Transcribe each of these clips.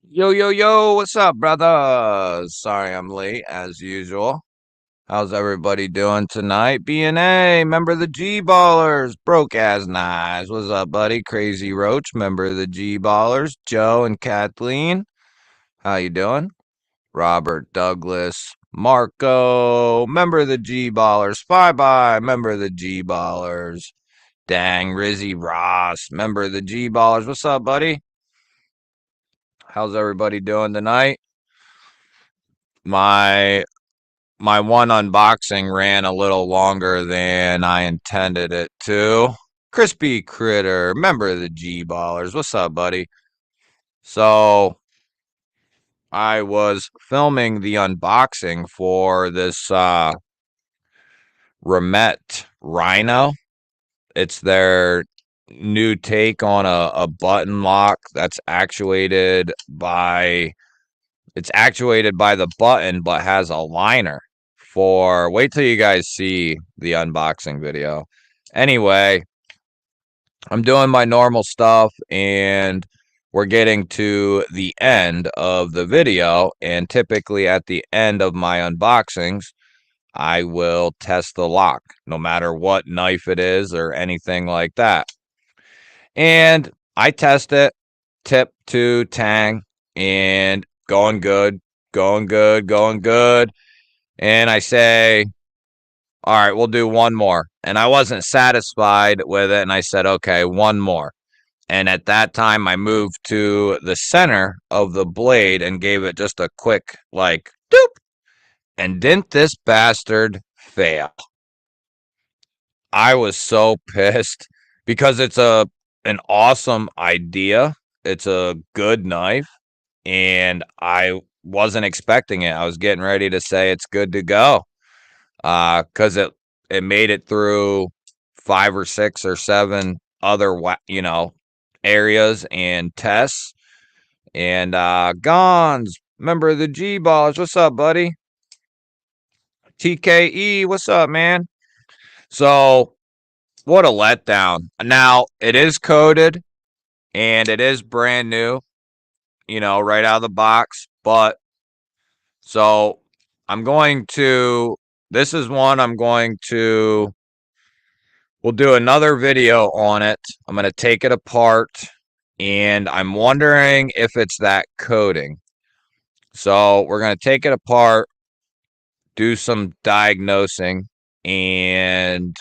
Yo, yo, yo, what's up, brother? Sorry I'm late, as usual. How's everybody doing tonight? B&A, member of the G-Ballers, broke as nice. What's up, buddy? Crazy Roach, member of the G-Ballers. Joe and Kathleen, how you doing? Robert Douglas, Marco, member of the G-Ballers. Spy, member of the G-Ballers. Dang, Rizzy Ross, member of the G-Ballers. What's up, buddy? How's everybody doing tonight? My my one unboxing ran a little longer than I intended it to. Crispy Critter, member of the G Ballers. What's up, buddy? So I was filming the unboxing for this Remet Rhino. It's their new take on a button lock that's actuated by the button, but has a liner for. Wait till you guys see the unboxing video. Anyway, I'm doing my normal stuff and we're getting to the end of the video. And typically at the end of my unboxings, I will test the lock, no matter what knife it is or anything like that. And I test it, tip to tang, and going good, going good, going good. And I say, all right, we'll do one more. And I wasn't satisfied with it. And I said, okay, one more. And at that time, I moved to the center of the blade and gave it just a quick, like, doop. And didn't this bastard fail? I was so pissed because it's an awesome idea. It's a good knife, and I wasn't expecting it. I was getting ready to say it's good to go, because it made it through 5 or 6 or 7 other areas and tests. And Gons, member of the G Balls, what's up, buddy? TKE, what's up, man? So what a letdown. Now it is coded and it is brand new, right out of the box. But so I'm going to, this is one I'm going to, we'll do another video on it. I'm going to take it apart and I'm wondering if it's that coating. So we're going to take it apart, do some diagnosing, and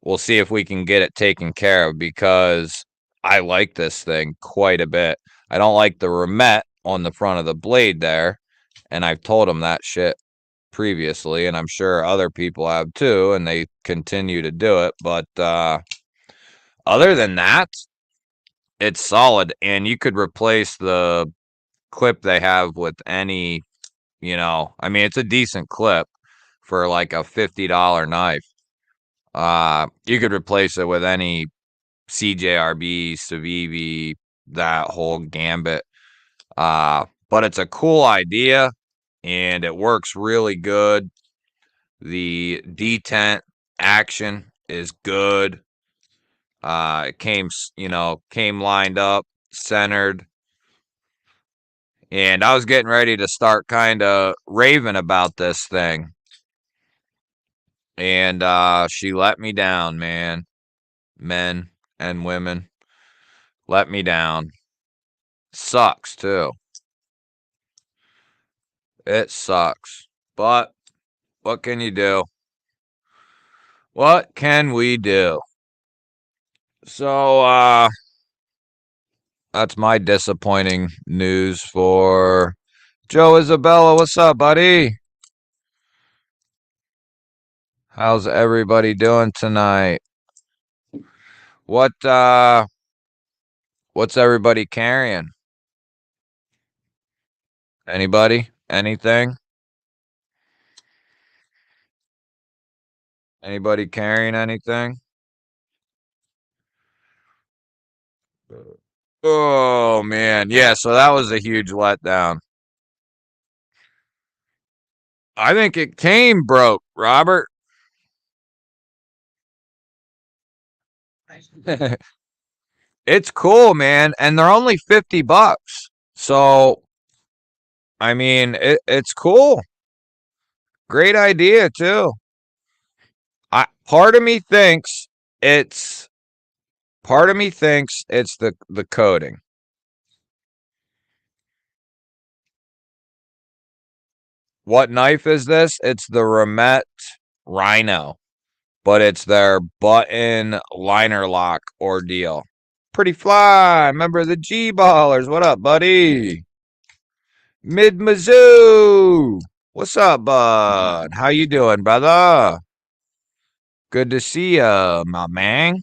we'll see if we can get it taken care of because I like this thing quite a bit. I don't like the remet on the front of the blade there, and I've told them that shit previously, and I'm sure other people have too, and they continue to do it. But other than that, it's solid, and you could replace the clip they have with any, I mean, it's a decent clip for like a $50 knife. You could replace it with any CJRB, Civivi, that whole gambit. But it's a cool idea and it works really good. The detent action is good. It came lined up, centered, and I was getting ready to start kind of raving about this thing. And she let me down, man. Men and women let me down. Sucks too. It sucks. But what can you do? What can we do? So that's my disappointing news for Joe Isabella. What's up, buddy? How's everybody doing tonight? What's everybody carrying? Anybody? Anything? Anybody carrying anything? Oh man, yeah, so that was a huge letdown. I think it came broke, Robert. It's cool, man, and they're only $50. So, I mean, it's cool. Great idea too. Part of me thinks it's the coating. What knife is this? It's the Remet Rhino, but it's their button liner lock ordeal. Pretty fly. Remember the G-ballers. What up, buddy? Mid Mizzou. What's up, bud? How you doing, brother? Good to see ya, my man.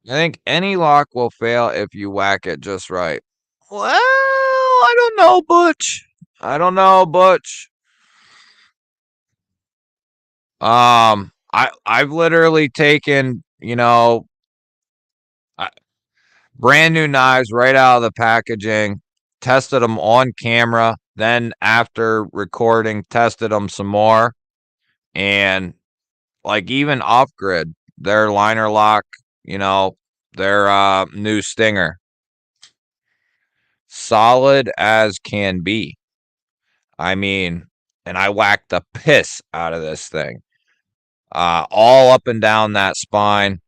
I think any lock will fail if you whack it just right. Well, I don't know, Butch. I don't know, Butch. I've literally taken, brand new knives right out of the packaging, tested them on camera, then after recording, tested them some more, and like even off grid, their liner lock, you know, their new Stinger, solid as can be. I mean, and I whacked the piss out of this thing, all up and down that spine.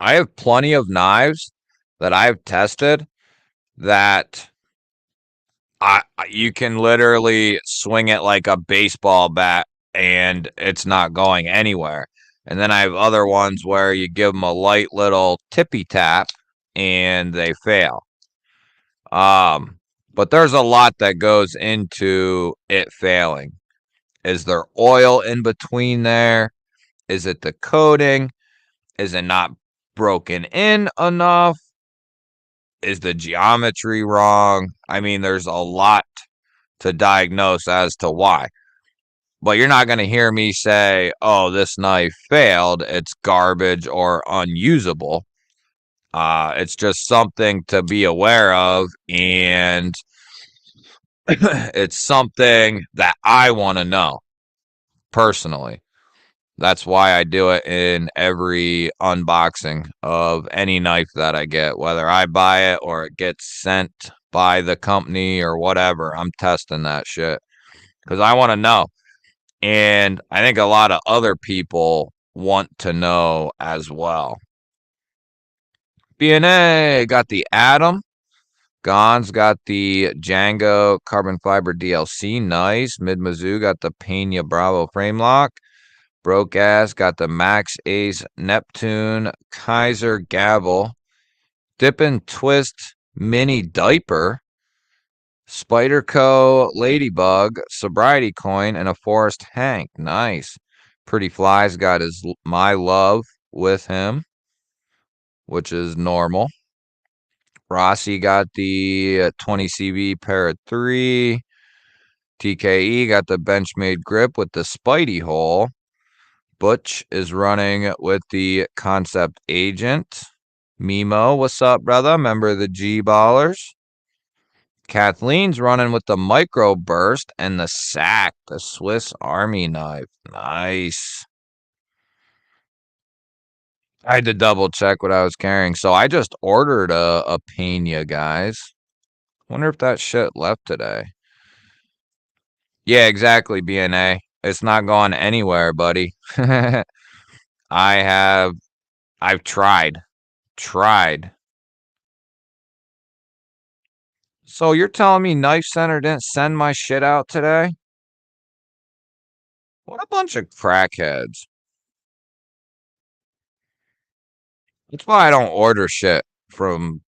I have plenty of knives that I've tested that you can literally swing it like a baseball bat and it's not going anywhere. And then I have other ones where you give them a light little tippy tap and they fail. Um, but there's a lot that goes into it failing. Is there oil in between there? Is it the coating? Is it not broken in enough? Is the geometry wrong? I mean, there's a lot to diagnose as to why. But you're not going to hear me say, oh, this knife failed. It's garbage or unusable. It's just something to be aware of. And it's something that I want to know personally. That's why I do it in every unboxing of any knife that I get, whether I buy it or it gets sent by the company or whatever. I'm testing that shit because I want to know. And I think a lot of other people want to know as well. BNA got the Atom. Gon's got the Django carbon fiber DLC. Nice. Mid Mizzou got the Pena Bravo frame lock. Broke ass got the Max Ace Neptune Kaiser Gavel. Dip and Twist Mini Diaper. Spyderco Ladybug, Sobriety Coin, and a Forest Hank. Nice. Pretty Fly's got his My Love with him, which is normal. Rossi got the 20 CV pair of 3. TKE got the Benchmade grip with the Spidey hole. Butch is running with the Concept Agent. Mimo, what's up, brother? Member of the GBallers. Kathleen's running with the Micro Burst and the Sack, the Swiss Army knife. Nice. I had to double check what I was carrying. So I just ordered a Pena, guys. Wonder if that shit left today. Yeah, exactly, BNA. It's not going anywhere, buddy. I've tried. Tried. So you're telling me Knife Center didn't send my shit out today? What a bunch of crackheads. That's why I don't order shit from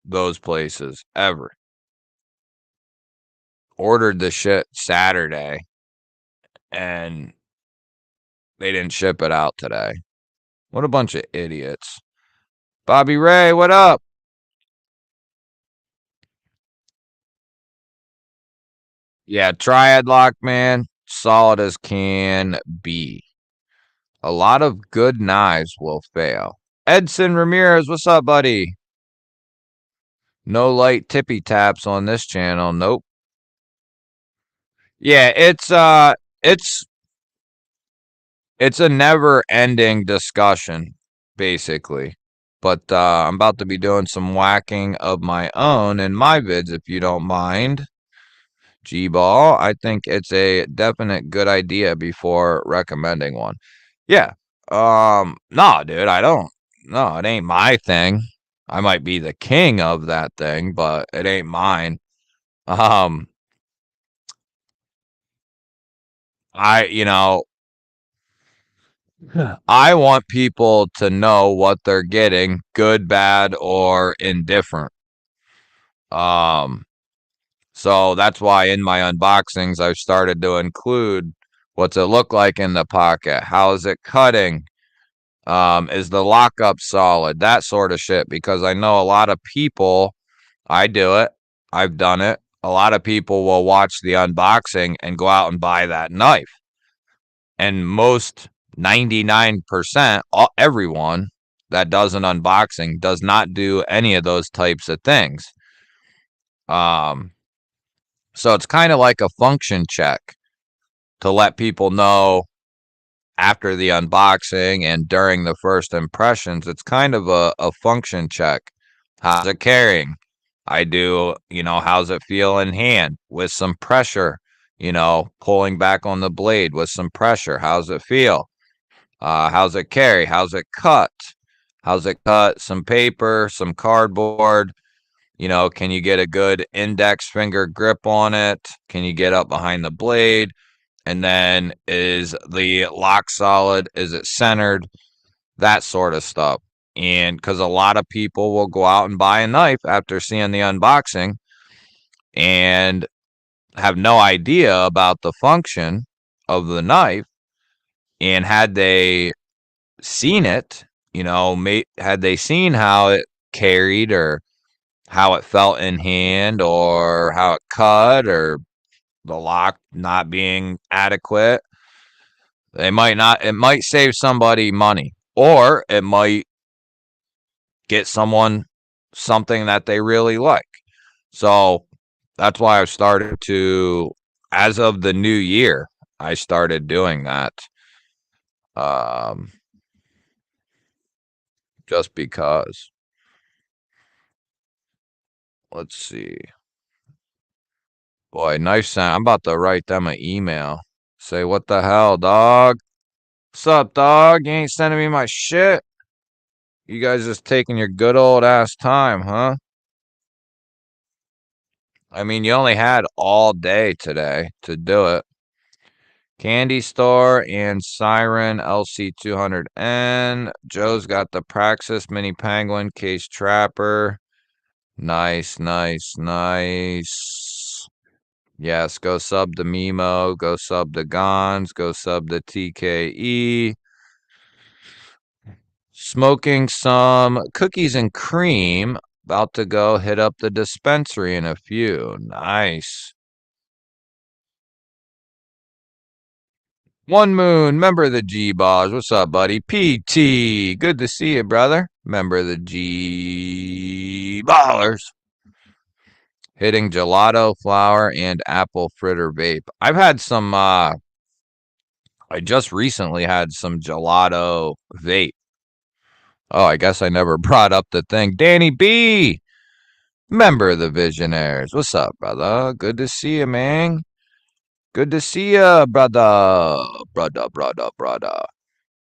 those places ever. Ordered the shit Saturday and they didn't ship it out today. What a bunch of idiots. Bobby Ray, what up? Yeah, Triad Lock, man. Solid as can be. A lot of good knives will fail. Edson Ramirez, what's up, buddy? No light tippy taps on this channel. Nope. Yeah, it's it's a never-ending discussion, basically. But I'm about to be doing some whacking of my own in my vids, if you don't mind. G-ball, I think it's a definite good idea before recommending one. Yeah. No, dude, I don't. No, it ain't my thing. I might be the king of that thing, but it ain't mine. Um, I, you know, I want people to know what they're getting, good, bad, or indifferent. Um, so that's why in my unboxings I've started to include what's it look like in the pocket, how is it cutting, is the lockup solid, that sort of shit. Because I know a lot of people, I do it, I've done it. A lot of people will watch the unboxing and go out and buy that knife. And most 99%, everyone that does an unboxing does not do any of those types of things. Um, so it's kind of like a function check to let people know after the unboxing and during the first impressions. It's kind of a function check. How's it carrying? I do, how's it feel in hand with some pressure, pulling back on the blade with some pressure. How's it feel? How's it carry? How's it cut? How's it cut? Some paper, some cardboard. Can you get a good index finger grip on it? Can you get up behind the blade? And then is the lock solid? Is it centered? That sort of stuff. And because a lot of people will go out and buy a knife after seeing the unboxing and have no idea about the function of the knife. And had they seen it, had they seen how it carried or how it felt in hand or how it cut or the lock not being adequate, they might not, it might save somebody money or it might get someone something that they really like. So that's why I've started to, as of the new year, I started doing that. Um, just because. Let's see. Boy, knife sound. I'm about to write them an email. Say, what the hell, dog? What's up, dog? You ain't sending me my shit? You guys just taking your good old ass time, huh? I mean, you only had all day today to do it. Candy Store and Siren LC200N. Joe's got the Praxis Mini Penguin Case Trapper. Nice, nice, nice. Yes, go sub to Mimo, go sub to Gons, go sub to TKE. Smoking some cookies and cream. About to go hit up the dispensary in a few. Nice. One Moon, member of the GBalls. What's up, buddy? PT, good to see you, brother. Member of the GBallers. Hitting gelato, flower, and apple fritter vape. I've had some, I just recently had some gelato vape. Oh, I guess I never brought up the thing. Danny B, member of the Visionaries. What's up, brother? Good to see you, man. Good to see you, brother. Brother, brother, brother.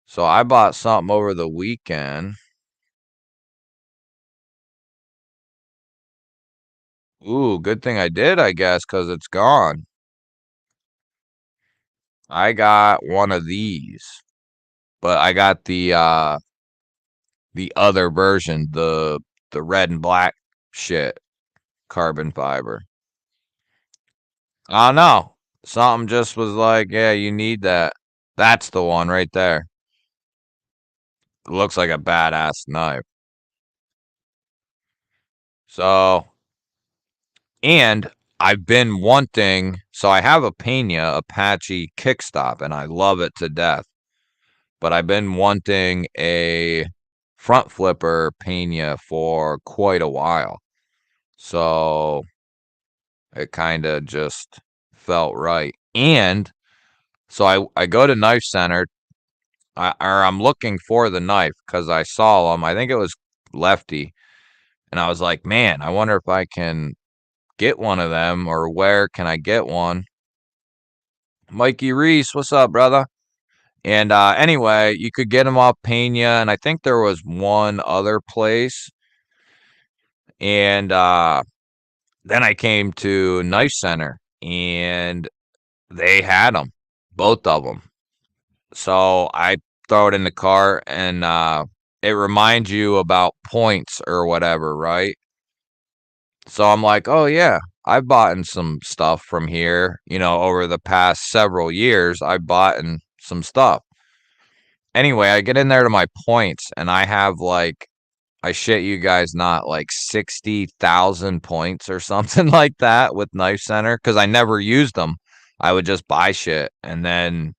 So I bought something over the weekend. Ooh, good thing I did, I guess, because it's gone. I got one of these, but I got the other version, the red and black shit, carbon fiber. I don't know. Something just was like, yeah, you need that. That's the one right there. It looks like a badass knife. So, and I've been wanting, so I have a Pena Apache kickstop and I love it to death. But I've been wanting a front flipper Pena for quite a while. So it kind of just felt right. And so I go to Knife Center or I'm looking for the knife because I saw them. I think it was lefty, and I was like, man, I wonder if I can get one of them, or where can I get one? Mikey Reese, what's up, brother? And anyway, you could get them off Pena, and I think there was one other place. And then I came to Knife Center, and they had them, both of them. So I throw it in the cart, and it reminds you about points or whatever, right? So I'm like, oh yeah, I've bought some stuff from here. Over the past several years, I've bought some stuff. Anyway, I get in there to my points, and I have like, I shit you guys not, like 60,000 points or something like that with Knife Center because I never used them. I would just buy shit, and then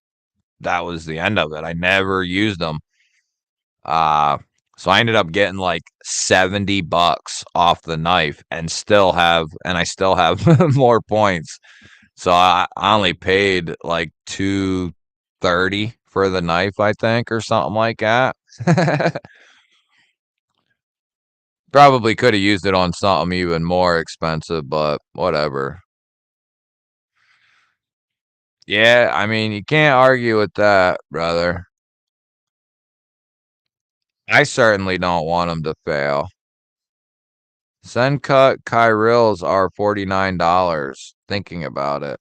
that was the end of it. I never used them. Uh, so I ended up getting like $70 off the knife, and I still have more points. So I only paid like 230 for the knife, I think, or something like that. Probably could have used it on something even more expensive, but whatever. Yeah, I mean, you can't argue with that, brother. I certainly don't want him to fail. Send cut Kyrills are $49. Thinking about it.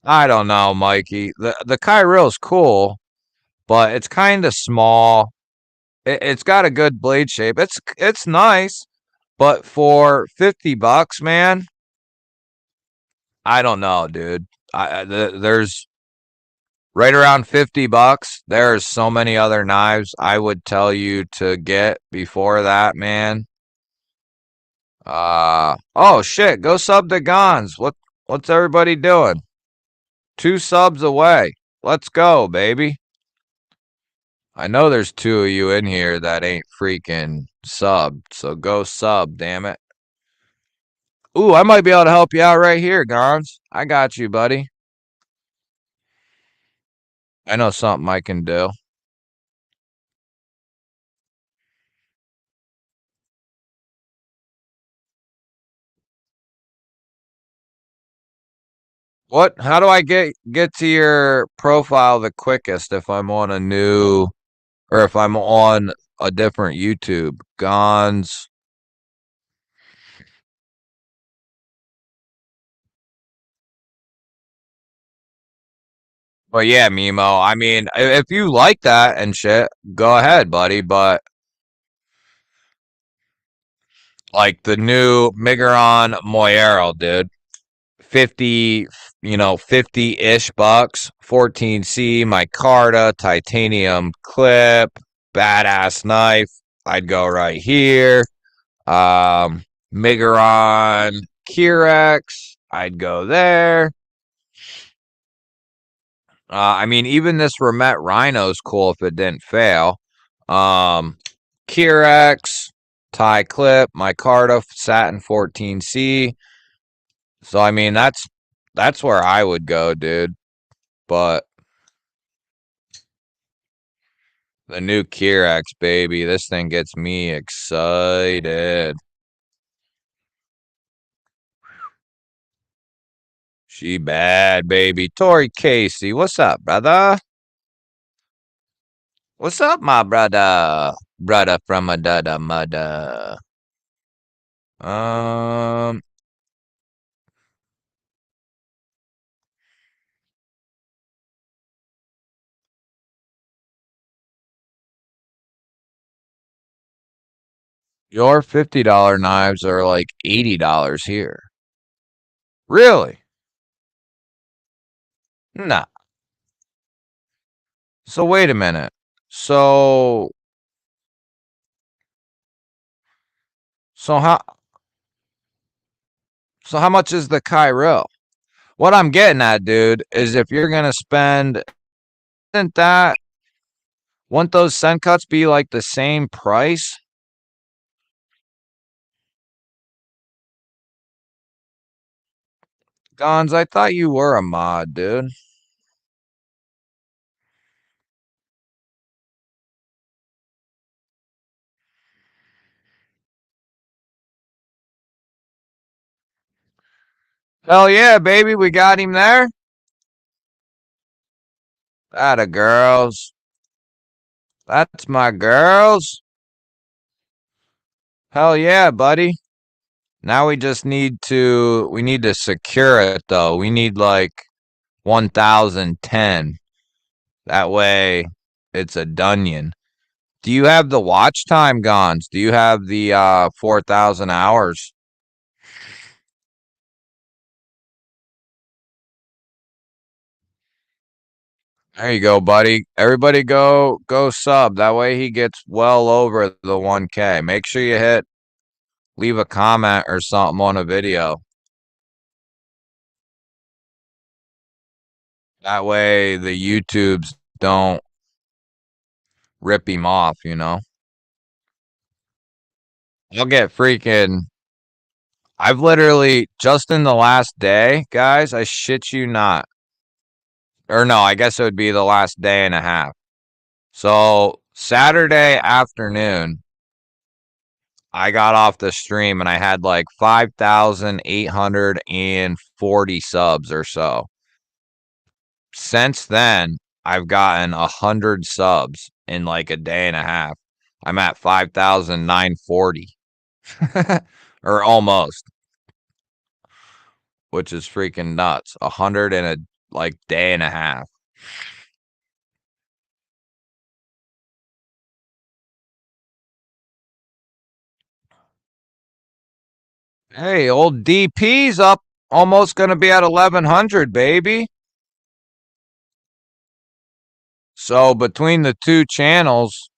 I don't know, Mikey. The Kyrill's cool, but it's kind of small. It's got a good blade shape. It's nice, but for $50, man, I don't know, dude. There's right around $50. There's so many other knives I would tell you to get before that, man. Oh shit, go sub to Gons. What's everybody doing? 2 subs away. Let's go, baby. I know there's 2 of you in here that ain't freaking subbed, so go sub, damn it. Ooh, I might be able to help you out right here, Gons. I got you, buddy. I know something I can do. What? How do I get to your profile the quickest if I'm on a new, or if I'm on a different YouTube? Gons. But yeah, Mimo. I mean, if you like that and shit, go ahead, buddy. But like the new Migueron Moyero, dude, 50, 50-ish bucks, 14C, micarta, titanium clip, badass knife. I'd go right here. Migueron Kirex, I'd go there. I mean, even this Remet Rhino's cool if it didn't fail. Kirex, tie clip, micarta, satin 14C. So I mean, that's where I would go, dude. But the new Kirex, baby, this thing gets me excited. She bad, baby. Tori Casey, what's up, brother? What's up, my brother? Brother from a dada mother. Um, your $50 knives are like $80 here. Really? Nah. So wait a minute. So so how so how much is the Cairo? What I'm getting at, dude, is if you're gonna spend, isn't that, won't those cent cuts be like the same price? Gons, I thought you were a mod, dude. Hell yeah, baby, we got him there. Atta girls. That's my girls. Hell yeah, buddy. Now we need to secure it though. We need like 1010. That way it's a dunion. Do you have the watch time, Gons? Do you have the 4,000 hours? There you go, buddy. Everybody go sub. That way he gets well over the 1K. Make sure you leave a comment or something on a video. That way the YouTubes don't rip him off, you know? I'll get freaking. I've literally, just in the last day, guys, I shit you not. Or no, I guess it would be the last day and a half. So Saturday afternoon, I got off the stream and I had like 5,840 subs or so. Since then, I've gotten 100 subs in like a day and a half. I'm at 5,940 or almost, which is freaking nuts. 100 in a like day and a half. Hey, old DP's up, almost going to be at 1,100, baby. So between the two channels,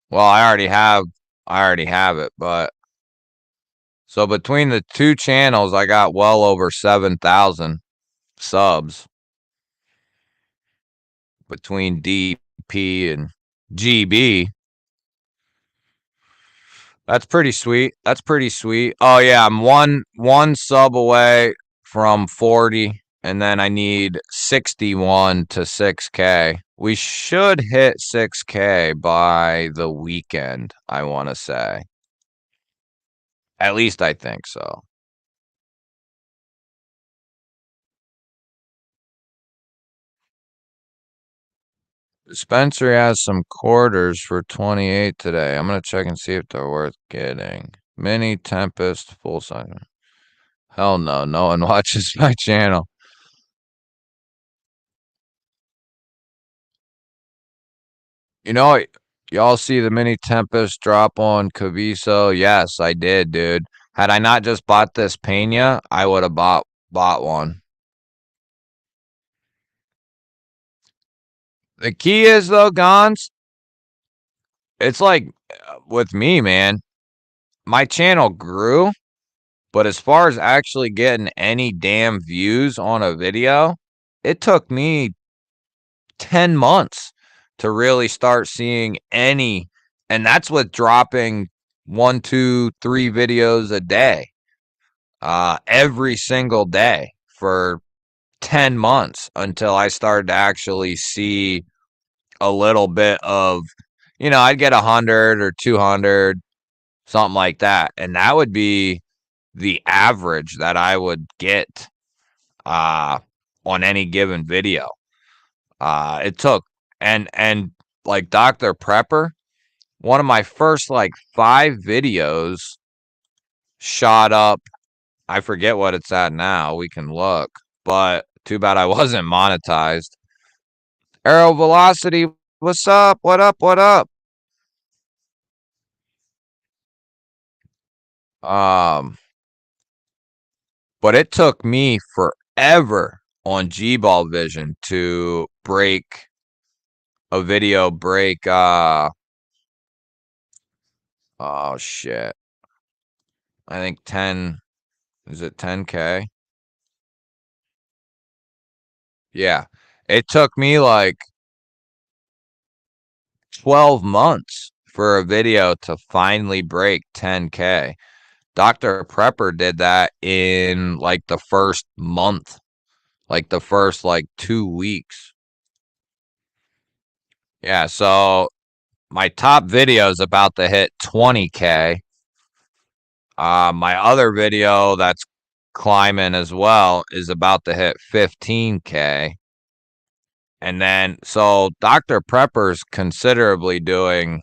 well, I already have it, but so between the two channels, I got well over 7,000 subs between DP and GB. That's pretty sweet. That's pretty sweet. Oh yeah, I'm one sub away from 40, and then I need 61 to 6K. We should hit 6K by the weekend, I want to say. At least I think so. Spencer has some quarters for 28 today. I'm going to check and see if they're worth getting. Mini Tempest, full size. Hell no, no one watches my channel. You know, y'all see the Mini Tempest drop on Caviso? Yes, I did, dude. Had I not just bought this Pena, I would have bought one. The key is though, Gons, it's like with me, man. My channel grew, but as far as actually getting any damn views on a video, it took me 10 months to really start seeing any. And that's with dropping 1, 2, 3 videos a day, every single day for 10 months until I started to actually see a little bit of, I'd get 100 or 200, something like that. And that would be the average that I would get on any given video. It took, and like Dr. Prepper, one of my first like 5 videos shot up. I forget what it's at now. We can look, but too bad I wasn't monetized. Aero Velocity, what's up? What up? What up? Um, but it took me forever on GBall Vision to break a video break. Oh shit. I think 10. Is it 10K? Yeah. It took me like 12 months for a video to finally break 10K. Dr. Prepper did that in like the first month, like the first like 2 weeks. Yeah, so my top video is about to hit 20K. My other video that's climbing as well is about to hit 15K. And then, so Dr. Prepper's considerably doing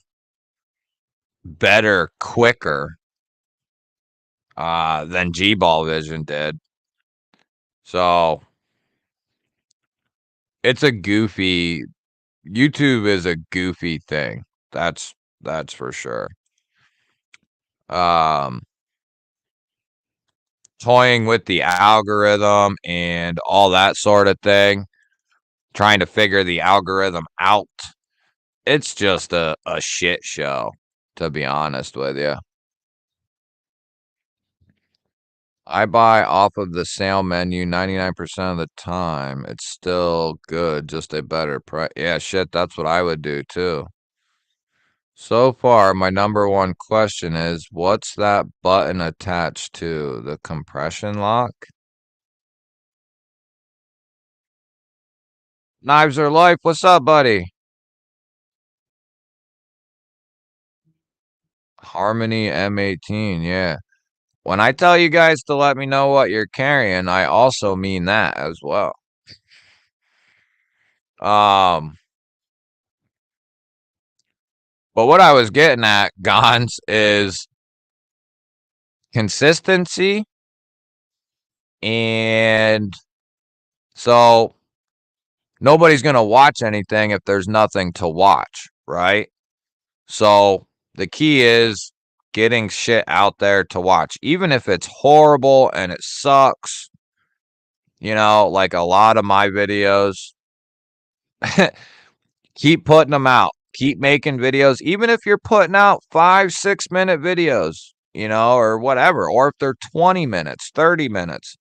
better, quicker than G-Ball Vision did. So it's a goofy, YouTube is a goofy thing. That's for sure. Um, Toying with the algorithm and all that sort of thing, trying to figure the algorithm out. It's just a shit show, to be honest with you. I buy off of the sale menu 99% of the time. It's still good, just a better price. Yeah, shit, that's what I would do too. So far, my number one question is, what's that button attached to? The compression lock? Knives are life. What's up, buddy? Harmony M18, yeah. When I tell you guys to let me know what you're carrying, I also mean that as well. Um, but what I was getting at, Gons, is consistency. And so nobody's going to watch anything if there's nothing to watch, right? So the key is getting shit out there to watch, even if it's horrible and it sucks. You know, like a lot of my videos, keep putting them out, keep making videos, even if you're putting out 5-6 minute videos, you know, or whatever, or if they're 20 minutes, 30 minutes,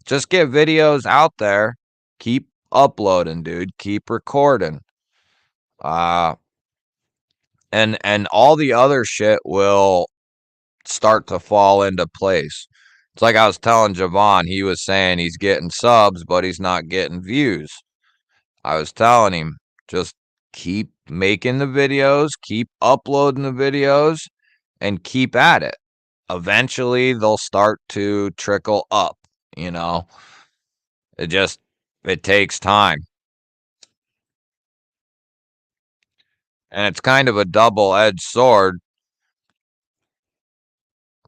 just get videos out there, keep uploading, dude, keep recording. Uh, and all the other shit will start to fall into place. It's like I was telling Javon, he was saying he's getting subs, but he's not getting views. I was telling him, just keep making the videos, keep uploading the videos, and keep at it. Eventually, they'll start to trickle up, you know? It takes time. And it's kind of a double-edged sword,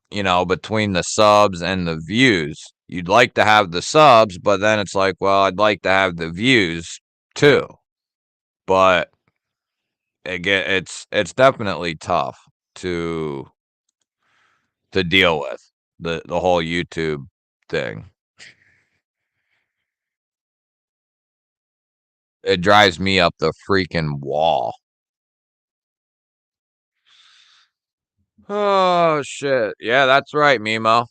you know, between the subs and the views. You'd like to have the subs, but then it's like, well, I'd like to have the views too. But it's definitely tough to deal with the whole YouTube thing. It drives me up the freaking wall. Oh shit. Yeah, that's right, Mimo.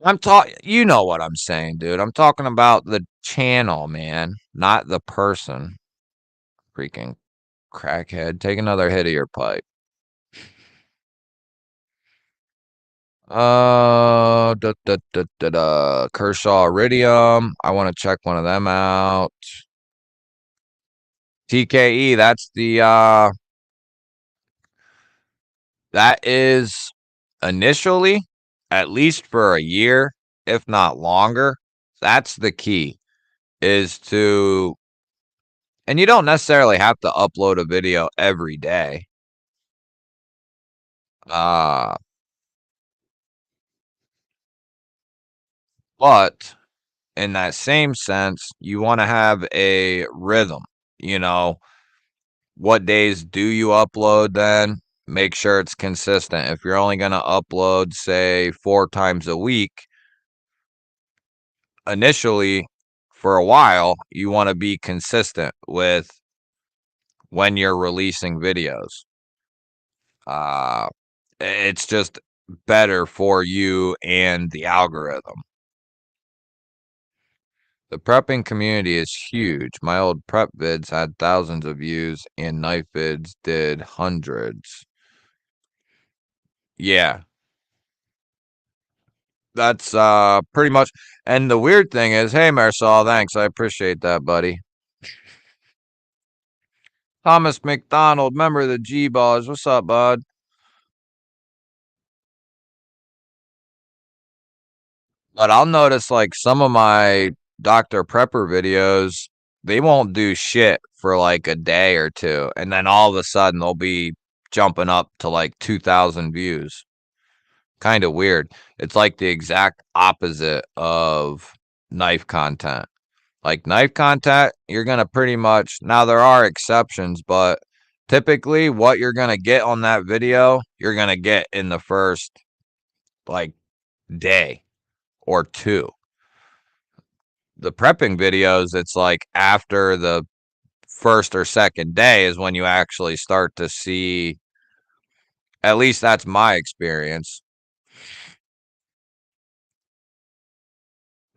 I'm talking, you know what I'm saying, dude. I'm talking about the channel, man, not the person. Freaking crackhead. Take another hit of your pipe. Kershaw Iridium. I want to check one of them out. TKE, that's the that is initially, at least for a year, if not longer. That's the key, is to, and you don't necessarily have to upload a video every day. Uh, but in that same sense, you want to have a rhythm. You know, what days do you upload then? Make sure it's consistent. If you're only going to upload, say, 4 times a week, initially, for a while, you want to be consistent with when you're releasing videos. Uh, it's just better for you and the algorithm. The prepping community is huge. My old prep vids had thousands of views, and knife vids did hundreds. Yeah, that's pretty much. And the weird thing is, hey Marisol, thanks, I appreciate that, buddy. Thomas McDonald, member of the GBalls. What's up, bud? But I'll notice like some of my Dr. Prepper videos, they won't do shit for like a day or two, and then all of a sudden they'll be jumping up to like 2,000 views. Kind of weird. It's like the exact opposite of knife content. Like knife content, you're going to pretty much, now there are exceptions, but typically what you're going to get on that video, you're going to get in the first like day or two. The prepping videos, it's like after the first or second day is when you actually start to see, at least that's my experience.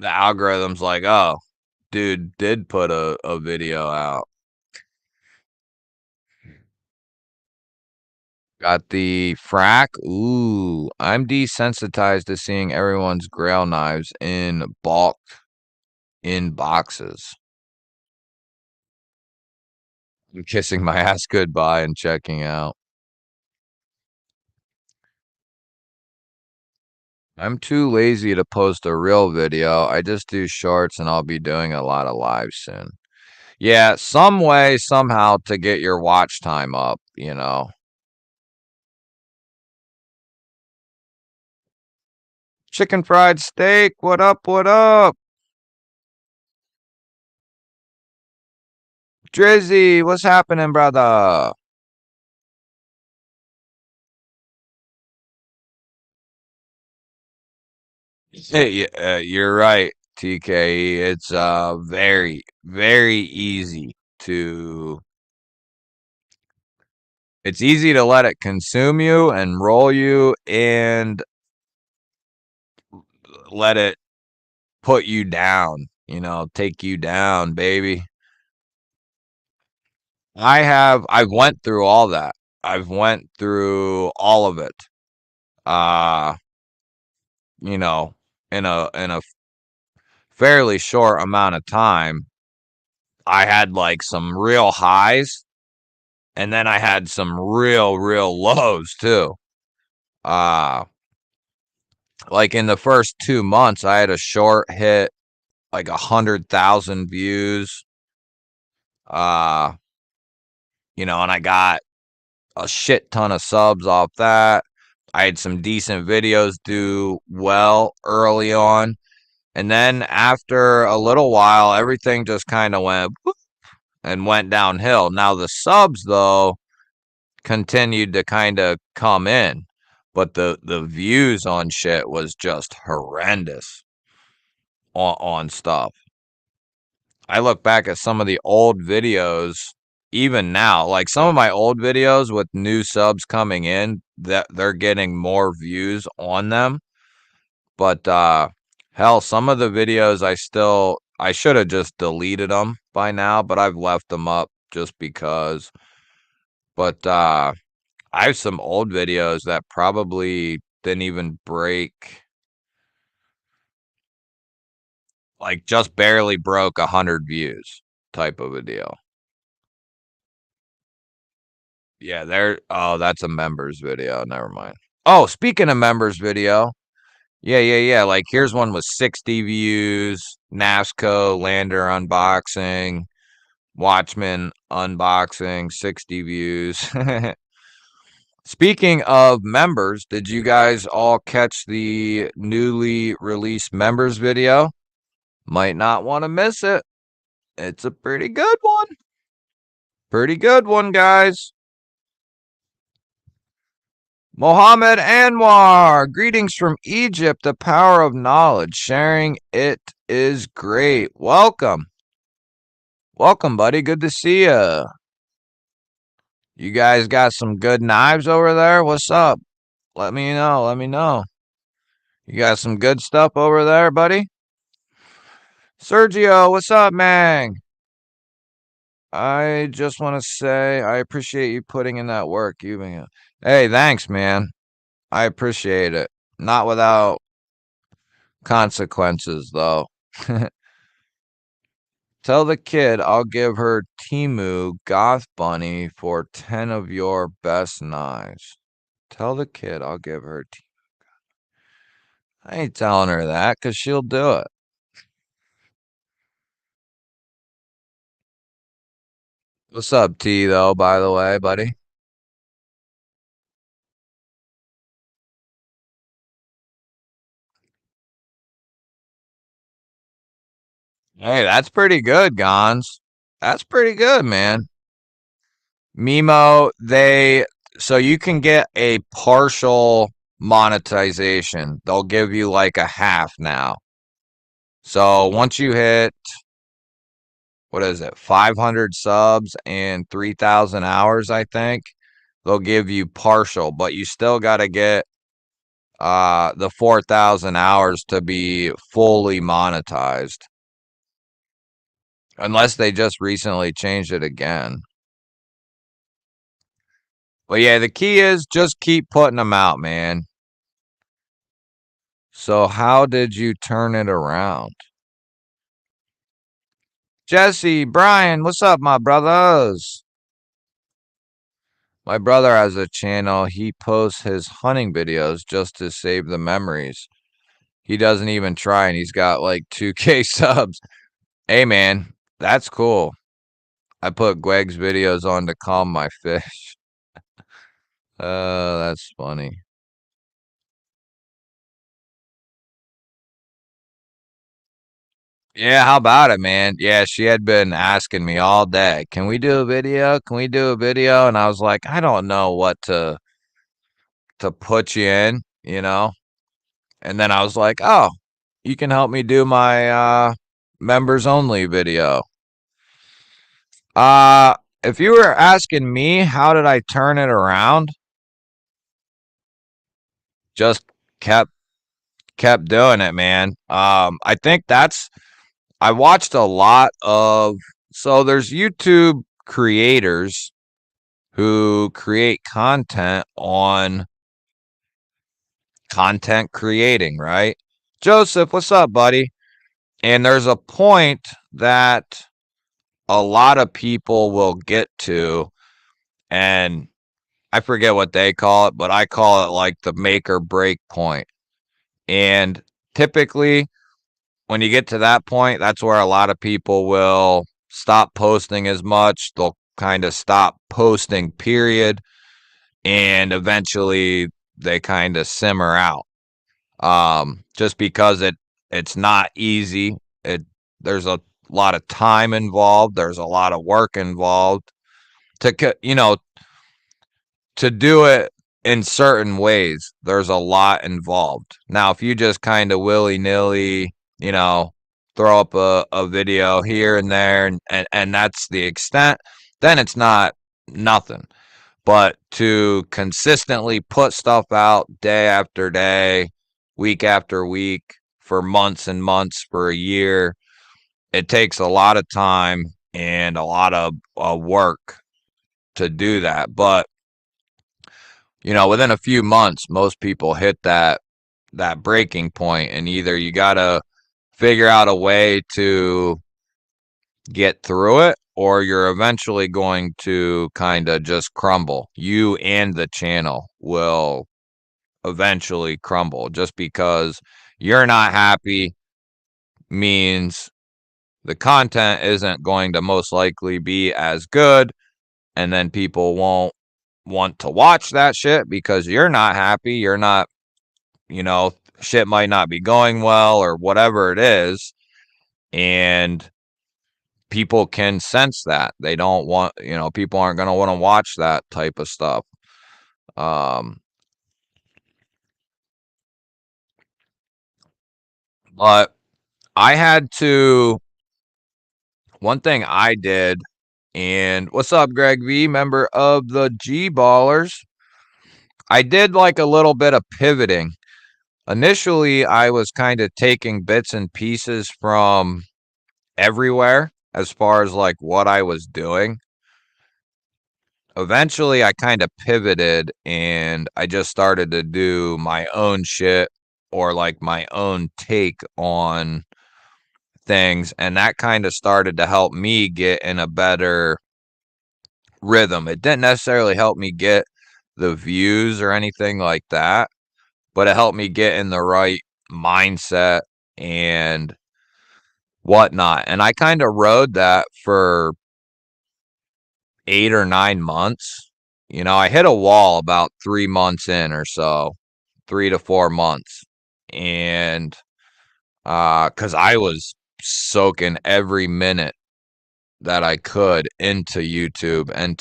The algorithm's like, oh, dude did put a video out. Got the frack. Ooh, I'm desensitized to seeing everyone's grail knives in bulk in boxes. I'm kissing my ass goodbye and checking out. I'm too lazy to post a real video. I just do shorts and I'll be doing a lot of lives soon. Yeah, some way, somehow to get your watch time up, you know. Chicken fried steak, what up, what up? Drizzy, what's happening, brother? Hey, you're right, TKE. It's very, very easy to it's easy to let it consume you and roll you and let it put you down, you know, take you down, baby. I've went through all that. I've went through all of it. Uh, you know, in a fairly short amount of time. I had like some real highs and then I had some real lows too. Uh like in the first 2 months I had a short hit like 100,000 views. Uh and I got a shit ton of subs off that. I had some decent videos do well early on. And then after a little while, everything just kind of went whoop and went downhill. Now, the subs, though, continued to kind of come in, but the views on shit was just horrendous on stuff. I look back at some of the old videos, even now, like some of my old videos with new subs coming in, that they're getting more views on them. But hell, some of the videos I should have just deleted them by now, but I've left them up just because. But I have some old videos that probably didn't even break, like just barely broke 100 views type of a deal. Yeah, oh, that's a members video. Never mind. Oh, speaking of members video, yeah. Like here's one with 60 views, NASCO Lander unboxing, Watchmen unboxing, 60 views. Speaking of members, did you guys all catch the newly released members video? Might not want to miss it. It's a pretty good one. Pretty good one, guys. Mohammed Anwar, greetings from Egypt, the power of knowledge. Sharing it is great. Welcome. Welcome, buddy. Good to see you. You guys got some good knives over there? What's up? Let me know. Let me know. You got some good stuff over there, buddy? Sergio, what's up, man? I just want to say I appreciate you putting in that work. Hey, thanks, man. I appreciate it. Not without consequences, though. Tell the kid I'll give her Timu Goth Bunny for 10 of your best knives. Tell the kid I'll give her. I ain't telling her that because she'll do it. What's up, T, though, by the way, buddy? Hey, that's pretty good, Gons. That's pretty good, man. Mimo, so you can get a partial monetization. They'll give you like a half now. So once you hit, what is it, 500 subs and 3,000 hours, I think, they'll give you partial, but you still got to get the 4,000 hours to be fully monetized. Unless they just recently changed it again. But yeah, the key is just keep putting them out, man. So how did you turn it around? Jesse, Brian, what's up, my brothers? My brother has a channel. He posts his hunting videos just to save the memories. He doesn't even try, and he's got like 2K subs. Hey, man, that's cool. I put Greg's videos on to calm my fish. That's funny. Yeah, how about it, man? Yeah, she had been asking me all day, can we do a video? Can we do a video? And I was like, I don't know what to put you in, you know? And then I was like, oh, you can help me do my members only video. Uh if you were asking me how did I turn it around, just kept kept doing it, man. I think I watched a lot of so there's YouTube creators who create content on content creating, right? Joseph, what's up, buddy? And there's a point that a lot of people will get to, and I forget what they call it, but I call it like the make or break point. And typically, when you get to that point, that's where a lot of people will stop posting as much. They'll kind of stop posting, period. And eventually they kind of simmer out. Just because it's not easy. There's a lot of time involved. There's a lot of work involved to do it in certain ways. There's a lot involved. Now, if you just kind of willy nilly, you know, throw up a video here and there, and that's the extent, then it's not nothing. But to consistently put stuff out day after day, week after week, for months and months, for a year, it takes a lot of time and a lot of work to do that. But within a few months, most people hit that breaking point, and either you gotta figure out a way to get through it, or you're eventually going to kind of just crumble. You and the channel will eventually crumble just because you're not happy means the content isn't going to most likely be as good, and then people won't want to watch that shit because you're not happy. You're not, shit might not be going well or whatever it is. And people can sense that. They don't want, people aren't going to want to watch that type of stuff. Um, but I had to, one thing I did, and what's up, Greg V, member of the GBallers? I did like a little bit of pivoting. Initially, I was kind of taking bits and pieces from everywhere as far as like what I was doing. Eventually, I kind of pivoted and I just started to do my own shit or like my own take on things. And that kind of started to help me get in a better rhythm. It didn't necessarily help me get the views or anything like that, but it helped me get in the right mindset and whatnot. And I kind of rode that for 8 or 9 months. I hit a wall about 3 months in or so, 3 to 4 months. And because I was soaking every minute that I could into YouTube, and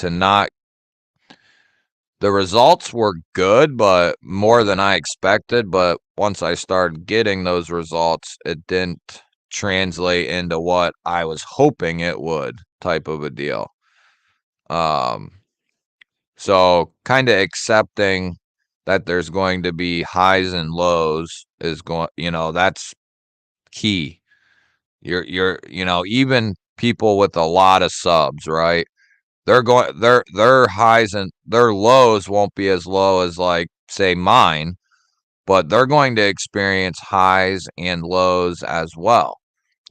the results were good, but more than I expected. But once I started getting those results, it didn't translate into what I was hoping it would, type of a deal. So kind of accepting that there's going to be highs and lows is that's key. Even people with a lot of subs, right? Their highs and their lows won't be as low as, like, say, mine, but they're going to experience highs and lows as well.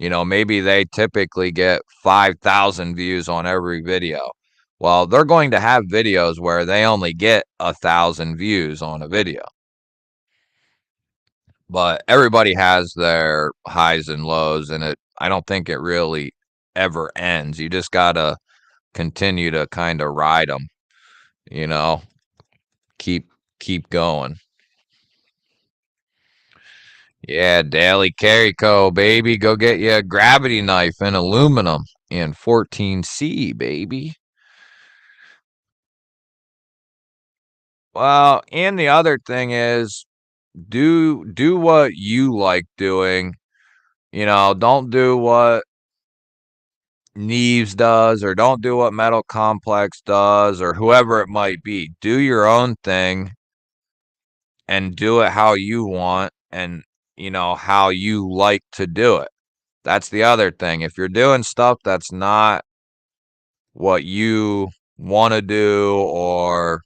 Maybe they typically get 5,000 views on every video. Well, they're going to have videos where they only get 1,000 views on a video. But everybody has their highs and lows, and I don't think it really ever ends. You just gotta continue to kind of ride them, you know, keep keep going. Yeah, Daily Carico, baby. Go get you a gravity knife in aluminum in 14C, baby. Well, and the other thing is, do what you like doing. Don't do what Neves does, or don't do what Metal Complex does, or whoever it might be. Do your own thing and do it how you want, and how you like to do it. That's the other thing. If you're doing stuff that's not what you want to do, or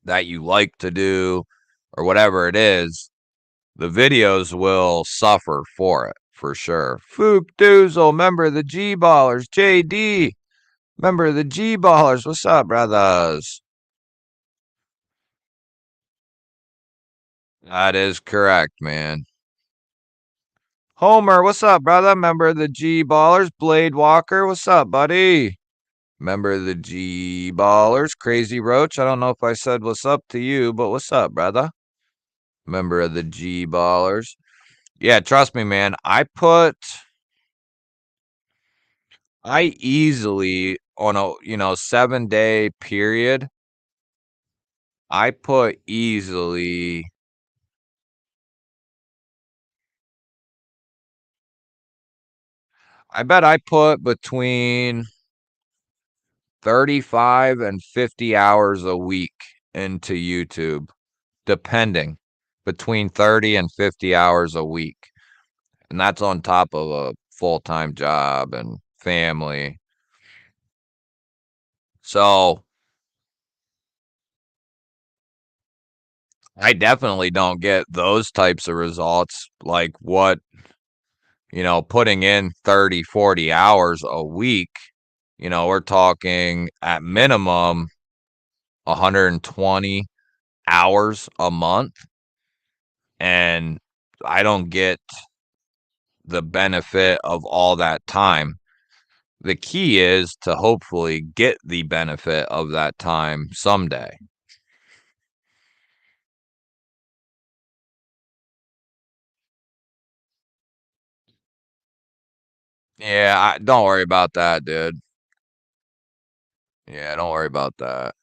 that you like to do, or whatever it is, the videos will suffer for it, for sure. Fook Doozle, member of the GBallers. JD, member of the GBallers. What's up, brothers? That is correct, man. Homer, what's up, brother? Member of the GBallers. Blade Walker, what's up, buddy? Member of the GBallers. Crazy Roach, I don't know if I said what's up to you, but what's up, brother? Member of the GBallers. Yeah, trust me, man. I easily, on a 7-day period, I put easily, I bet I put between 35 and 50 hours a week into YouTube, depending, between 30 and 50 hours a week. And that's on top of a full-time job and family. So I definitely don't get those types of results, like what, putting in 30, 40 hours a week. We're talking at minimum 120 hours a month. And I don't get the benefit of all that time. The key is to hopefully get the benefit of that time someday. Yeah, don't worry about that, dude. Yeah, don't worry about that.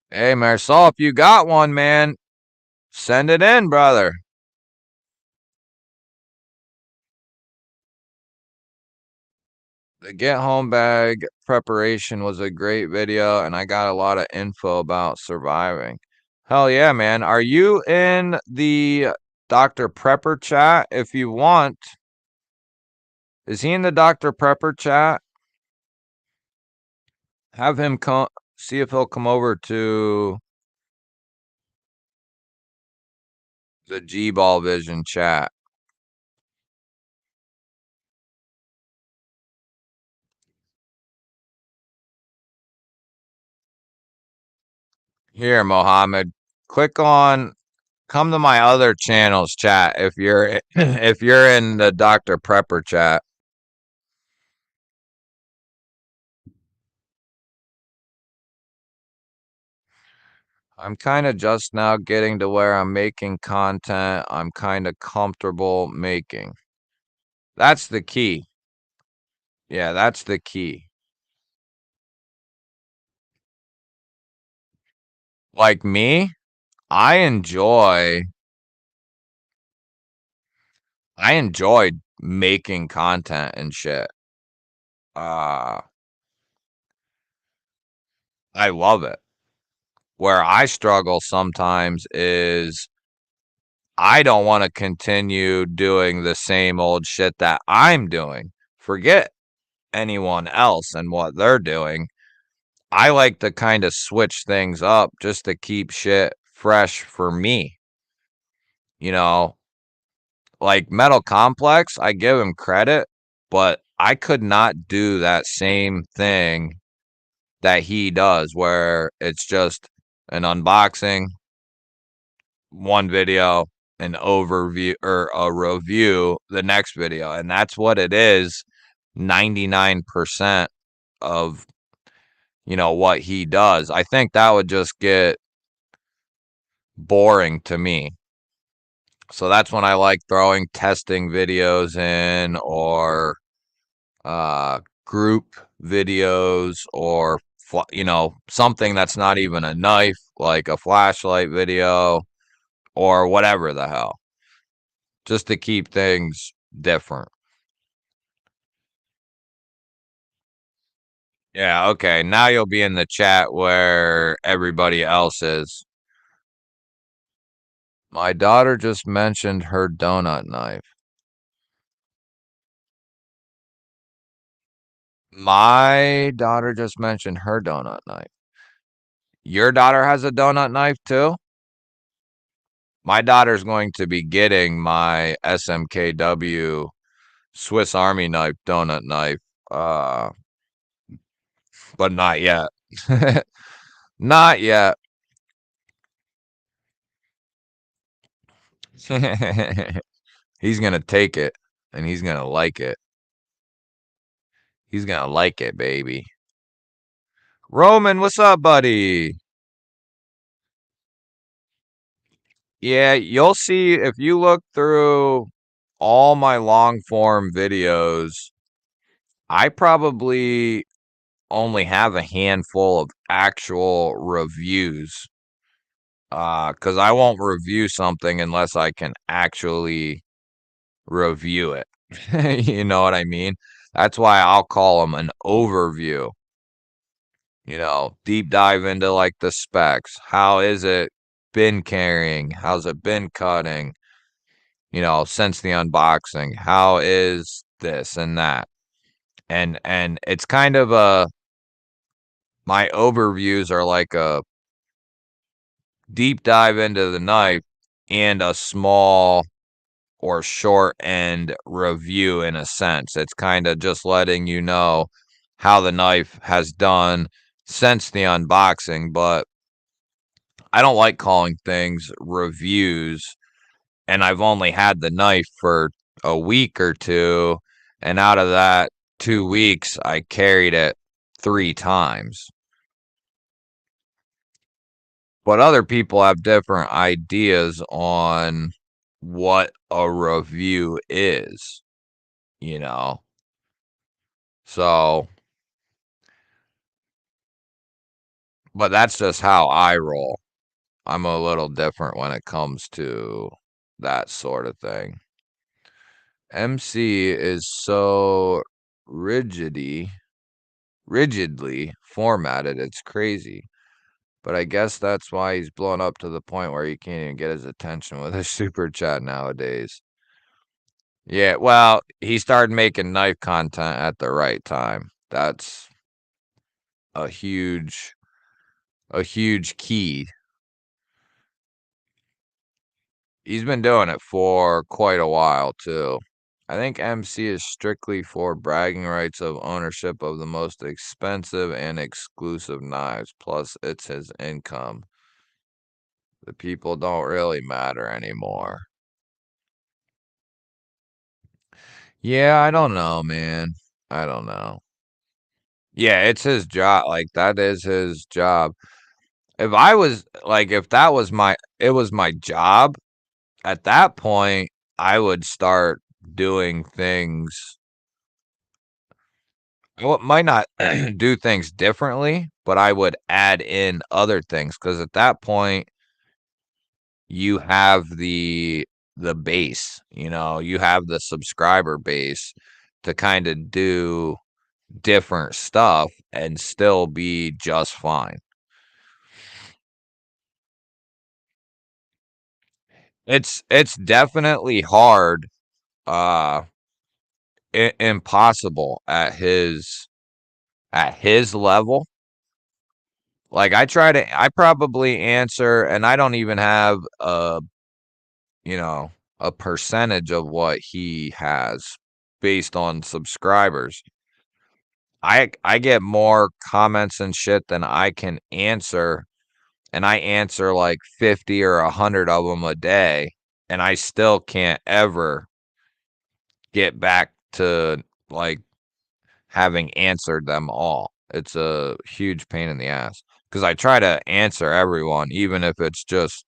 Hey, Marisol, if you got one, man, send it in, brother. The get home bag preparation was a great video, and I got a lot of info about surviving. Hell yeah, man. Are you in the Dr. Prepper chat? If you want, is he in the Dr. Prepper chat? Have him come, see if he'll come over to the G-Ball Vision chat. Here, Mohammed, click on Come to my other channels, chat. If you're if you're in the Dr. Prepper chat, I'm kind of just now getting to where I'm making content I'm kind of comfortable making. That's the key. Yeah, that's the key. Like me, I enjoy I enjoyed making content and shit. Uh, I love it. Where I struggle sometimes is I don't want to continue doing the same old shit that I'm doing. Forget anyone else and what they're doing. I like to kind of switch things up just to keep shit fresh for me. You know, like Metal Complex, I give him credit, but I could not do that same thing that he does where it's just an unboxing, one video, an overview or a review the next video. And that's what it is 99% of what he does. I think that would just get boring to me. So that's when I like throwing testing videos in or group videos or something that's not even a knife like a flashlight video or whatever the hell, just to keep things different. Yeah, okay. Now you'll be in the chat where everybody else is. My daughter just mentioned her donut knife. My daughter just mentioned her donut knife. Your daughter has a donut knife too? My daughter's going to be getting my SMKW Swiss Army knife donut knife, uh, but not yet. Not yet. He's gonna take it and he's gonna like it. He's gonna like it, baby. Roman, what's up, buddy? Yeah, you'll see if you look through all my long form videos, I probably only have a handful of actual reviews. Because I won't review something unless I can actually review it. You know what I mean? That's why I'll call them an overview. Deep dive into like the specs. How is it been carrying? How's it been cutting? Since the unboxing. How is this and that? And it's kind of my overviews are like a deep dive into the knife and a small or short end review in a sense. It's kind of just letting you know how the knife has done since the unboxing, but I don't like calling things reviews. And I've only had the knife for a week or two. And out of that 2 weeks, I carried it 3 times. But other people have different ideas on what a review is, you know? So, but that's just how I roll. I'm a little different when it comes to that sort of thing. MC is so rigidly formatted, it's crazy. But I guess that's why he's blown up to the point where you can't even get his attention with his super chat nowadays. Yeah, well, he started making knife content at the right time. That's a huge key. He's been doing it for quite a while too. I think MC is strictly for bragging rights of ownership of the most expensive and exclusive knives, plus it's his income. The people don't really matter anymore. Yeah, I don't know, man. I don't know. Yeah, it's his job. Like that is his job. If I was like if that was my it was my job, at that point I would start doing things. Might not do things differently, but I would add in other things because at that point you have the base, you have the subscriber base to kind of do different stuff and still be just fine. It's definitely hard, uh impossible at his level. Like I probably answer and I don't even have you know, a percentage of what he has based on subscribers. I get more comments and shit than I can answer, and I answer like 50 or 100 of them a day, and I still can't ever get back to like having answered them all. It's a huge pain in the ass because I try to answer everyone, even if it's just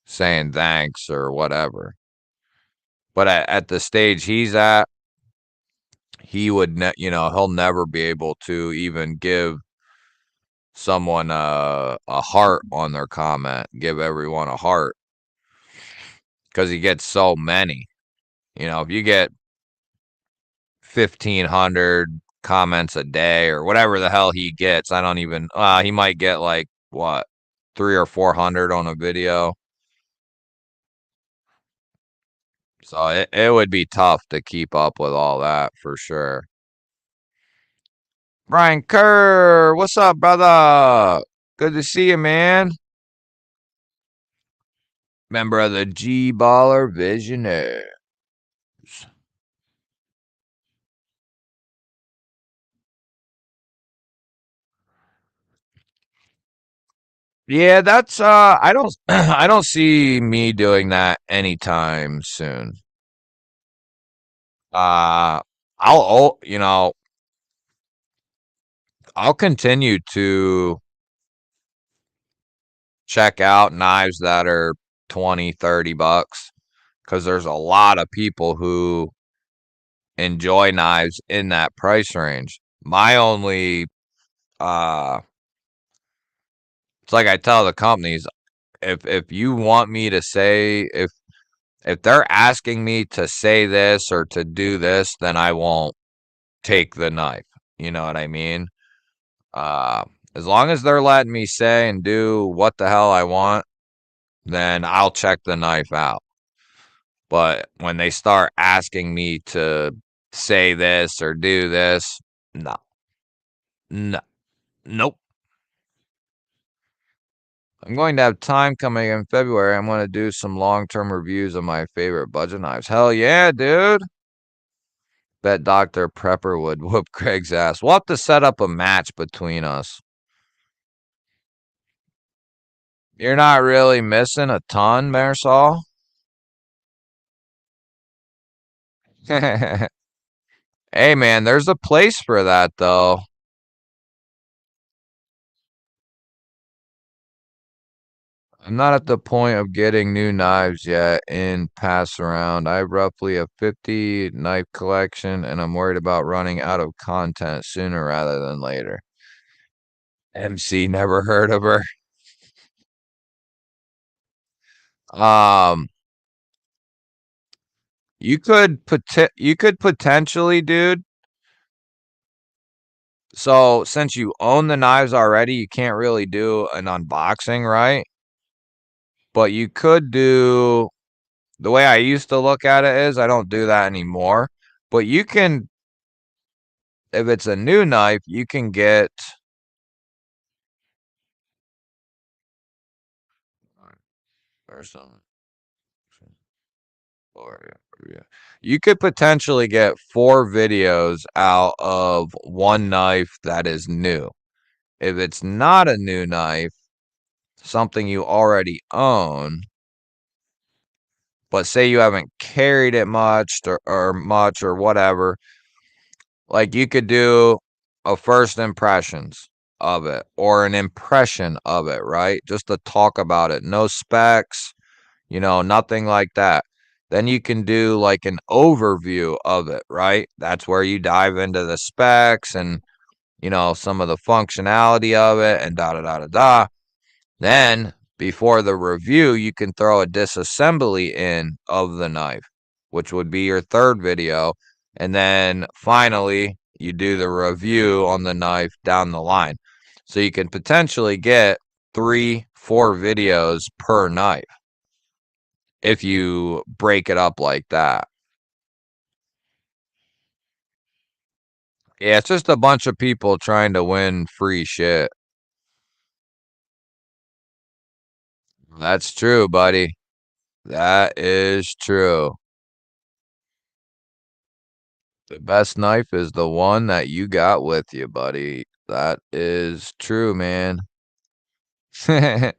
saying thanks or whatever. But at the stage he's at, he would, he'll never be able to even give someone a heart on their comment, give everyone a heart because he gets so many. If you get 1,500 comments a day or whatever the hell he gets, I don't even, he might get like what, three or 400 on a video. So it would be tough to keep up with all that for sure. Brian Kerr, what's up, brother? Good to see you, man. Member of the G-Baller Visionaires. Yeah, that's I don't I don't see me doing that anytime soon. I'll continue to check out knives that are 20, 30 bucks because there's a lot of people who enjoy knives in that price range. My only uh it's like I tell the companies, if you want me to say if they're asking me to say this or to do this, then I won't take the knife. You know what I mean? Uh, as long as they're letting me say and do what the hell I want, then I'll check the knife out. But when they start asking me to say this or do this, no, no, nope. I'm going to have time coming in February. I'm going to do some long-term reviews of my favorite budget knives. Hell yeah, dude. Bet Dr. Prepper would whoop Craig's ass. We'll have to set up a match between us. You're not really missing a ton, Marisol. Hey, man, there's a place for that, though. I'm not at the point of getting new knives yet in pass around. I have roughly a 50 knife collection, and I'm worried about running out of content sooner rather than later. MC, never heard of her. Um, you could potentially, dude. So since you own the knives already, you can't really do an unboxing, right? But you could do the way I used to look at it is I don't do that anymore. But you can, if it's a new knife, you can get. Or something. Or yeah. You could potentially get 4 videos out of one knife that is new. If it's not a new knife, something you already own, but say you haven't carried it much or whatever, like you could do a first impressions of it or an impression of it, right? Just to talk about it. No specs, nothing like that. Then you can do like an overview of it, right? That's where you dive into the specs and, some of the functionality of it and da da da da da. Then, before the review, you can throw a disassembly in of the knife, which would be your third video. And then finally, you do the review on the knife down the line. So you can potentially get 3, 4 videos per knife if you break it up like that. Yeah, it's just a bunch of people trying to win free shit. That's true, buddy. That is true. The best knife is the one that you got with you, buddy. That is true, man. I'm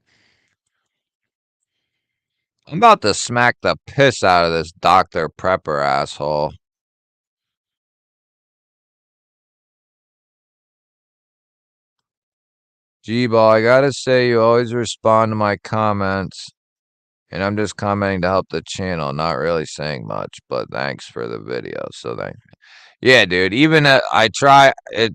about to smack the piss out of this Dr. Prepper asshole. G-Ball, I gotta say, you always respond to my comments, and I'm just commenting to help the channel, not really saying much, but thanks for the video. So thank you. Yeah, dude, even I try it.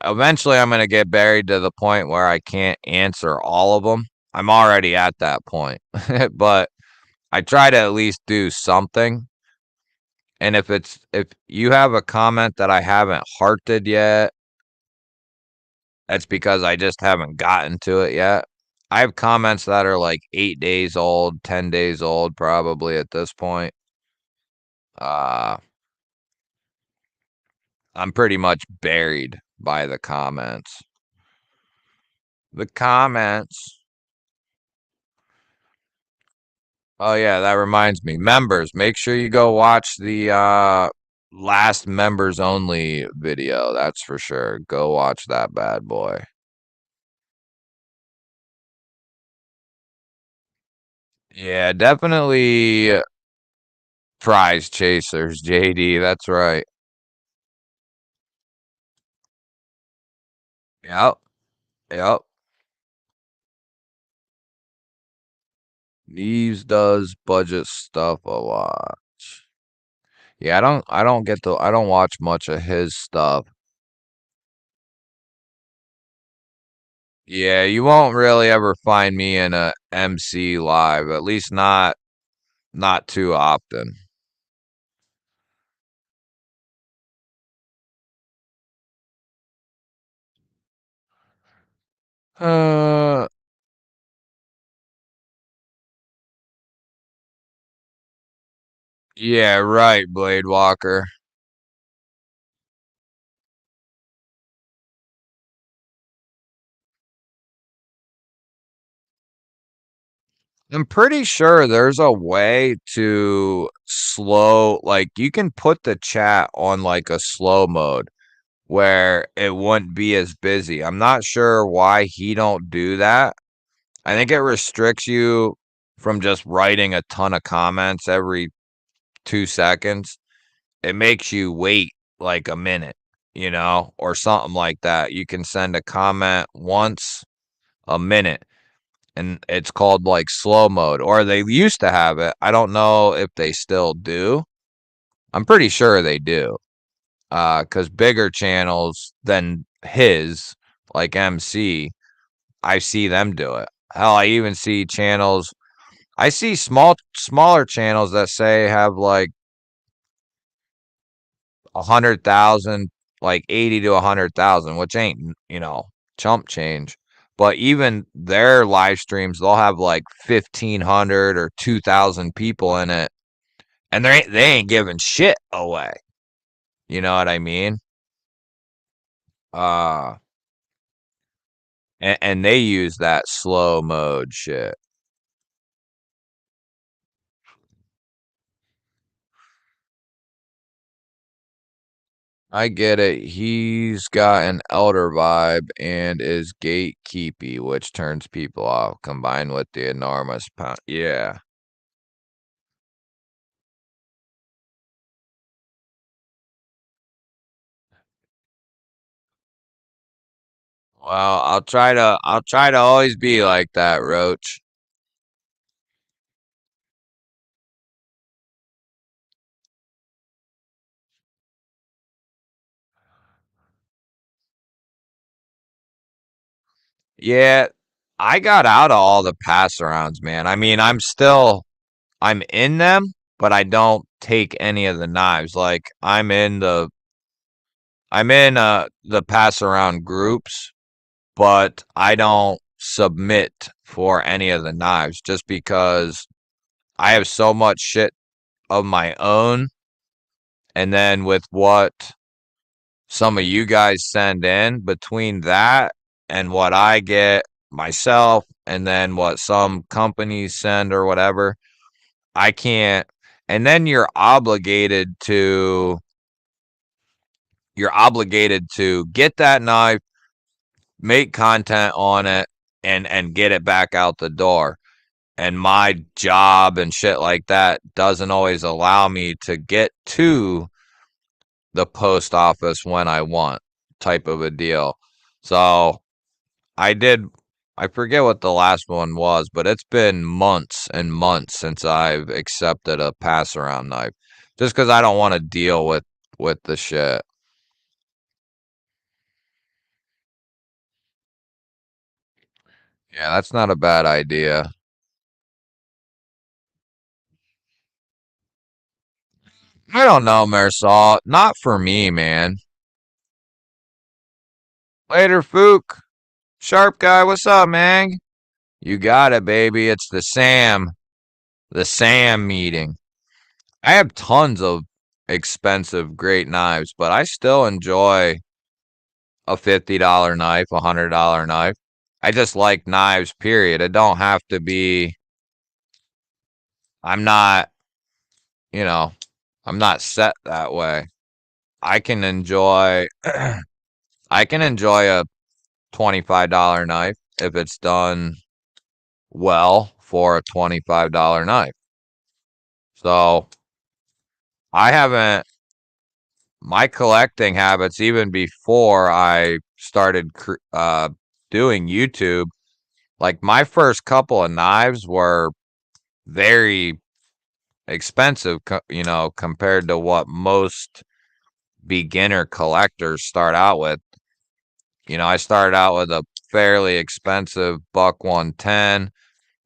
Eventually, I'm gonna get buried to the point where I can't answer all of them. I'm already at that point, but I try to at least do something. And if you have a comment that I haven't hearted yet, that's because I just haven't gotten to it yet. I have comments that are like 8 days old, 10 days old, probably at this point. Uh, I'm pretty much buried by the comments. The comments. Oh yeah, that reminds me. Members, make sure you go watch the last members only video. That's for sure. Go watch that bad boy. Yeah, definitely prize chasers, JD. That's right. Yep. Yep. Neves does budget stuff a lot. Yeah, I don't watch much of his stuff. Yeah, you won't really ever find me in a MC live, at least not too often. Uh yeah, right, Blade Walker. I'm pretty sure there's a way to slow, like you can put the chat on like a slow mode where it wouldn't be as busy. I'm not sure why he don't do that. I think it restricts you from just writing a ton of comments every 2 seconds. It makes you wait like a minute, or something like that. You can send a comment once a minute and it's called like slow mode, or they used to have it. I don't know if they still do. I'm pretty sure they do. Because bigger channels than his, like MC, I see them do it. Hell, I even see channels. I see smaller channels that say have like 100,000, like 80 to 100,000, which ain't chump change. But even their live streams, they'll have like 1,500 or 2,000 people in it, and they ain't giving shit away. You know what I mean? Uh, and they use that slow mode shit. I get it. He's got an elder vibe and is gatekeepy, which turns people off, combined with the enormous pound. Yeah. Well, I'll try to always be like that, Roach. Yeah, I got out of all the pass arounds, man. I mean, I'm in them, but I don't take any of the knives. Like I'm in the pass around groups, but I don't submit for any of the knives just because I have so much shit of my own. And then with what some of you guys send in between that and what I get myself, and then what some companies send or whatever, I can't. And then you're obligated to get that knife, make content on it, and get it back out the door. And my job and shit like that doesn't always allow me to get to the post office when I want, type of a deal. So I did I forget what the last one was, but it's been months and months since I've accepted a pass around knife. Just because I don't want to deal with the shit. Yeah, that's not a bad idea. I don't know, Marisol. Not for me, man. Later, Fook. Sharp guy, what's up, man? You got it, baby. It's the Sam meeting. I have tons of expensive, great knives, but I still enjoy a $50 knife, $100 knife. I just like knives, period. It don't have to be, I'm not, you know, I'm not set that way. I can enjoy, I can enjoy a $25 knife if it's done well for a $25 knife. So I haven't, my collecting habits, even before I started doing YouTube, like my first couple of knives were very expensive, compared to what most beginner collectors start out with. I started out with a fairly expensive Buck 110.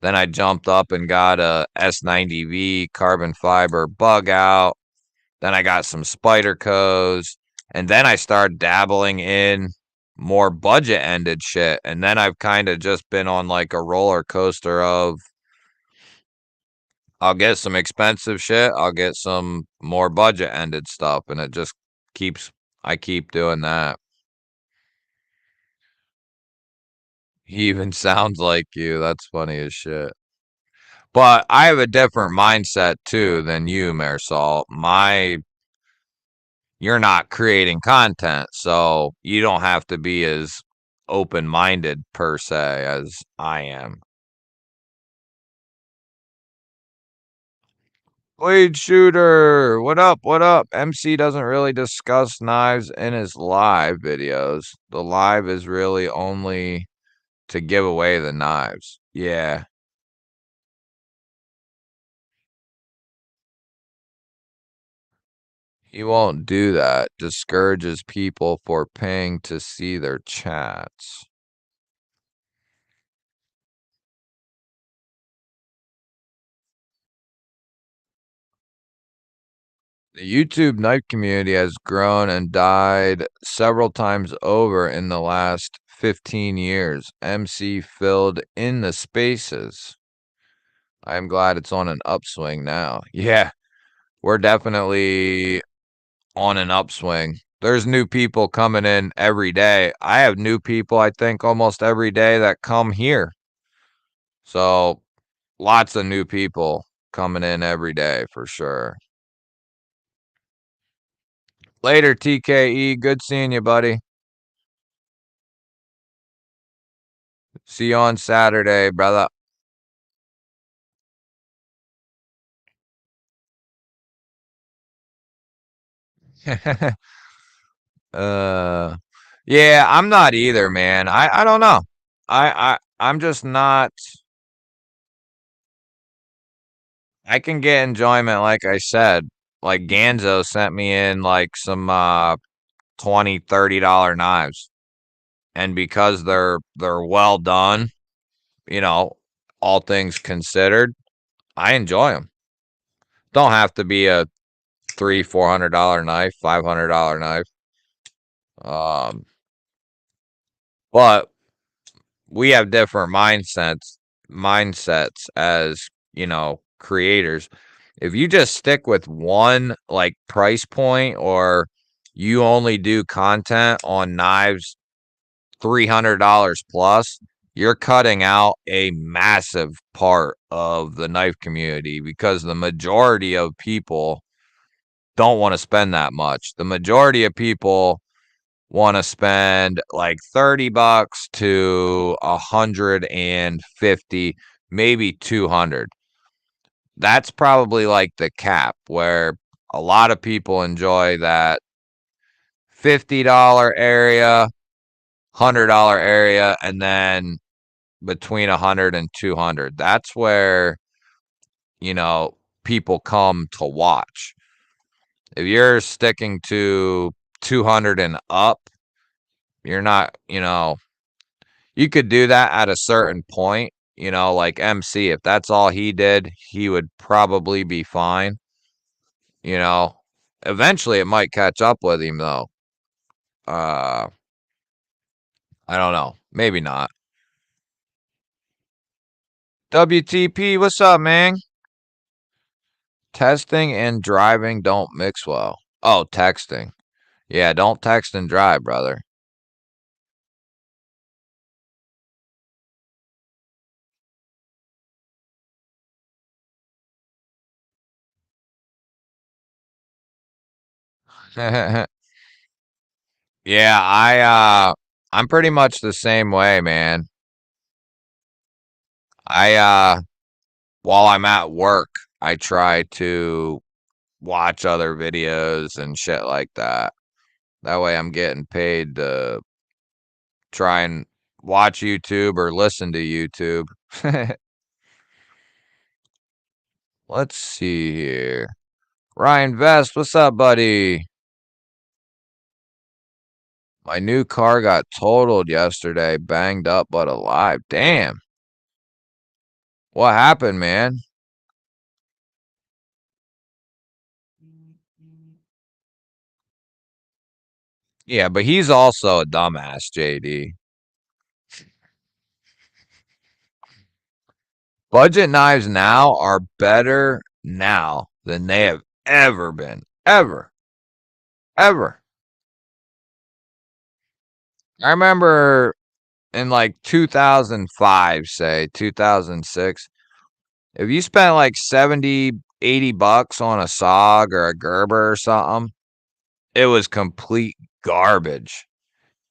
Then I jumped up and got a S90V carbon fiber bug out. Then I got some Spydercos, and then I started dabbling in more budget ended shit. And then I've kind of just been on like a roller coaster of I'll get some expensive shit, I'll get some more budget ended stuff, and it just keeps I keep doing that. He even sounds like you. That's funny as shit. But I have a different mindset too than you, Marisol. You're not creating content, so you don't have to be as open minded per se as I am. Blade shooter, what up? What up? MC doesn't really discuss knives in his live videos. The live is really only to give away the knives. Yeah, he won't do that. Discourages people for paying to see their chats. The YouTube knife community has grown and died several times over in the last 15 years. MC filled in the spaces. I am glad it's on an upswing now. Yeah, we're definitely on an upswing. There's new people coming in every day. I have new people, I think, almost every day that come here. So lots of new people coming in every day for sure. Later, TKE. Good seeing you, buddy. See you on Saturday, brother. uh, yeah, I'm not either, man. I don't know. I'm just not. I can get enjoyment, like I said. Like Ganzo sent me in like some 20, $30 knives, and because they're well done, you know, all things considered, I enjoy them. Don't have to be a $300-$400 knife, $500 knife. Um, but we have different mindsets as, creators. If you just stick with one like price point, or you only do content on knives $300 plus, you're cutting out a massive part of the knife community, because the majority of people don't want to spend that much. The majority of people want to spend like $30 to 150, maybe 200. That's probably like the cap where a lot of people enjoy that $50 area, $100 area, and then between 100 and 200. That's where, you know, people come to watch. If you're sticking to 200 and up, you're not, you could do that at a certain point, like MC. If that's all he did, he would probably be fine. You know, eventually it might catch up with him though. Uh, I don't know. Maybe not. WTP, what's up, man? Testing and driving don't mix well. Oh, texting. Yeah, don't text and drive, brother. Yeah, I'm pretty much the same way, man. I while I'm at work, I try to watch other videos and shit like that. That way I'm getting paid to try and watch YouTube or listen to YouTube. Let's see here. Ryan Vest, what's up, buddy? My new car got totaled yesterday, banged up but alive. Damn. What happened, man? Yeah, but he's also a dumbass, JD. Budget knives now are better now than they have ever been. Ever. Ever. I remember in like 2005, say 2006, if you spent like 70, $80 on a SOG or a Gerber or something, it was complete garbage.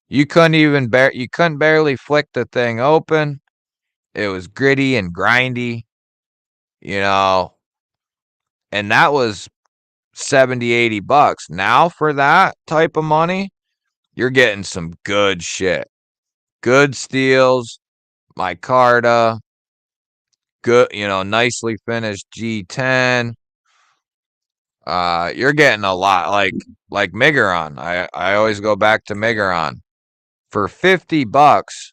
You couldn't barely flick the thing open. It was gritty and grindy, you know, and that was 70, $80. Now for that type of money, you're getting some good shit. Good steels, micarta, good, nicely finished G10. You're getting a lot like Miguron. I always go back to Miguron. For $50,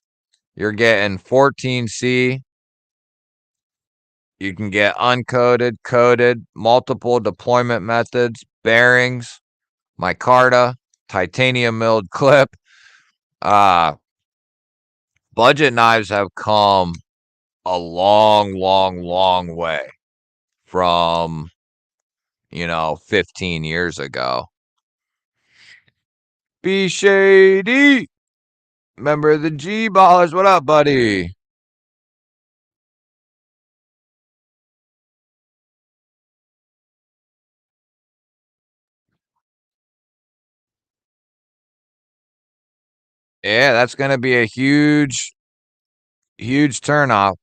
you're getting 14C. You can get uncoated, coated, multiple deployment methods, bearings, micarta, titanium milled clip. Uh, Budget knives have come a long, long, long way from, 15 years ago. Be shady. Member of the GBallers. What up, buddy? Yeah, that's going to be a huge, huge turnoff.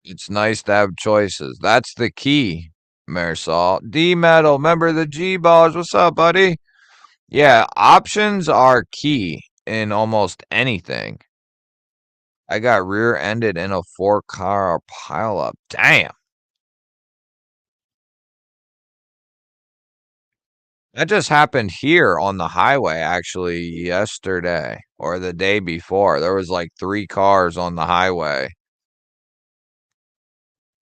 It's nice to have choices. That's the key, Marisol. D Metal, member of the GBalls. What's up, buddy? Yeah, options are key in almost anything. I got rear-ended in a four-car pileup. Damn. That just happened here on the highway actually yesterday or the day before. There was like 3 cars on the highway.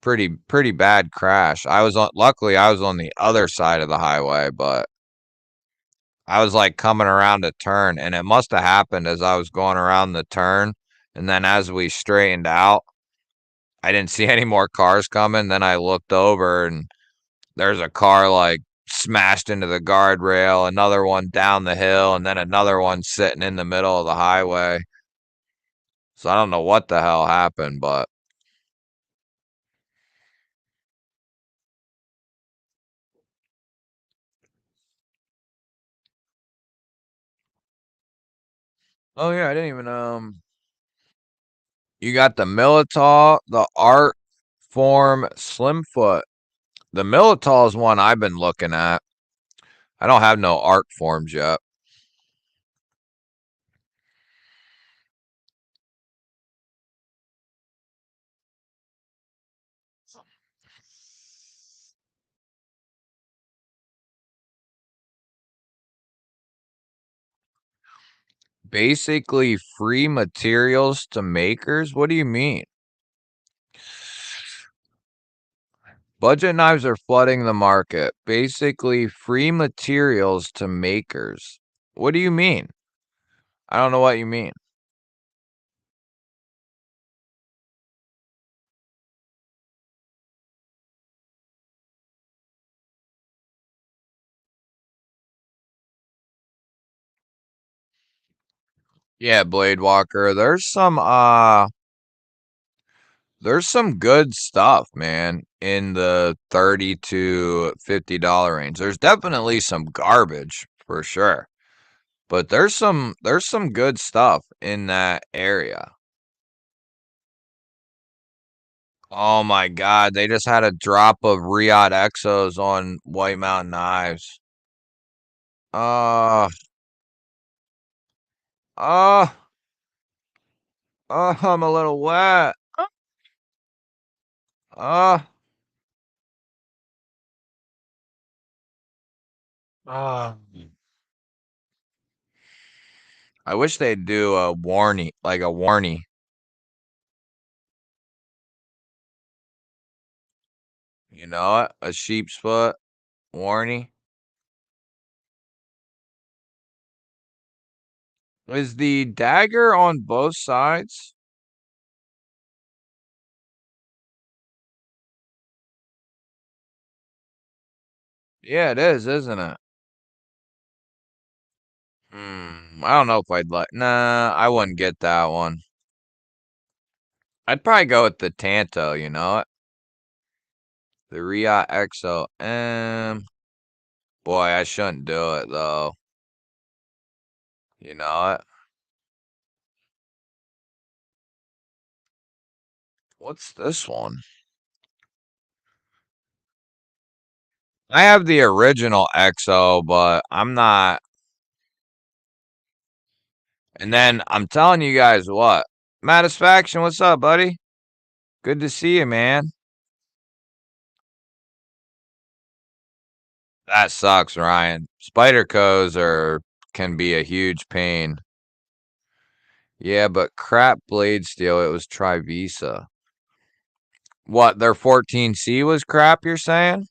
Pretty bad crash. Luckily I was on the other side of the highway, but I was like coming around a turn and it must have happened as I was going around the turn, and then as we straightened out, I didn't see any more cars coming. Then I looked over and there's a car like smashed into the guardrail, another one down the hill, and then another one sitting in the middle of the highway. So I don't know what the hell happened, but oh yeah, I didn't even you got the Militol, the Art Form Slimfoot. The Militol is one I've been looking at. I don't have no art forms yet. Basically free materials to makers? What do you mean? Budget knives are flooding the market. Basically free materials to makers. What do you mean? I don't know what you mean. Yeah, Blade Walker. There's some good stuff, man, in the 30 to $50 range. There's definitely some garbage for sure. But there's some good stuff in that area. Oh my god, they just had a drop of Riyadh Exos on White Mountain Knives. Uh uh I'm a little wet. Uh uh I wish they'd do a warning, like a warning. You know what? A sheep's foot warning. Is the dagger on both sides? Yeah, it is, isn't it? I don't know if I'd like. Nah, I wouldn't get that one. I'd probably go with the Tanto. You know it, the Ria XO. Boy, I shouldn't do it though. You know it. What's this one? I have the original XO, but I'm not. And then I'm telling you guys what, Matisfaction, what's up, buddy? Good to see you, man. That sucks, Ryan. Spydercos can be a huge pain. Yeah, but crap blade steel, it was Trivisa. What, their 14C was crap, you're saying?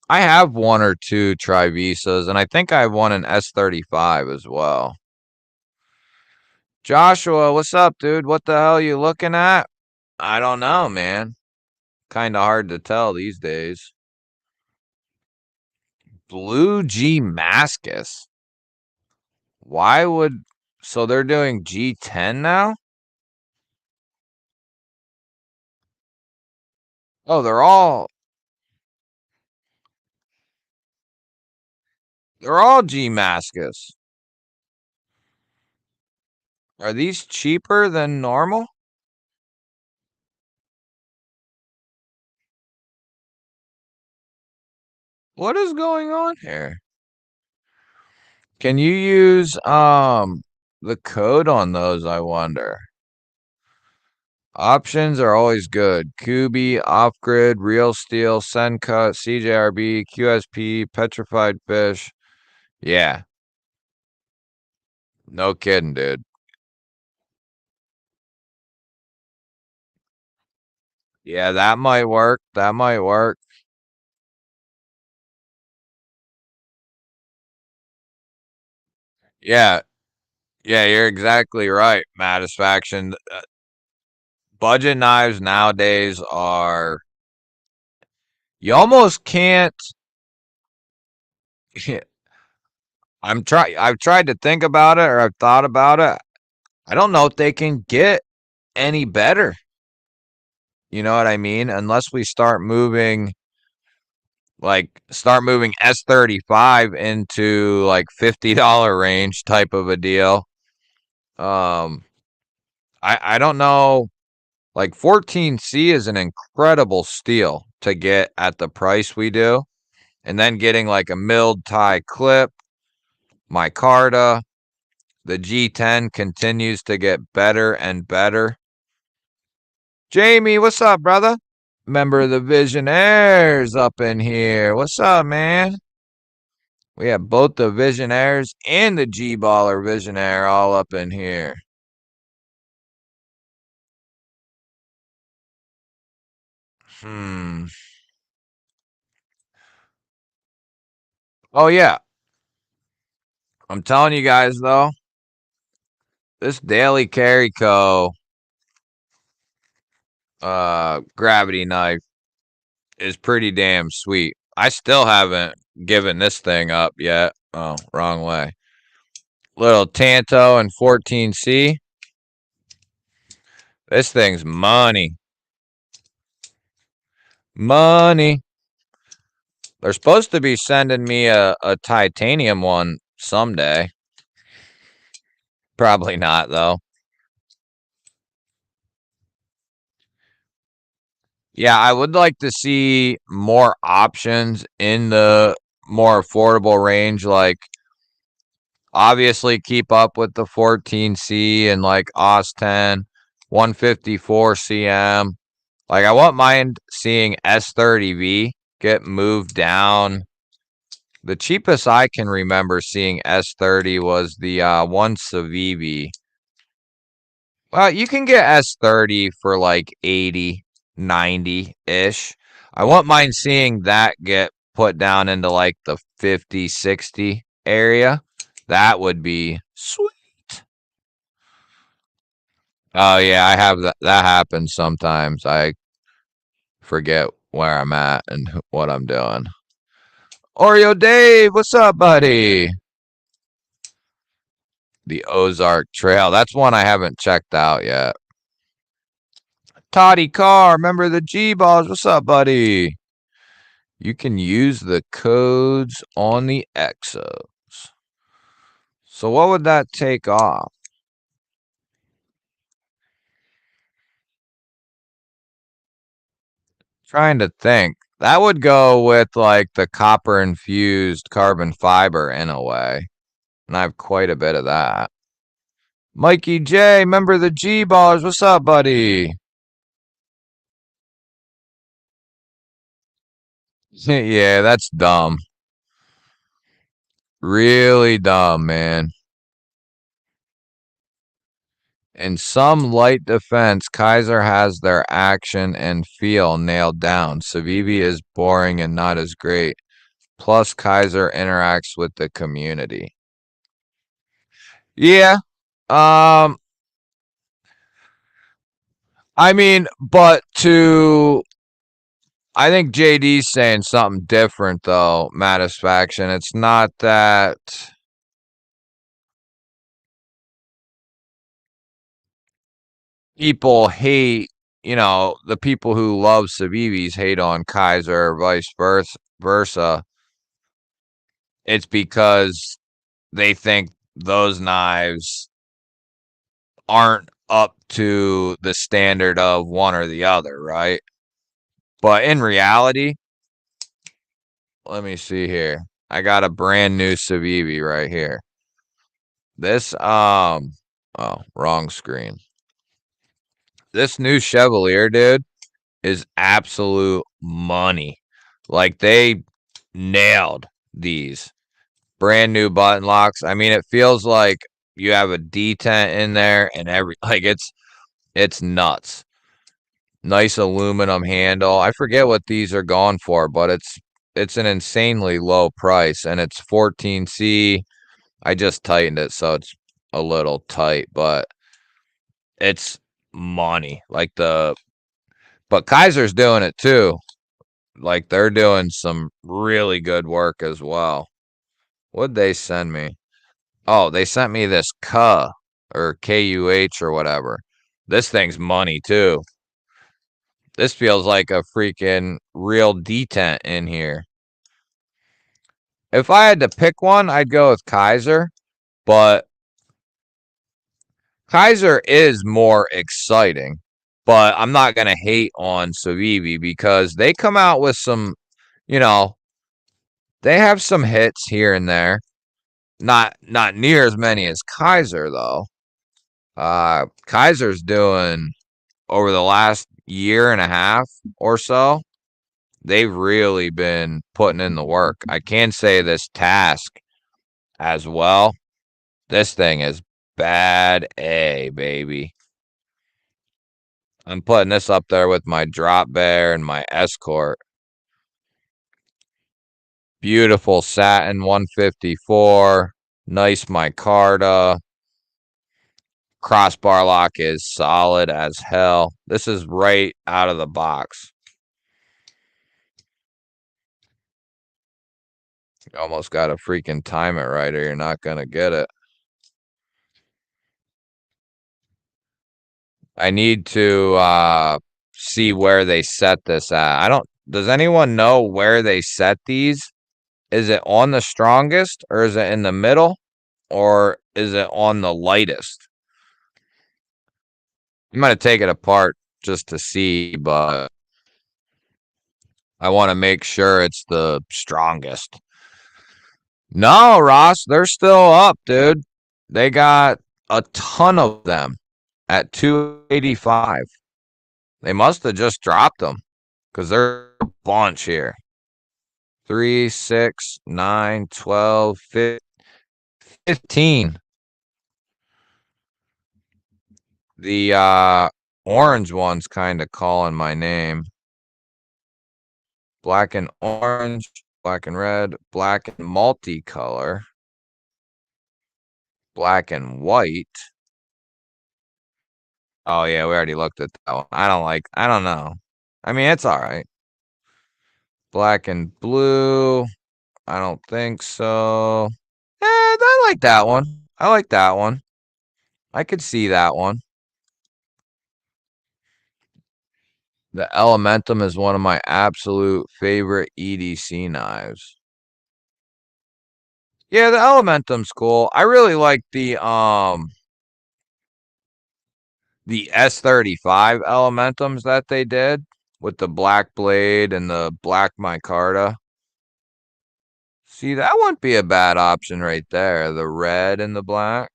I have one or two Trivisas, and I think I have one in S35 as well. Joshua, what's up, dude? What the hell you looking at? I don't know, man. Kind of hard to tell these days. Blue G Mascus. Why would so they're doing G10 now? Oh, they're all They're all Gmaskus. Are these cheaper than normal? What is going on here? Can you use the code on those, I wonder? Options are always good. QB, off grid, real steel, send cut, CJRB, QSP, petrified fish. Yeah, no kidding, dude. Yeah, that might work. That might work. Yeah, yeah, you're exactly right, Matisfaction. Budget knives nowadays are you almost can't. I've tried to think about it, or I've thought about it. I don't know if they can get any better. You know what I mean? Unless we start moving S35 into like $50 range type of a deal. Um, I don't know. Like 14C is an incredible steal to get at the price we do, and then getting like a milled tie clip, micarta. The G10 continues to get better and better. Jamie, what's up, brother? Member of the Visionaires up in here. What's up, man? We have both the Visionaires and the G-Baller Visionaire all up in here. Hmm. Oh, yeah. I'm telling you guys, though, this Daily Carry Co. Gravity knife is pretty damn sweet. I still haven't given this thing up yet. Oh, wrong way. Little Tanto and 14C. This thing's money. Money. They're supposed to be sending me a titanium one someday. Probably not, though. Yeah, I would like to see more options in the more affordable range. Like, obviously, keep up with the 14C and like OS 10, 154 CM. Like, I wouldn't mind seeing S30V get moved down. The cheapest I can remember seeing S30 was the one Civivi. Well, you can get S30 for like 80, 90 ish. I wouldn't mind seeing that get put down into like the 50, 60 area. That would be sweet. Oh, yeah, I have that. That happens sometimes. I forget where I'm at and what I'm doing. Oreo Dave, what's up, buddy? The Ozark Trail. That's one I haven't checked out yet. Toddy Carr, remember the GBalls? What's up, buddy? You can use the codes on the Exos. So what would that take off? Trying to think. That would go with like the copper infused carbon fiber in a way. And I have quite a bit of that. Mikey J, remember the G-Ballers? What's up, buddy? Yeah, that's dumb. Really dumb, man. In some light defense, Kaiser has their action and feel nailed down. Civivi is boring and not as great. Plus, Kaiser interacts with the community. Yeah. Um, I mean, but to I think JD's saying something different though, Matisfaction. It's not that people hate, the people who love Civivis hate on Kaiser or vice versa. it's because they think those knives aren't up to the standard of one or the other, right? But in reality, let me see here. I got a brand new Civivi right here. This oh, wrong screen. This new Chevalier, dude, is absolute money. Like they nailed these brand new button locks. I mean, it feels like you have a detent in there and it's nuts. Nice aluminum handle. I forget what these are going for, but it's an insanely low price and it's 14C. I just tightened it so it's a little tight, but it's money. But Kaiser's doing it too. Like they're doing some really good work as well. What'd they send me? Oh, they sent me this KUH or KUH or whatever. This thing's money too. This feels like a freaking real detent in here. If I had to pick one, I'd go with Kaiser, but Kaiser is more exciting. But I'm not going to hate on Civivi because they come out with some, you know, they have some hits here and there. Not near as many as Kaiser though. Kaiser's doing over the last year and a half or so. They've really been putting in the work. I can say this task as well. This thing is bad A, baby. I'm putting this up there with my drop bear and my escort. Beautiful satin 154. Nice micarta. Crossbar lock is solid as hell. This is right out of the box. You almost got to freaking time it right or you're not going to get it. I need to see where they set this at. Does anyone know where they set these? Is it on the strongest or is it in the middle or is it on the lightest? I'm going to take it apart just to see, but I want to make sure it's the strongest. No, Ross, they're still up, dude. They got a ton of them at 285. They must have just dropped them because there's a bunch here. 3, 6, 9, 12, 15. The orange one's kind of calling my name. Black and orange, black and red, black and multicolor, black and white. Oh yeah, we already looked at that one. I don't know. I mean, it's all right. Black and blue. I don't think so. I like that one. I like that one. I could see that one. The Elementum is one of my absolute favorite EDC knives. Yeah, the Elementum's cool. I really like the S35 Elementums that they did with the black blade and the black micarta. See, that wouldn't be a bad option right there. The red and the black.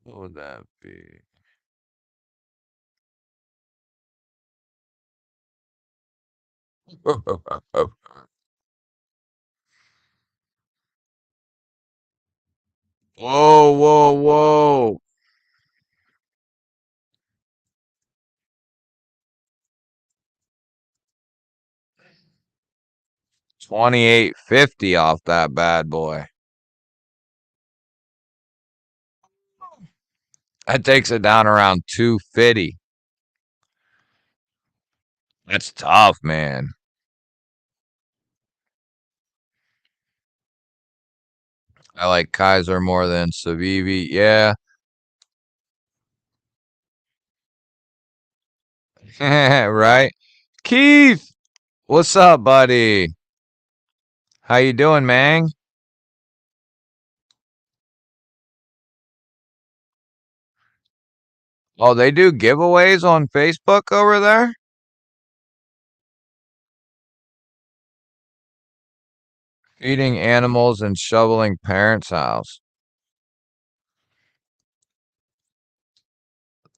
What would that be? Whoa, whoa, whoa. 2850 off that bad boy. That takes it down around 250. That's tough, man. I like Kaiser more than Civivi. Yeah. Right? Keith, what's up, buddy? How you doing, man? Oh, they do giveaways on Facebook over there? Feeding animals and shoveling parents' house.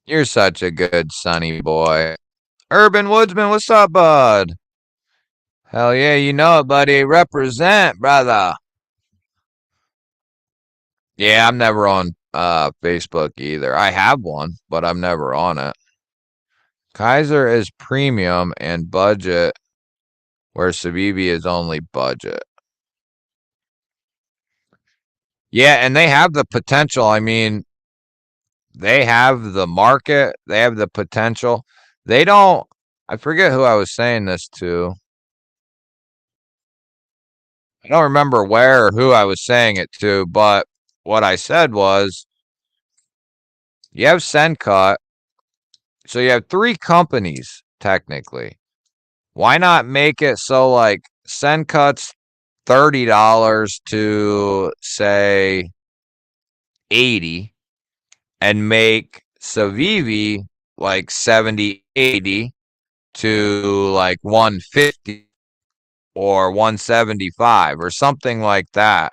You're such a good sunny boy. Urban Woodsman, what's up, bud? Hell yeah, you know it, buddy. Represent, brother. Yeah, I'm never on Facebook either. I have one, but I'm never on it. Kaiser is premium and budget, where Savivi is only budget. Yeah, and they have the potential. I mean, they have the market, they have the potential. They don't, I forget who I was saying this to. I don't remember where or who I was saying it to, but what I said was you have Sencut, so you have three companies technically. Why not make it so like Sencut's $30 to say 80 and make Savivi like 70, 80 to like 150 or 175 or something like that.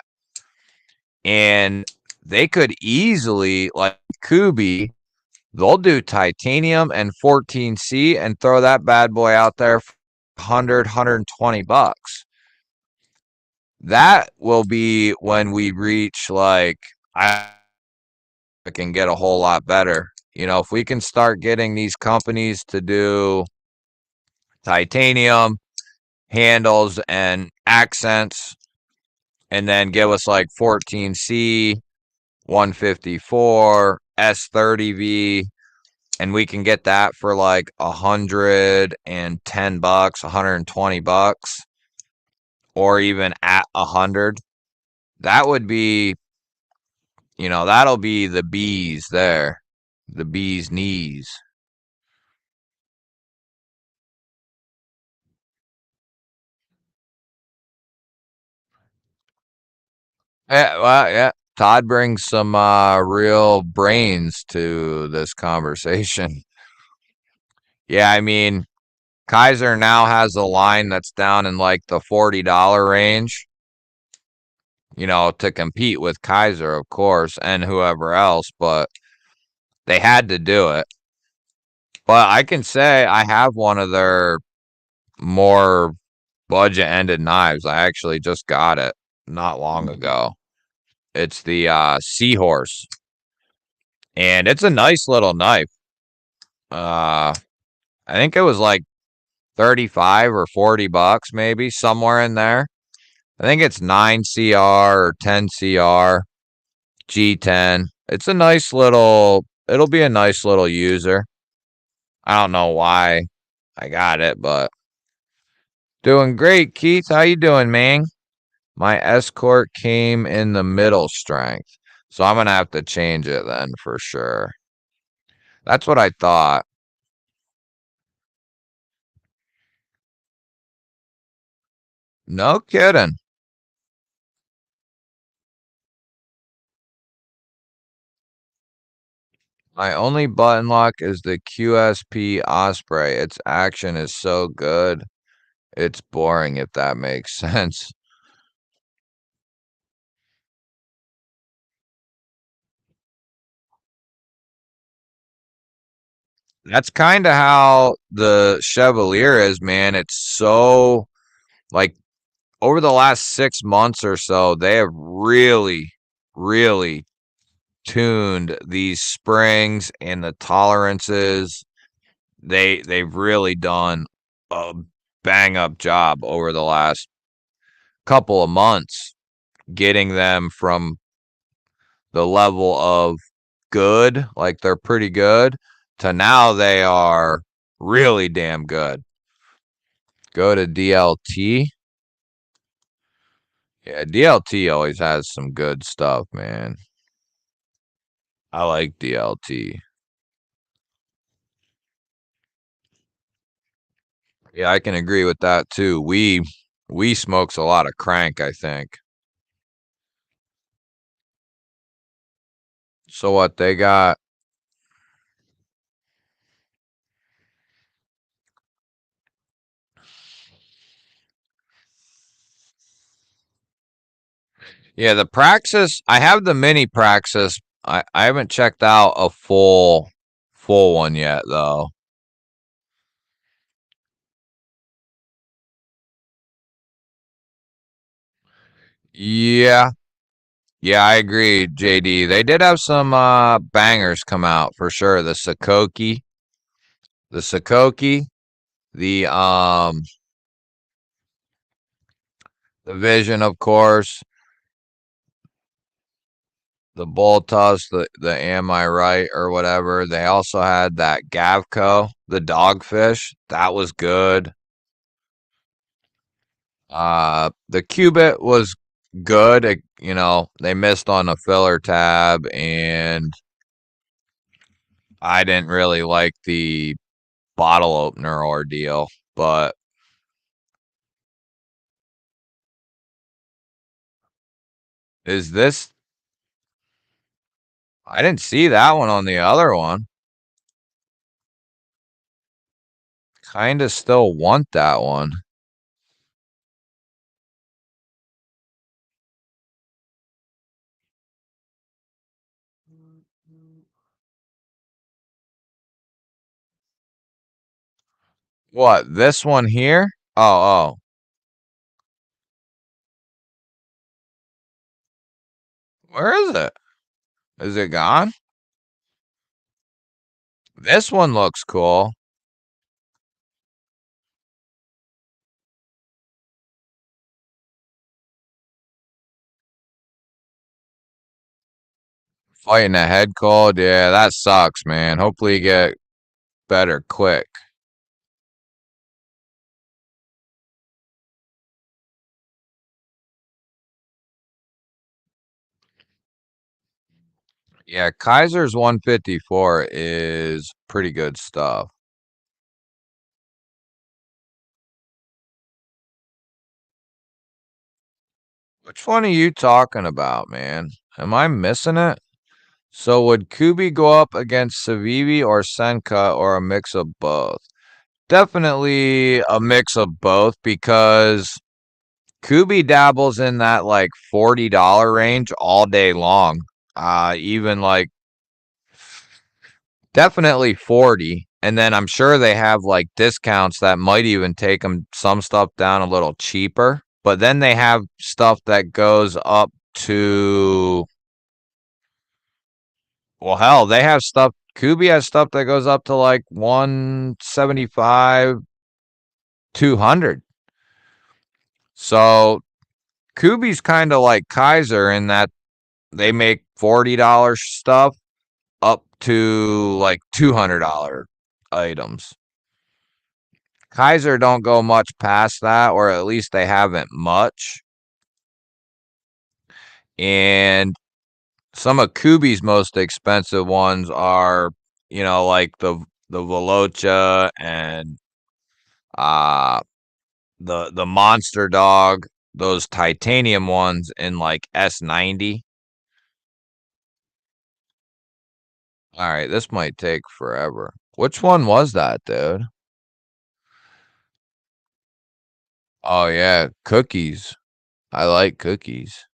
And they could easily, like Kubi, they'll do titanium and 14C and throw that bad boy out there for 100, $120. That will be when we reach like I can get a whole lot better. You know, if we can start getting these companies to do titanium handles and accents and then give us like 14C, 154, S30V, and we can get that for like $110, $120, or even at 100. That would be, that'll be the bees there, the bees knees. Yeah, well, yeah. Todd brings some real brains to this conversation. Yeah, I mean, Kaiser now has a line that's down in like the $40 range, to compete with Kaiser, of course, and whoever else, but they had to do it. But I can say I have one of their more budget ended knives. I actually just got it not long ago. It's the Seahorse, and it's a nice little knife. Uh, I think it was like 35 or $40, maybe somewhere in there. I think it's 9CR or 10CR G10. It's a nice little, it'll be a nice little user. I don't know why I got it, but doing great, Keith. How you doing, man? My escort came in the middle strength. So I'm gonna have to change it then for sure. That's what I thought. No kidding. My only button lock is the QSP Osprey. Its action is so good. It's boring if that makes sense. That's kind of how the Chevalier is, man. It's so like over the last 6 months or so, they have really, really tuned these springs and the tolerances. They've really done a bang up job over the last couple of months getting them from the level of good, like they're pretty good, to now they are really damn good. Go to DLT. Yeah, DLT always has some good stuff, man. I like DLT. Yeah, I can agree with that too. We smokes a lot of crank, I think. So what they got? Yeah, the Praxis. I have the mini Praxis. I haven't checked out a full one yet though. Yeah. Yeah, I agree, JD. They did have some bangers come out for sure. The Sakoki, the the Vision, of course, the Boltos, the Am I Right or whatever. They also had that Gavco, the Dogfish. That was good. The Cubit was good. They missed on a filler tab, and I didn't really like the bottle opener ordeal. But is this? I didn't see that one on the other one. Kind of still want that one. What? This one here? Oh, oh. Where is it? Is it gone? This one looks cool. Fighting a head cold. Yeah, that sucks, man. Hopefully you get better quick. Yeah, Kaiser's 154 is pretty good stuff. Which one are you talking about, man? Am I missing it? So would Kubi go up against Savivi or Senka or a mix of both? Definitely a mix of both because Kubi dabbles in that like $40 range all day long. Even like definitely 40. And then I'm sure they have like discounts that might even take them some stuff down a little cheaper. But then they have stuff that goes up to, well, hell, they have stuff. Kubi has stuff that goes up to like 175, 200. So Kubi's kind of like Kaiser in that they make $40 stuff up to like $200 items. Kaiser don't go much past that, or at least they haven't much. And some of Kubi's most expensive ones are, like the Velocha and uh the Monster Dog, those titanium ones in like S90. All right, this might take forever. Which one was that, dude? Oh yeah, cookies. I like cookies.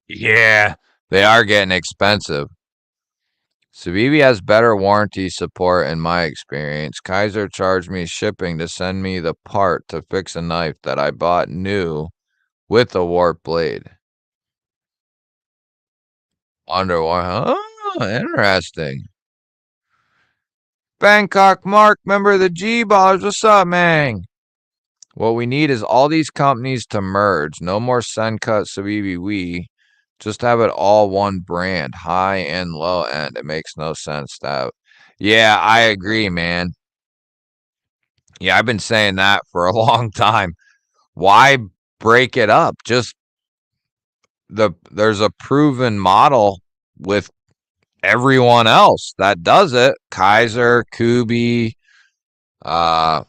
Yeah, they are getting expensive. Civivi has better warranty support in my experience. Kaiser charged me shipping to send me the part to fix a knife that I bought new with a warped blade. Underwater. Oh, interesting. Bangkok Mark, member of the GBalls. What's up, man? What we need is all these companies to merge. No more Suncut Civivi We. Just have it all one brand, high and low end. It makes no sense to have. Yeah, I agree, man. Yeah, I've been saying that for a long time. Why break it up? Just there's a proven model with everyone else that does it. Kaiser, Kubi, uh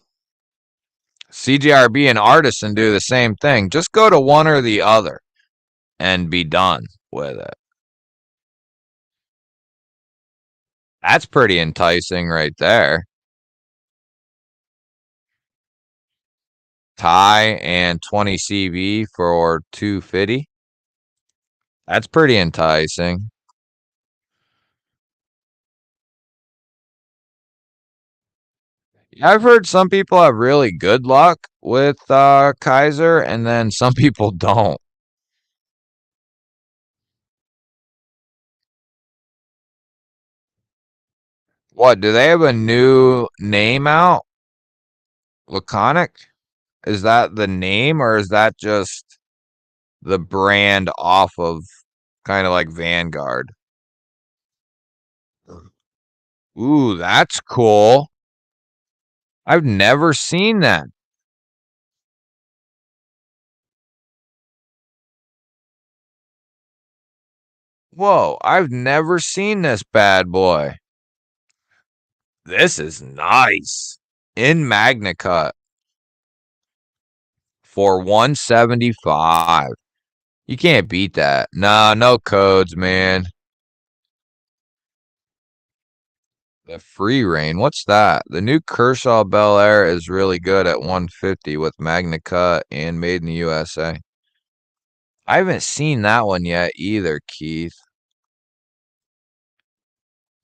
CGRB and Artisan do the same thing. Just go to one or the other and be done with it. That's pretty enticing right there. Tie and 20 CV for 250. That's pretty enticing. I've heard some people have really good luck with Kaiser, and then some people don't. What, do they have a new name out? Laconic? Is that the name, or is that just the brand off of kind of like Vanguard? Ooh, that's cool. I've never seen that. Whoa, I've never seen this bad boy. This is nice. In MagnaCut for 175. You can't beat that. Nah, no codes, man. The free reign. What's that? The new Kershaw Bel Air is really good at 150 with MagnaCut and made in the USA. I haven't seen that one yet either, Keith.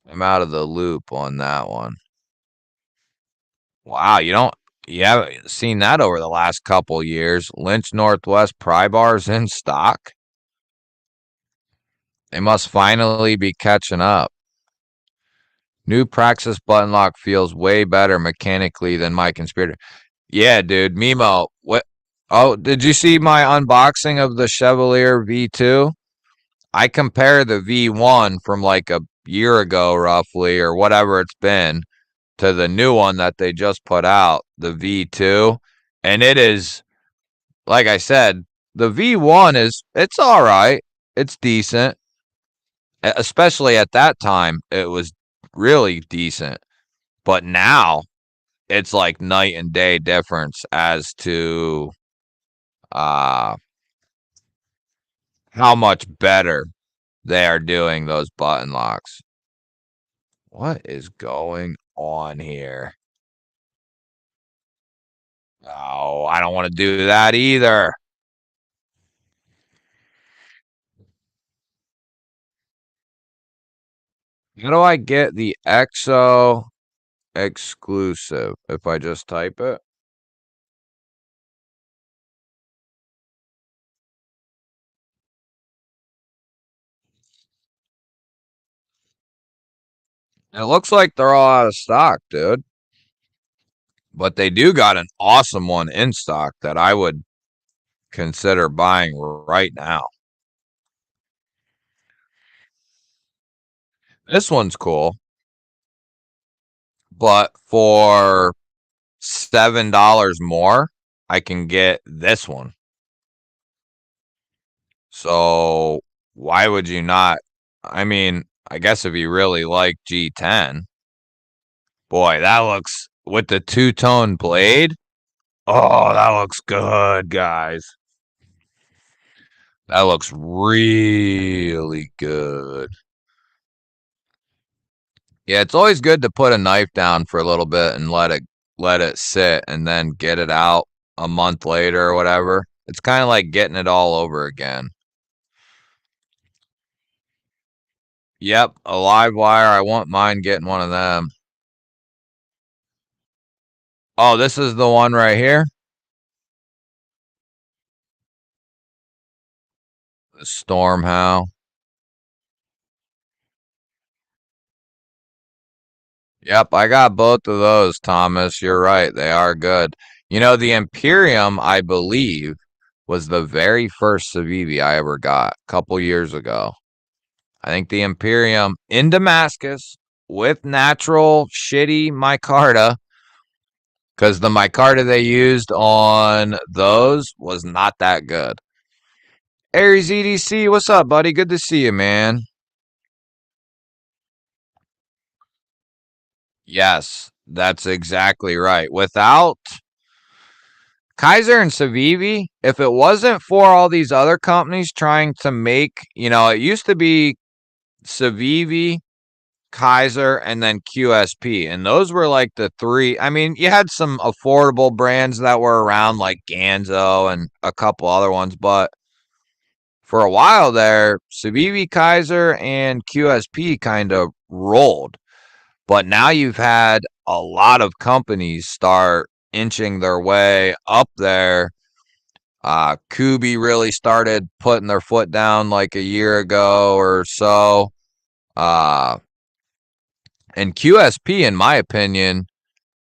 I'm out of the loop on that one. Wow, you haven't seen that over the last couple years. Lynch Northwest pry bars in stock. They must finally be catching up. New Praxis button lock feels way better mechanically than my conspirator. Yeah, dude, Mimo. What? Oh, did you see my unboxing of the Chevalier V2? I compare the V1 from like a year ago, roughly, or whatever it's been, to the new one that they just put out, the V2, and it is, like I said, the V1 it's all right. It's decent. Especially at that time, it was really decent. But now it's like night and day difference as to uh how much better they are doing those button locks. What is going on here? Oh, I don't want to do that either. How do I get the EXO exclusive if I just type it? It looks like they're all out of stock, dude. But they do got an awesome one in stock that I would consider buying right now. This one's cool, but for $7 more, I can get this one. So why would you not? I mean, I guess if you really like G10, boy, that looks with the two-tone blade. Oh, that looks good, guys. That looks really good. Yeah, it's always good to put a knife down for a little bit and let it sit and then get it out a month later or whatever. It's kind of like getting it all over again. Yep, a live wire. I want mine getting one of them. Oh, this is the one right here. The Storm How. Yep, I got both of those, Thomas. You're right. They are good. You know, the Imperium, I believe, was the very first Civivi I ever got a couple years ago. I think the Imperium in Damascus with natural shitty micarta, because the micarta they used on those was not that good. Aries EDC, what's up, buddy? Good to see you, man. Yes, that's exactly right. Kaiser and Civivi, if it wasn't for all these other companies trying to make, it used to be Civivi, Kaiser, and then QSP. And those were like the three. I mean, you had some affordable brands that were around like Ganzo and a couple other ones, but for a while there, Civivi, Kaiser, and QSP kind of rolled. But now you've had a lot of companies start inching their way up there. Kubi really started putting their foot down like a year ago or so. Uh, and QSP, in my opinion,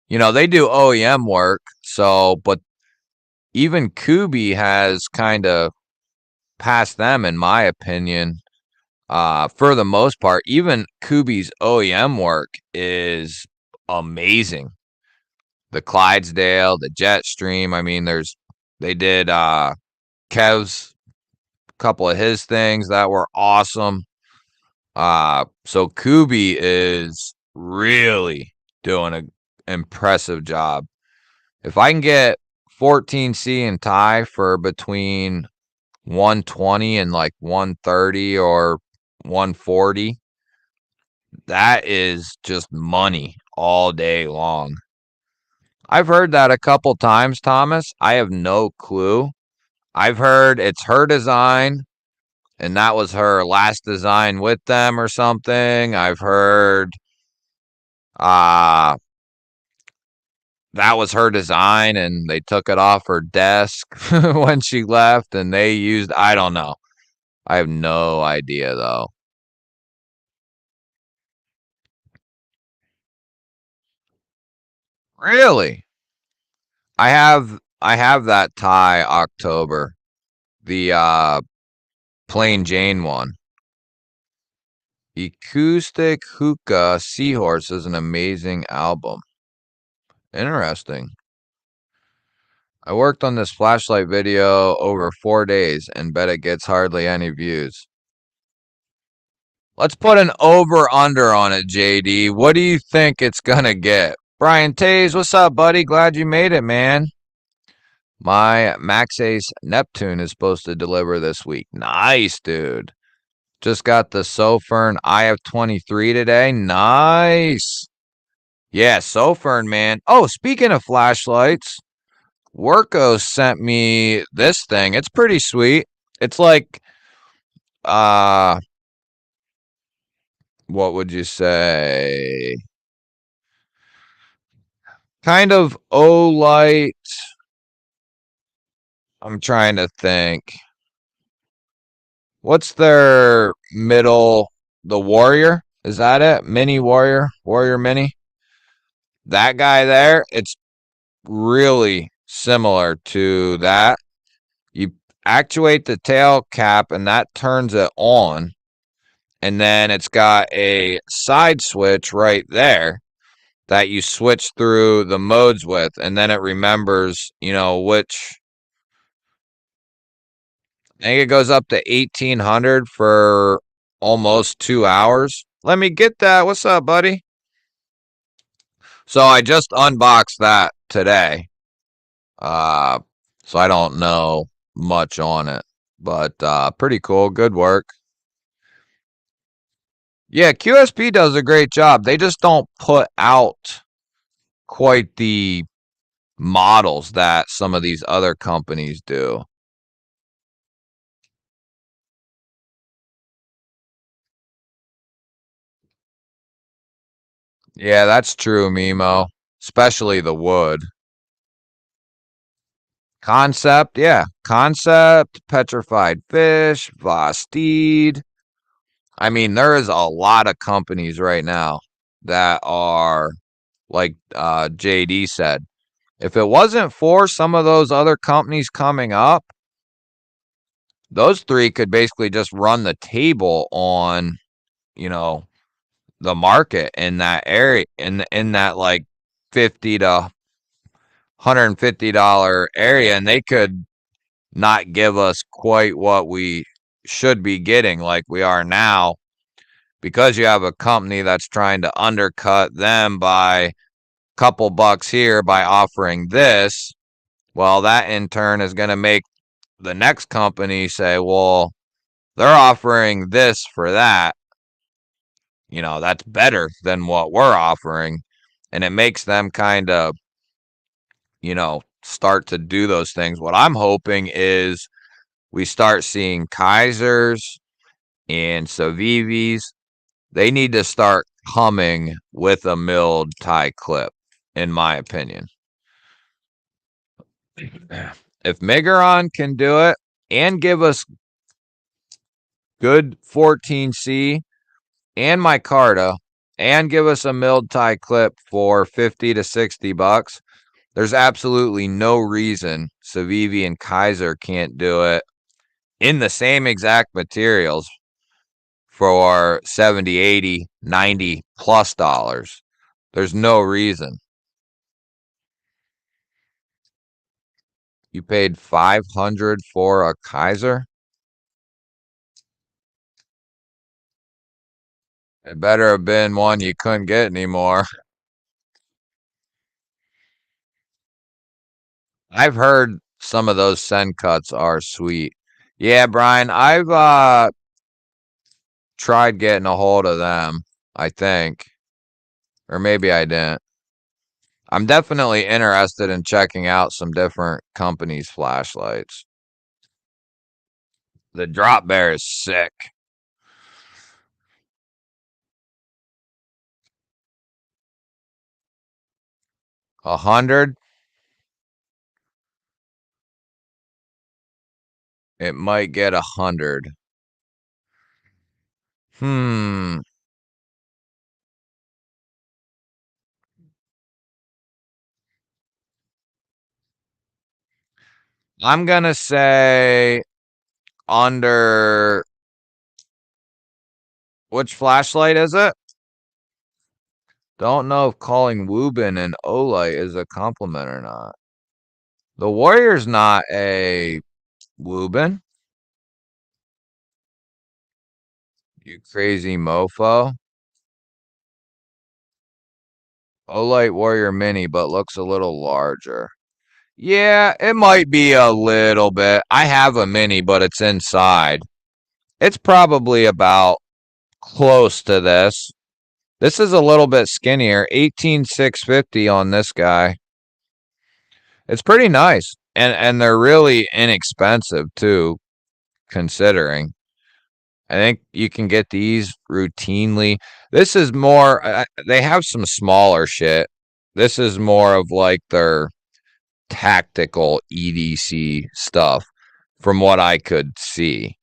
they do OEM work. So, but even Kubi has kind of passed them, in my opinion. For the most part, even Kubi's OEM work is amazing. The Clydesdale, the Jetstream. I mean, they did Kev's couple of his things that were awesome. So Kubi is really doing an impressive job. If I can get 14C and tie for between 120 and like 130 or 140, that is just money all day long. I've heard that a couple times, Thomas. I have no clue. I've heard it's her design, and that was her last design with them or something. I've heard uh that was her design and they took it off her desk when she left and they used, I don't know. I have no idea though. Really? I have that tie October. The Plain Jane one. Acoustic Hookah Seahorse is an amazing album. Interesting. I worked on this flashlight video over 4 days and bet it gets hardly any views. Let's put an over-under on it, JD. What do you think it's gonna get? Brian Tays, what's up, buddy? Glad you made it, man. My Max Ace Neptune is supposed to deliver this week. Nice, dude. Just got the Sofern IF23 today. Nice. Yeah, Sofern, man. Oh, speaking of flashlights, Worko sent me this thing. It's pretty sweet. It's like, uh, what would you say? Kind of Olight. I'm trying to think. What's their middle? The Warrior? Is that it? Mini Warrior? Warrior Mini? That guy there, it's really similar to that. You actuate the tail cap and that turns it on. And then it's got a side switch right there that you switch through the modes with. And then it remembers, which. I think it goes up to 1800 for almost 2 hours. Let me get that. What's up, buddy? So I just unboxed that today. So I don't know much on it, but pretty cool. Good work. Yeah, QSP does a great job. They just don't put out quite the models that some of these other companies do. Yeah, that's true, Mimo. Especially the wood. Concept, yeah. Concept, Petrified Fish, Vastid. I mean, there is a lot of companies right now that are, like JD said, if it wasn't for some of those other companies coming up, those three could basically just run the table on, you know, the market in that area, in that like 50 to $150 area, and they could not give us quite what we should be getting like we are now, because you have a company that's trying to undercut them by a couple bucks here by offering this Well, that in turn is going to make the next company say, well, they're offering this for that. That's better than what we're offering. And it makes them kind of, start to do those things. What I'm hoping is we start seeing Kaisers and Savivis. They need to start coming with a milled tie clip, in my opinion. If Megaron can do it and give us good 14C and micarta and give us a milled tie clip for 50 to 60 bucks, there's absolutely no reason Savivi and Kaiser can't do it in the same exact materials for 70, 80, 90 plus dollars. There's no reason. You paid 500 for a Kaiser? It better have been one you couldn't get anymore. I've heard some of those send cuts are sweet. Yeah, Brian, I've tried getting a hold of them, I think. Or maybe I didn't. I'm definitely interested in checking out some different companies' flashlights. The drop bear is sick. 100? It might get 100. Hmm. I'm gonna say under which flashlight is it? Don't know if calling Wubin an Olight is a compliment or not. The Warrior's not a Wubin. You crazy mofo. Olight Warrior Mini, but looks a little larger. Yeah, it might be a little bit. I have a mini, but it's inside. It's probably about close to this. This is a little bit skinnier. 18,650 on this guy. It's pretty nice. And they're really inexpensive too, considering. I think you can get these routinely. This is more they have some smaller shit. This is more of like their tactical EDC stuff from what I could see.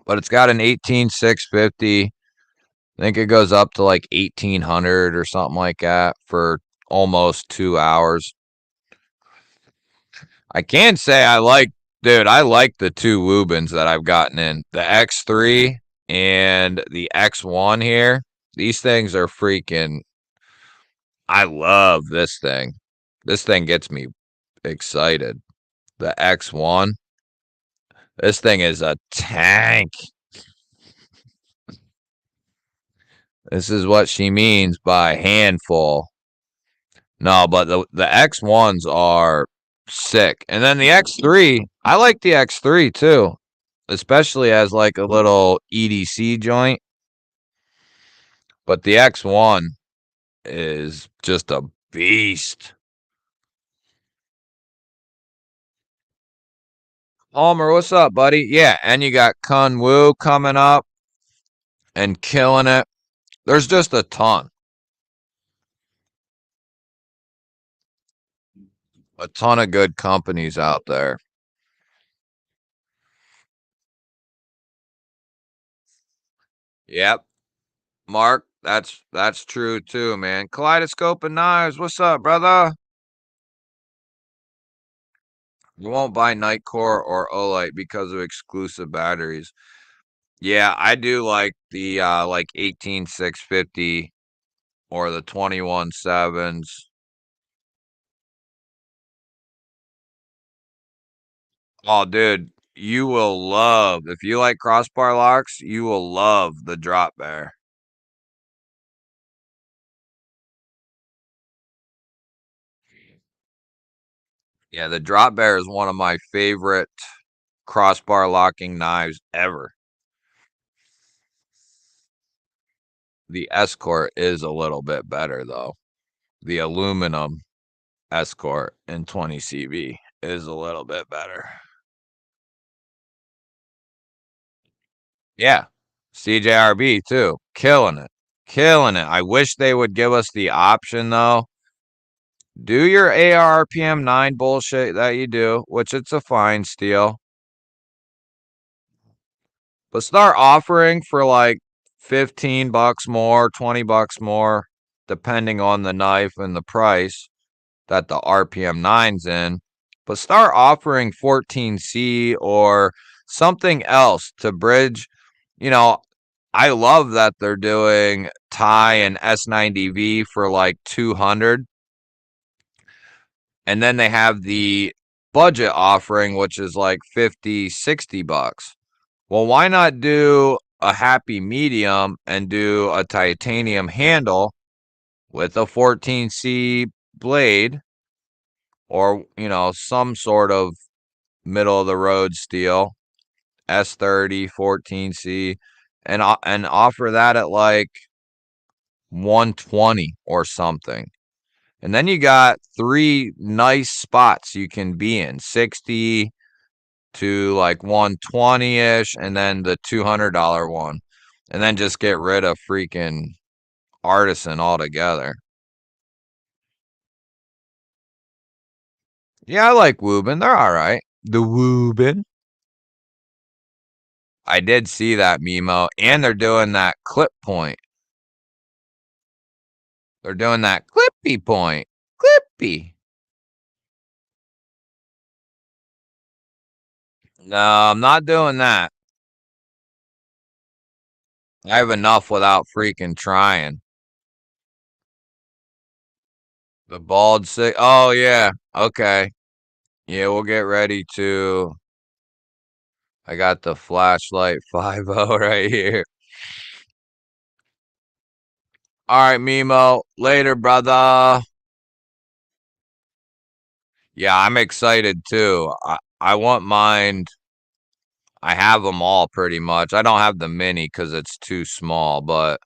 But it's got an 18,650. I think it goes up to like 1,800 or something like that for almost 2 hours. I can say I like the two Woobins that I've gotten in. The X3 and the X1 here. These things are freaking. I love this thing. This thing gets me excited. The X1. This thing is a tank. This is what she means by handful. No, but the X1s are sick. And then the X3, I like the X3 too, especially as like a little EDC joint. But the X1 is just a beast. Palmer, what's up, buddy? Yeah, and you got Kun Wu coming up and killing it. There's just a ton. A ton of good companies out there. Yep. Mark, that's true too, man. Kaleidoscope and knives, what's up, brother? You won't buy Nightcore or Olight because of exclusive batteries. Yeah, I do like the like 18650 or the 21.7s. Oh, dude, you will love if you like crossbar locks, you will love the drop bear. Yeah, the drop bear is one of my favorite crossbar locking knives ever. The Escort is a little bit better though. The aluminum Escort in 20 CV is a little bit better. Yeah. CJRB too. Killing it. Killing it. I wish they would give us the option though. Do your ARPM 9 bullshit that you do, which it's a fine steel. But start offering for like 15 bucks more, 20 bucks more, depending on the knife and the price that the RPM 9's in. But start offering 14C or something else to bridge. You know, I love that they're doing Thai and S90V for like 200. And then they have the budget offering, which is like 50, 60 bucks. Well, why not do a happy medium and do a titanium handle with a 14C blade or, some sort of middle of the road steel, S30, 14C, and offer that at like 120 or something. And then you got three nice spots you can be in, 60 to like 120-ish, and then the $200 one. And then just get rid of freaking Artisan altogether. Yeah, I like Woobin. They're all right. The Woobin. I did see that Mimo, and they're doing that clip point. They're doing that clippy point. Clippy. No, I'm not doing that. I have enough without freaking trying. The bald sick. Oh, yeah. Okay. Yeah, we'll get ready to. I got the flashlight 5.0 right here. All right, Mimo. Later, brother. Yeah, I'm excited too. I want mine. I have them all pretty much. I don't have the mini because it's too small, but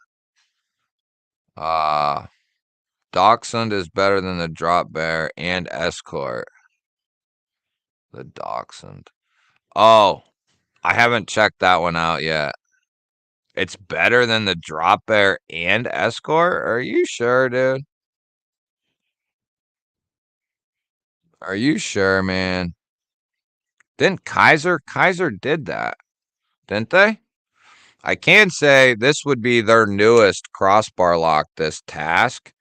uh, Dachshund is better than the Drop Bear and Escort. The Dachshund. Oh, I haven't checked that one out yet. It's better than the Drop Bear and Escort? Are you sure, dude? Are you sure, man? Didn't Kaiser did that, didn't they? I can say this would be their newest crossbar lock, this Task,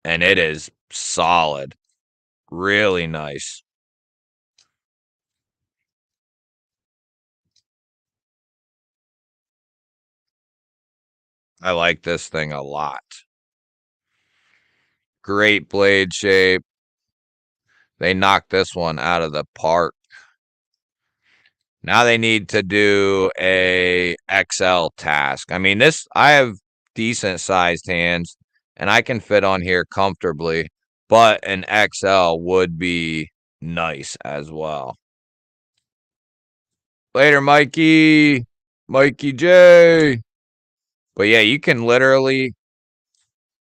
and it is solid. Really nice. I like this thing a lot. Great blade shape. They knocked this one out of the park. Now they need to do a XL Task. I mean, I have decent sized hands and I can fit on here comfortably, but an XL would be nice as well. Later, Mikey. Mikey J. But yeah, you can literally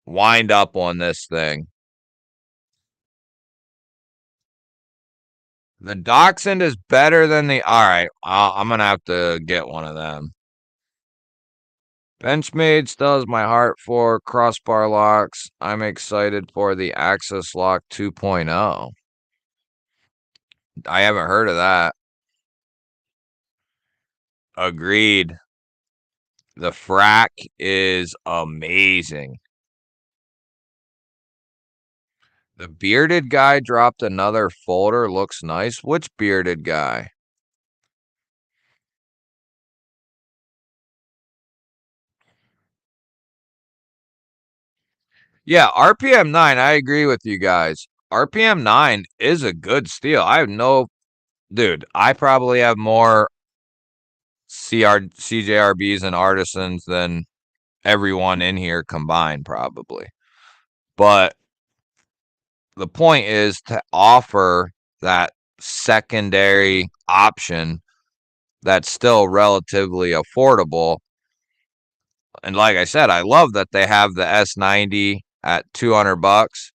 wind up on this thing. The Dachshund is better than the. All right, I'm gonna have to get one of them. Benchmade still has my heart for crossbar locks. I'm excited for the Axis Lock 2.0. I haven't heard of that. Agreed. The frack is amazing. The bearded guy dropped another folder. Looks nice. Which bearded guy? Yeah, RPM 9, I agree with you guys. RPM 9 is a good steel. I have no. Dude, I probably have more CJRBs and Artisans than everyone in here combined, probably. But the point is to offer that secondary option that's still relatively affordable. And like I said, I love that they have the S90 at $200,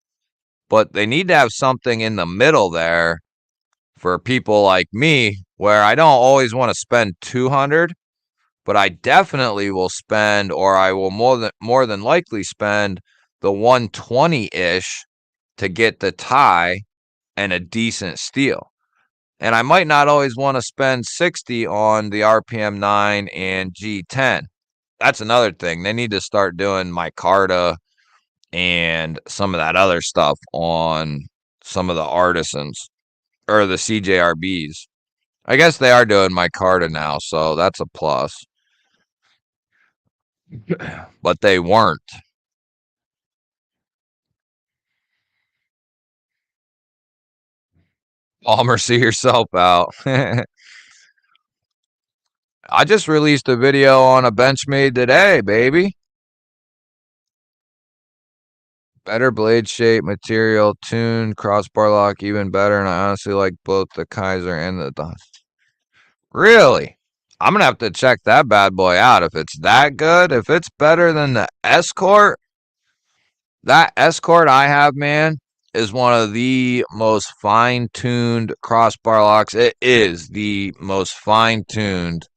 but they need to have something in the middle there for people like me where I don't always want to spend 200, but I definitely will spend, or I will more than likely spend the 120-ish to get the tie and a decent steel. And I might not always want to spend 60 on the RPM 9 and G10. That's another thing. They need to start doing micarta and some of that other stuff on some of the artisans or the CJRBs. I guess they are doing micarta now, so that's a plus. But they weren't. Palmer, see yourself out. I just released a video on a Benchmade today, baby. Better blade shape, material, tune, crossbar lock, even better. And I honestly like both the Kaiser and the Dust. Really? I'm going to have to check that bad boy out. If it's that good, if it's better than the Escort, that Escort I have, man, is one of the most fine-tuned crossbar locks. It is the most fine-tuned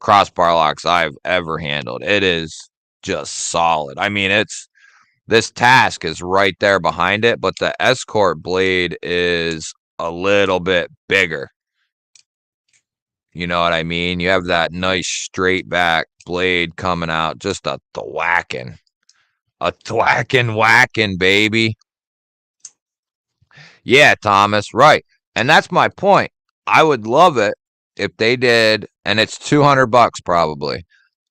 crossbar locks I've ever handled. It is just solid. I mean, this task is right there behind it, but the Escort blade is a little bit bigger. You know what I mean? You have that nice straight back blade coming out, just a thwacking. A thwacking whacking, baby. Yeah, Thomas, right. And that's my point. I would love it if they did, and it's $200 probably.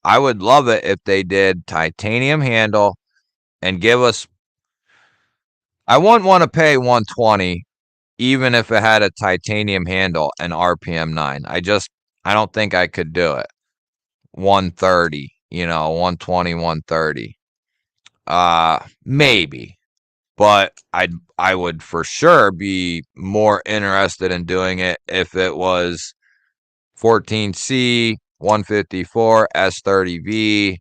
I would love it if they did titanium handle and give us. I wouldn't want to pay 120 even if it had a titanium handle and RPM 9. I don't think I could do it. 130, 120, 130. Maybe. But I would for sure be more interested in doing it if it was 14C, 154, S30V,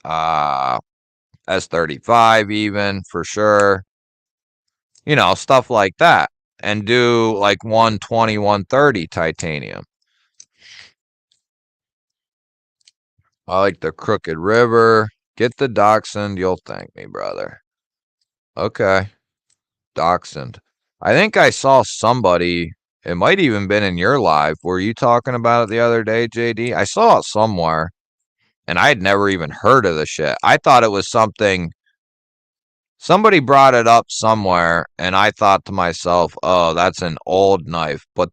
uh, S35 even for sure. Stuff like that. And do like 120, 130 titanium. I like the Crooked River. Get the Dachshund. You'll thank me, brother. Okay. Dachshund. I think I saw somebody, it might even been in your live. Were you talking about it the other day, JD? I saw it somewhere, and I had never even heard of the shit. I thought it was somebody brought it up somewhere, and I thought to myself, oh, that's an old knife. But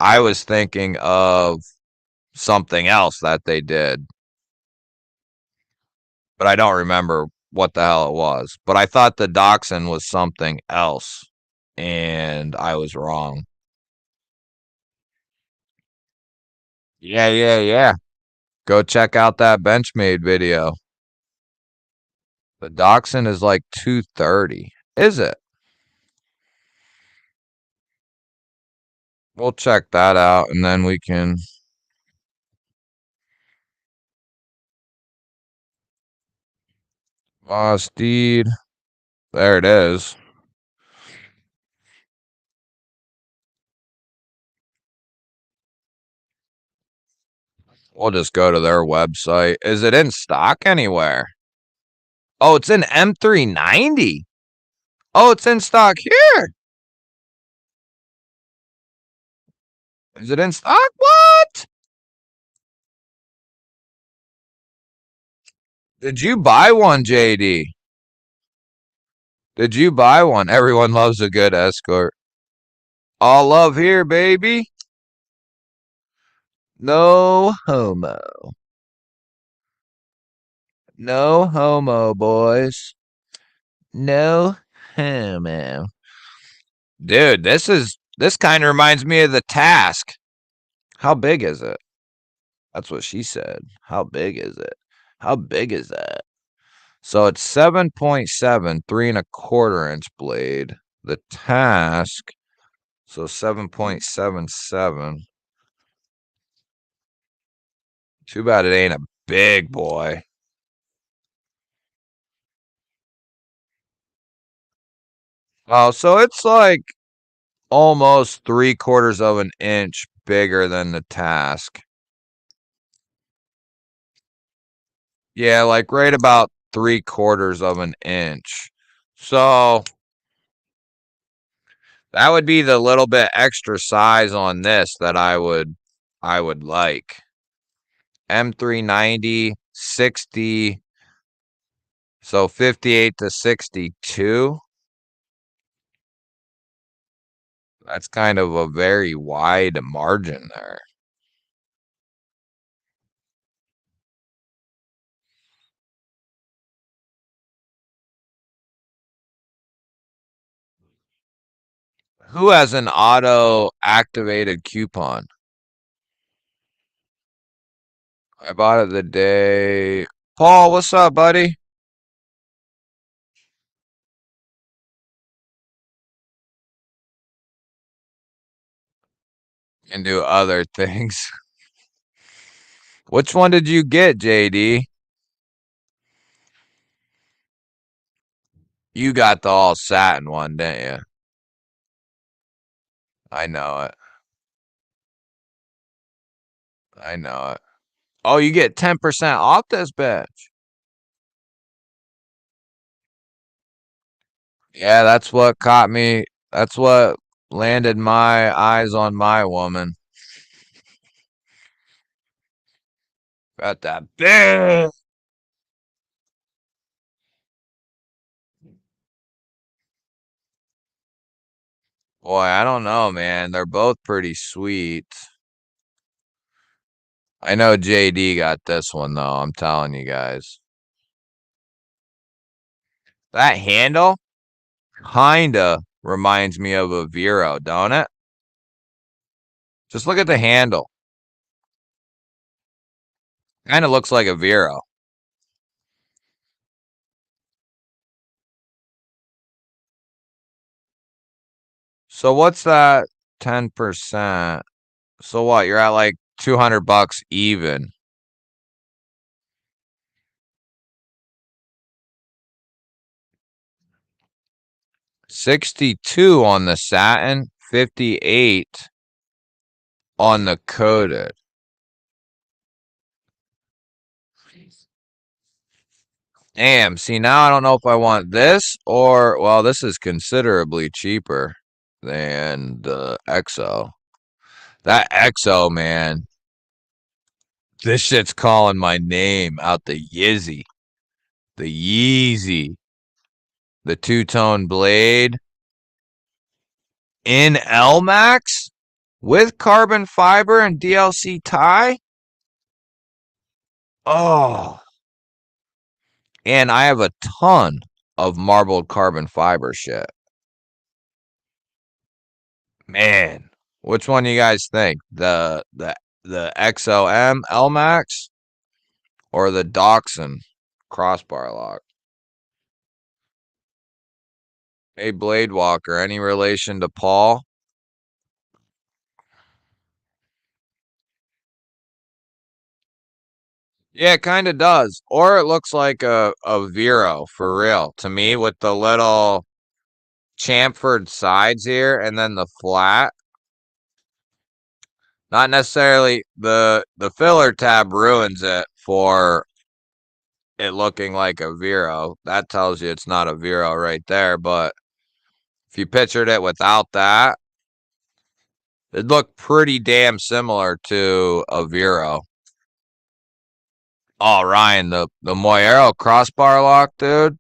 I was thinking of something else that they did, but I don't remember what the hell it was. But I thought the Dachshund was something else, and I was wrong. Yeah, yeah, yeah. Go check out that Benchmade video. The Dachshund is like 230. Is it? We'll check that out, and then we can. Steed. There it is. We'll just go to their website. Is it in stock anywhere? Oh, it's in M390. Oh, it's in stock here. Is it in stock? What? Did you buy one, JD? Did you buy one? Everyone loves a good Escort. All love here, baby. No homo. No homo, boys. No homo. Dude, this kind of reminds me of the Task. How big is it? That's what she said. How big is it? How big is that? So it's 7.7, 3 1/4 inch blade. The Task So 7.77. Too bad it ain't a big boy. Oh, so it's like almost 3/4 of an inch bigger than the task. Yeah, like right about 3/4 of an inch. So that would be the little bit extra size on this that I would like. M390, 60, so 58 to 62. That's kind of a very wide margin there. Who has an auto activated coupon? I bought it the day. Paul, what's up, buddy? And do other things. Which one did you get, JD? You got the all satin one, didn't you? I know it. I know it. Oh, you get 10% off this bitch. Yeah, that's what caught me. That's what landed my eyes on my woman. Got that big. Boy, I don't know, man. They're both pretty sweet. I know JD got this one though, I'm telling you guys. That handle kinda reminds me of a Vero, don't it? Just look at the handle. Kinda looks like a Vero. So what's that 10%? So what? You're at like 200 bucks even. 62 on the satin, 58 on the coated. Damn, see now I don't know if I want this or well, this is considerably cheaper than the XO. That XO, man. This shit's calling my name out the Yizzy. The Yeezy. The two-tone blade. In L-Max? With carbon fiber and DLC tie? Oh. And I have a ton of marbled carbon fiber shit. Man. Which one do you guys think? The XOM L-Max or the Dachshund crossbar lock? Hey, Blade Walker, any relation to Paul? Yeah, it kind of does. Or it looks like a Vero for real to me with the little chamfered sides here and then the flat. Not necessarily the filler tab ruins it for it looking like a Vero. That tells you it's not a Vero right there, but if you pictured it without that, it looked pretty damn similar to a Vero. Oh, Ryan, the Moyero crossbar lock, dude.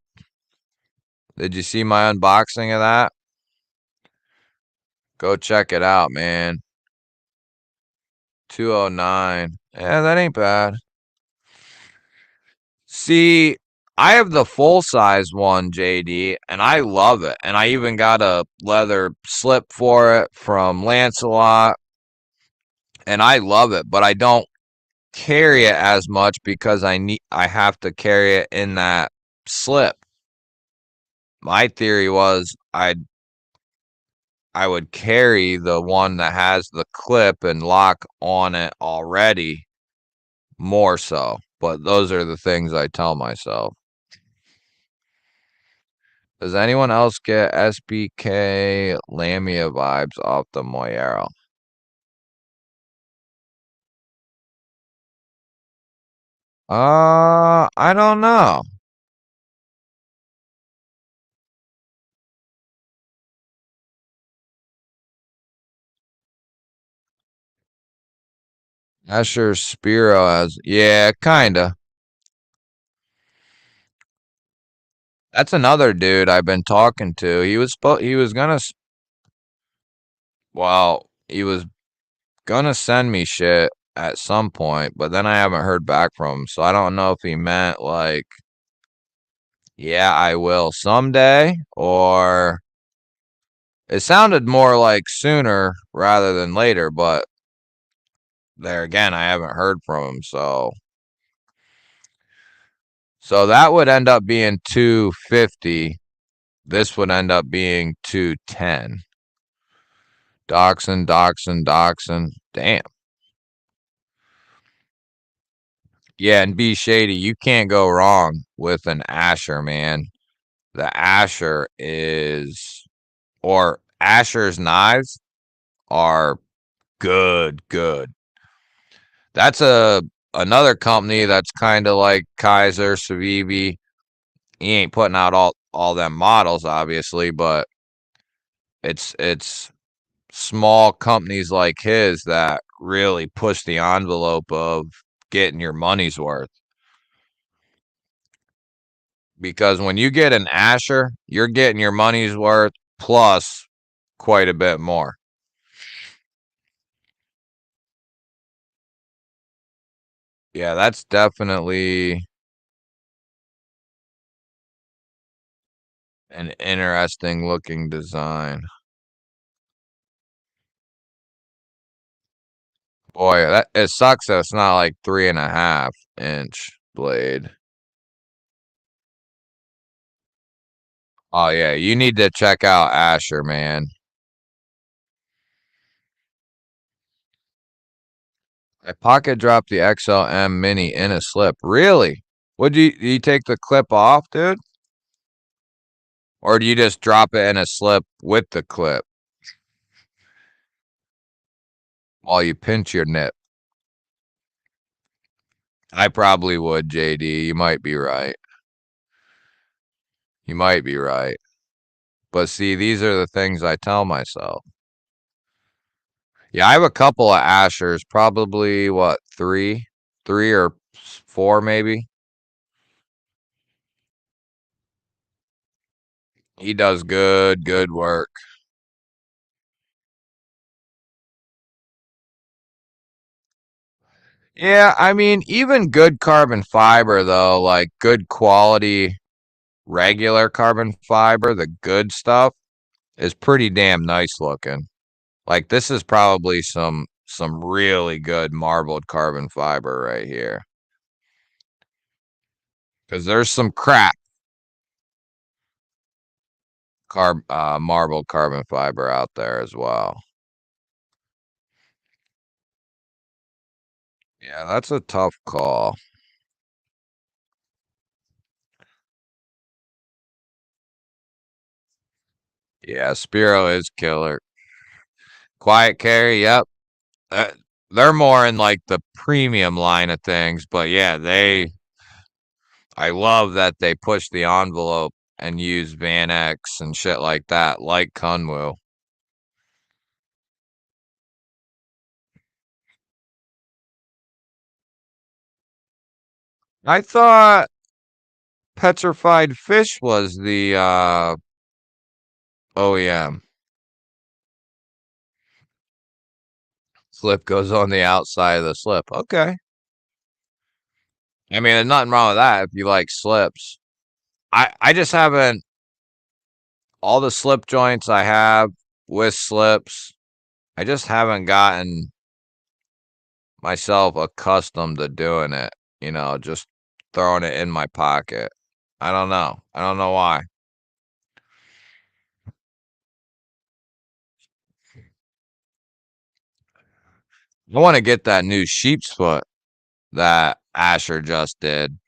Did you see my unboxing of that? Go check it out, man. 209. Yeah, that ain't bad. See, I have the full size one, JD, and I love it. And I even got a leather slip for it from Lancelot, and I love it, but I don't carry it as much because I have to carry it in that slip. My theory was I would carry the one that has the clip and lock on it already more so. But those are the things I tell myself. Does anyone else get SBK Lamia vibes off the Moyero? I don't know. Asher Spiro has, yeah, kinda. That's another dude I've been talking to. He was gonna, well, he was gonna send me shit at some point, but then I haven't heard back from him. So I don't know if he meant like, yeah, I will someday, or it sounded more like sooner rather than later, but there again, I haven't heard from him. So that would end up being 250. This would end up being 210. Doxin. Damn. Yeah, and B Shady, you can't go wrong with an Asher, man. The Asher is, or Asher's knives are good. That's another company that's kind of like Kaiser, Civivi. He ain't putting out all them models, obviously, but it's small companies like his that really push the envelope of getting your money's worth. Because when you get an Asher, you're getting your money's worth plus quite a bit more. Yeah, that's definitely an interesting looking design. Boy, that it sucks that it's not like 3.5 inch blade. Oh yeah, you need to check out Asher, man. I pocket dropped the XLM Mini in a slip. Really? Do you take the clip off, dude? Or do you just drop it in a slip with the clip while you pinch your nip? I probably would, JD. You might be right. You might be right. But see, these are the things I tell myself. Yeah, I have a couple of Ashers, probably what, three or four maybe. He does good work. Yeah, I mean, even good carbon fiber though, like good quality regular carbon fiber, the good stuff is pretty damn nice looking. Like this is probably some really good marbled carbon fiber right here. Because there's some crap marbled carbon fiber out there as well. Yeah, that's a tough call. Yeah, Spiro is killer. Quiet carry, yep. Uh, they're more in like the premium line of things, but yeah, I love that they push the envelope and use Van X and shit like that, like Kunwu. I thought Petrified Fish was the OEM. Slip goes on the outside of the slip. Okay. I mean, there's nothing wrong with that if you like slips. I just haven't all the slip joints I have with slips. I just haven't gotten myself accustomed to doing it. Just throwing it in my pocket. I don't know. I don't know why. I want to get that new sheep's foot that Asher just did.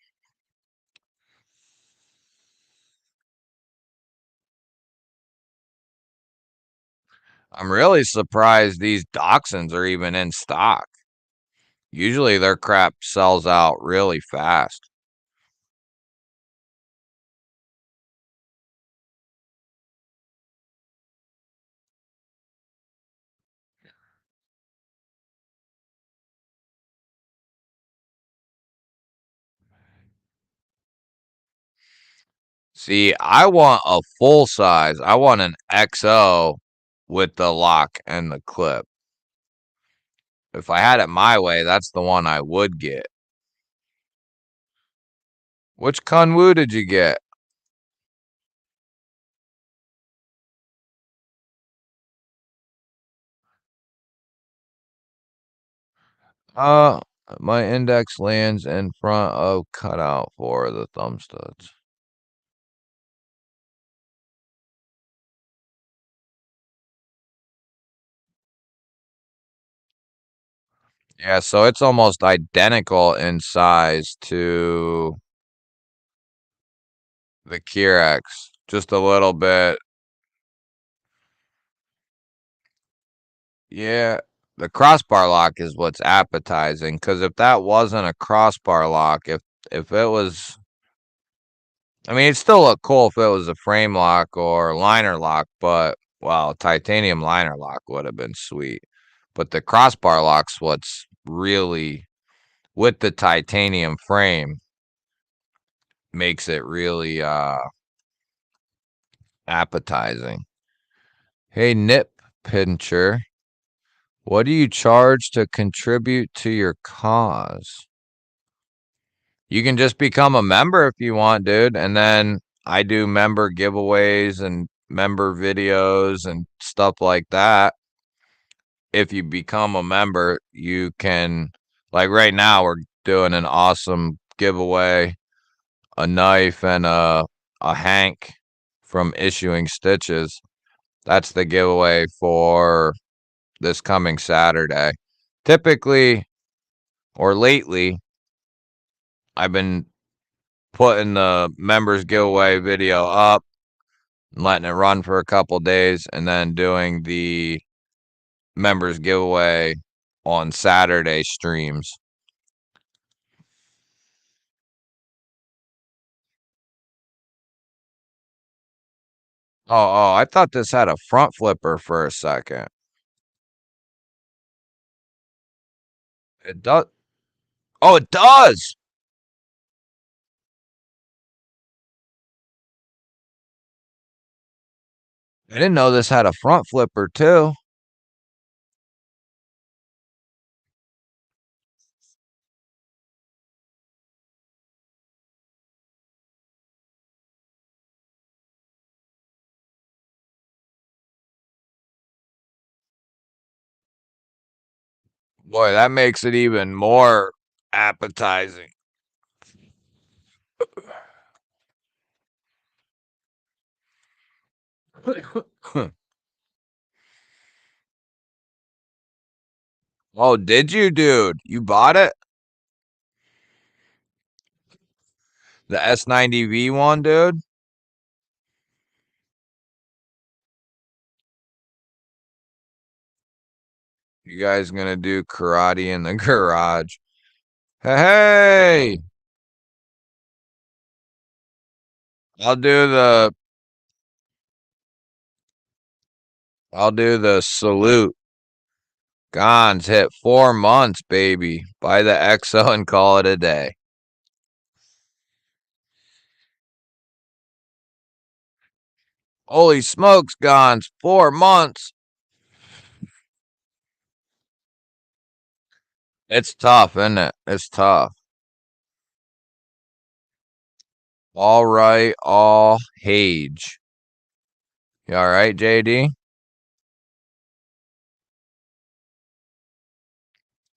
I'm really surprised these dachshunds are even in stock. Usually their crap sells out really fast. See, I want a full size. I want an XO with the lock and the clip. If I had it my way, that's the one I would get. Which Kunwu did you get? Uh, my index lands in front of cutout for the thumb studs. Yeah, so it's almost identical in size to the Kirex. Just a little bit. Yeah, the crossbar lock is what's appetizing. Because if that wasn't a crossbar lock, if it was, I mean, it'd still look cool if it was a frame lock or liner lock, but well, titanium liner lock would have been sweet. But the crossbar lock's what's really with the titanium frame makes it really appetizing. Hey, Nip Pincher, what do you charge to contribute to your cause? You can just become a member if you want, dude. And then I do member giveaways and member videos and stuff like that. If you become a member, you can, like right now, we're doing an awesome giveaway, a knife and a Hank from Issuing Stitches. That's the giveaway for this coming Saturday. Typically, or lately, I've been putting the members giveaway video up, letting it run for a couple days, and then doing the members giveaway on Saturday streams. Oh, I thought this had a front flipper for a second. It does. Oh, it does. I didn't know this had a front flipper too. Boy, that makes it even more appetizing. Oh, did you, dude? You bought it? The S90V one, dude? You guys gonna do karate in the garage? Hey, I'll do the salute. Gons hit 4 months, baby. Buy the XO and call it a day. Holy smokes, Gons, 4 months. It's tough, isn't it? It's tough. All right, all Hage. You all right, JD?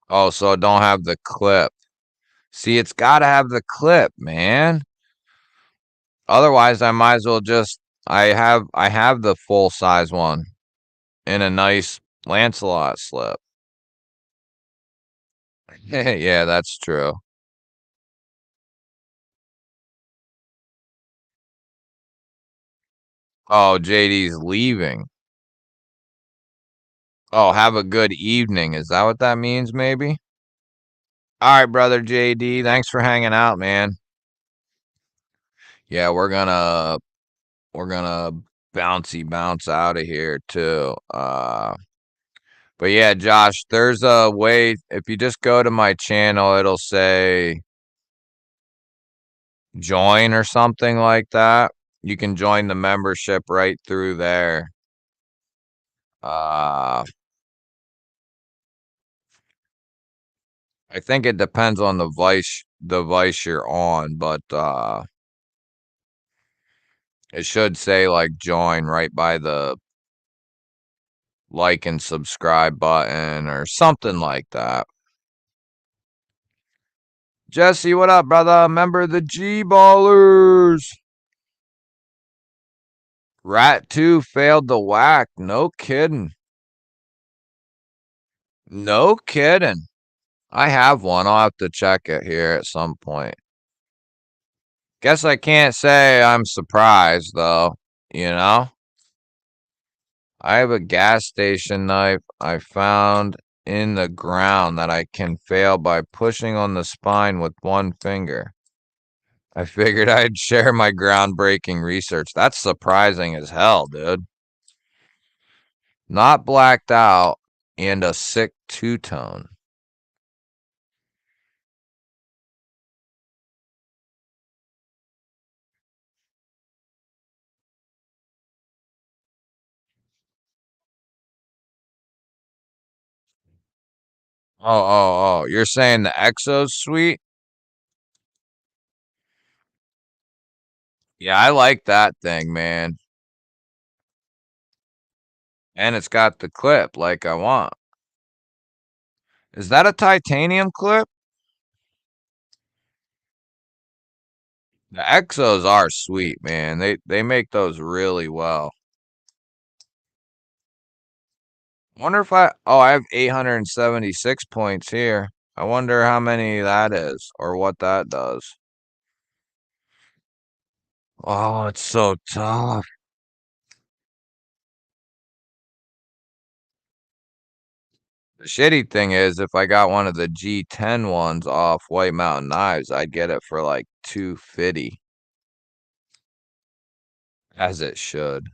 Oh, so it don't have the clip. See, it's got to have the clip, man. Otherwise, I might as well just I have the full size one in a nice Lancelot slip. Yeah, that's true. Oh, JD's leaving. Oh, have a good evening. Is that what that means, maybe? All right, brother JD. Thanks for hanging out, man. Yeah, we're gonna bounce out of here too. But yeah, Josh, there's a way if you just go to my channel, it'll say join or something like that. You can join the membership right through there. Uh I think it depends on the device you're on, but it should say like join right by the like and subscribe button or something like that. Jesse, what up, brother? Member of the GBallers. Rat 2 failed the whack. No kidding. No kidding. I have one. I'll have to check it here at some point. Guess I can't say I'm surprised, though. You know? I have a gas station knife I found in the ground that I can fail by pushing on the spine with one finger. I figured I'd share my groundbreaking research. That's surprising as hell, dude. Not blacked out and a sick two-tone. Oh. You're saying the Exo's sweet? Yeah, I like that thing, man. And it's got the clip like I want. Is that a titanium clip? The Exos are sweet, man. They make those really well. Wonder if I have 876 points here. I wonder how many that is or what that does. Oh, it's so tough. The shitty thing is, if I got one of the G10 ones off White Mountain Knives, I'd get it for like 250, as it should.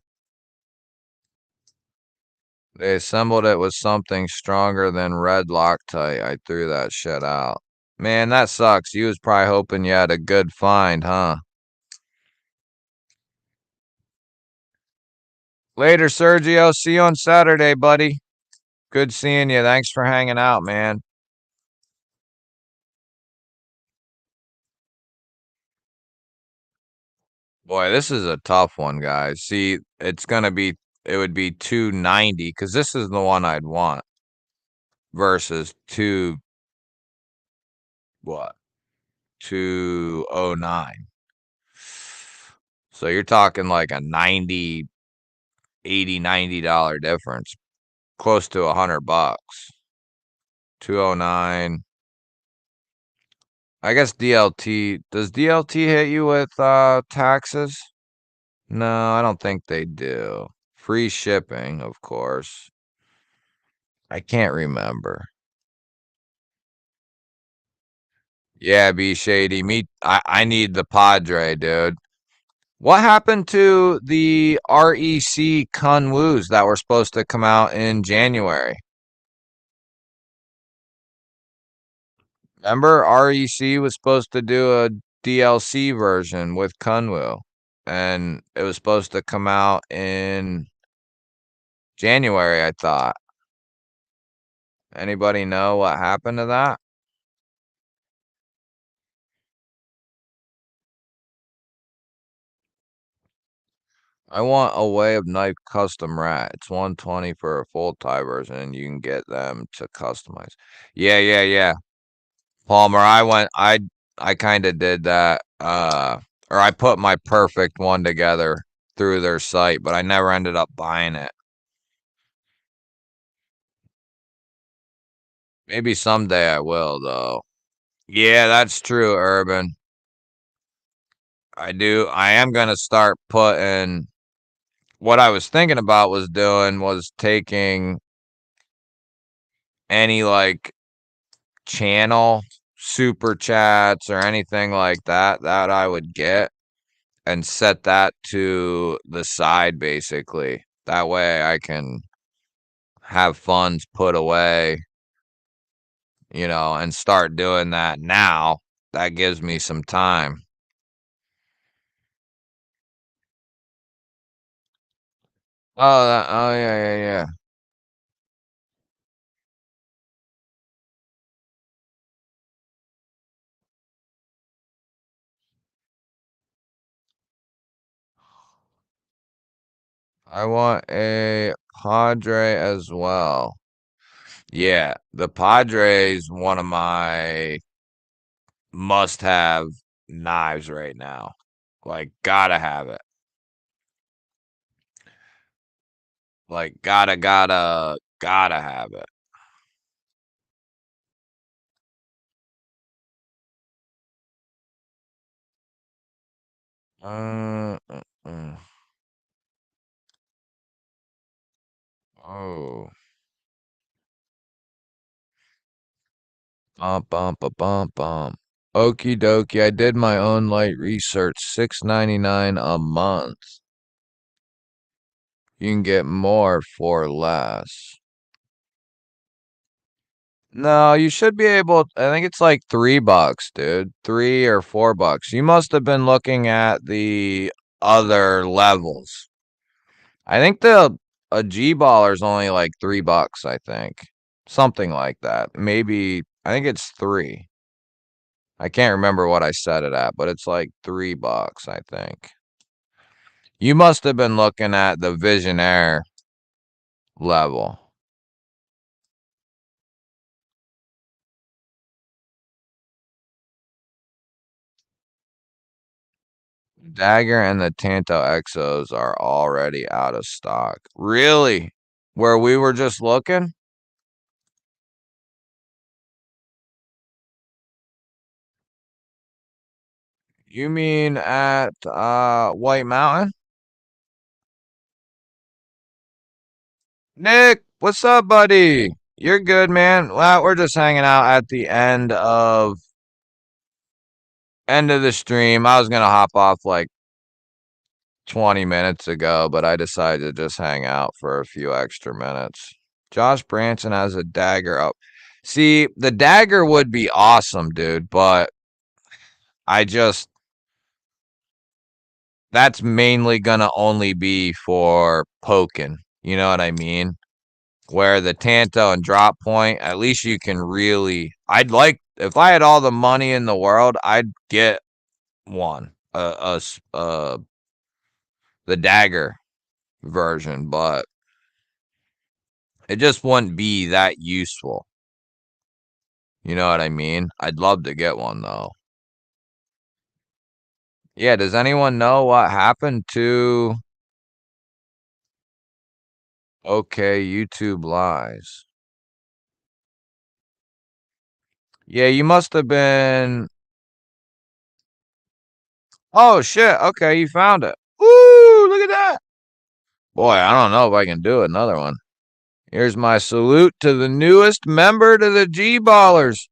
They assembled it with something stronger than red Loctite. I threw that shit out. Man, that sucks. You was probably hoping you had a good find, huh? Later, Sergio. See you on Saturday, buddy. Good seeing you. Thanks for hanging out, man. Boy, this is a tough one, guys. See, it would be 290 because this is the one I'd want versus what? 209. So you're talking like a 90, 80, $90 difference, close to $100. 209. I guess DLT, does DLT hit you with taxes? No, I don't think they do. Free shipping, of course. I can't remember. Yeah, be shady. I need the Padre, dude. What happened to the REC Kunwus that were supposed to come out in January? Remember, REC was supposed to do a DLC version with Kunwu, and it was supposed to come out in January, I thought. Anybody know what happened to that? I want a Way of Knife custom rat. It's 120 for a full tie version, and you can get them to customize. Yeah. Palmer, I kind of did that. Or I put my perfect one together through their site, but I never ended up buying it. Maybe someday I will, though. Yeah, that's true, Urban. I do. I am going to start putting. What I was thinking about was doing was taking any like channel super chats or anything like that I would get and set that to the side basically. That way I can have funds put away, and start doing that now. That gives me some time. Oh yeah, yeah, yeah. I want a Padre as well. Yeah, the Padres one of my must-have knives right now. Like gotta have it. Like gotta have it. Uh, uh, uh. Oh. Bump, bump, a bump, bump. Okie dokie. I did my own light research. $6.99 a month. You can get more for less. No, you should be able. I think it's like $3, dude. $3 or $4. You must have been looking at the other levels. I think the a G baller is only like $3. I think something like that. Maybe I think it's three. I can't remember what I set it at, but it's like $3. I think you must have been looking at the Visionaire level. Dagger and the Tanto Exos are already out of stock. Really? Where we were just looking? You mean at White Mountain? Nick, what's up, buddy? You're good, man. Well, we're just hanging out at the end of the stream. I was gonna hop off like 20 minutes ago, but I decided to just hang out for a few extra minutes. Josh Branson has a dagger up. See, the dagger would be awesome, dude, but I just that's mainly gonna only be for poking. You know what I mean? Where the Tanto and drop point, at least you can really. I'd like if I had all the money in the world, I'd get one, the dagger version, but it just wouldn't be that useful. You know what I mean? I'd love to get one though. Yeah, does anyone know what happened to Okay, YouTube Lies? Yeah, you must have been. Oh shit. Okay, you found it. Woo, look at that. Boy, I don't know if I can do another one. Here's my salute to the newest member to the G Ballers.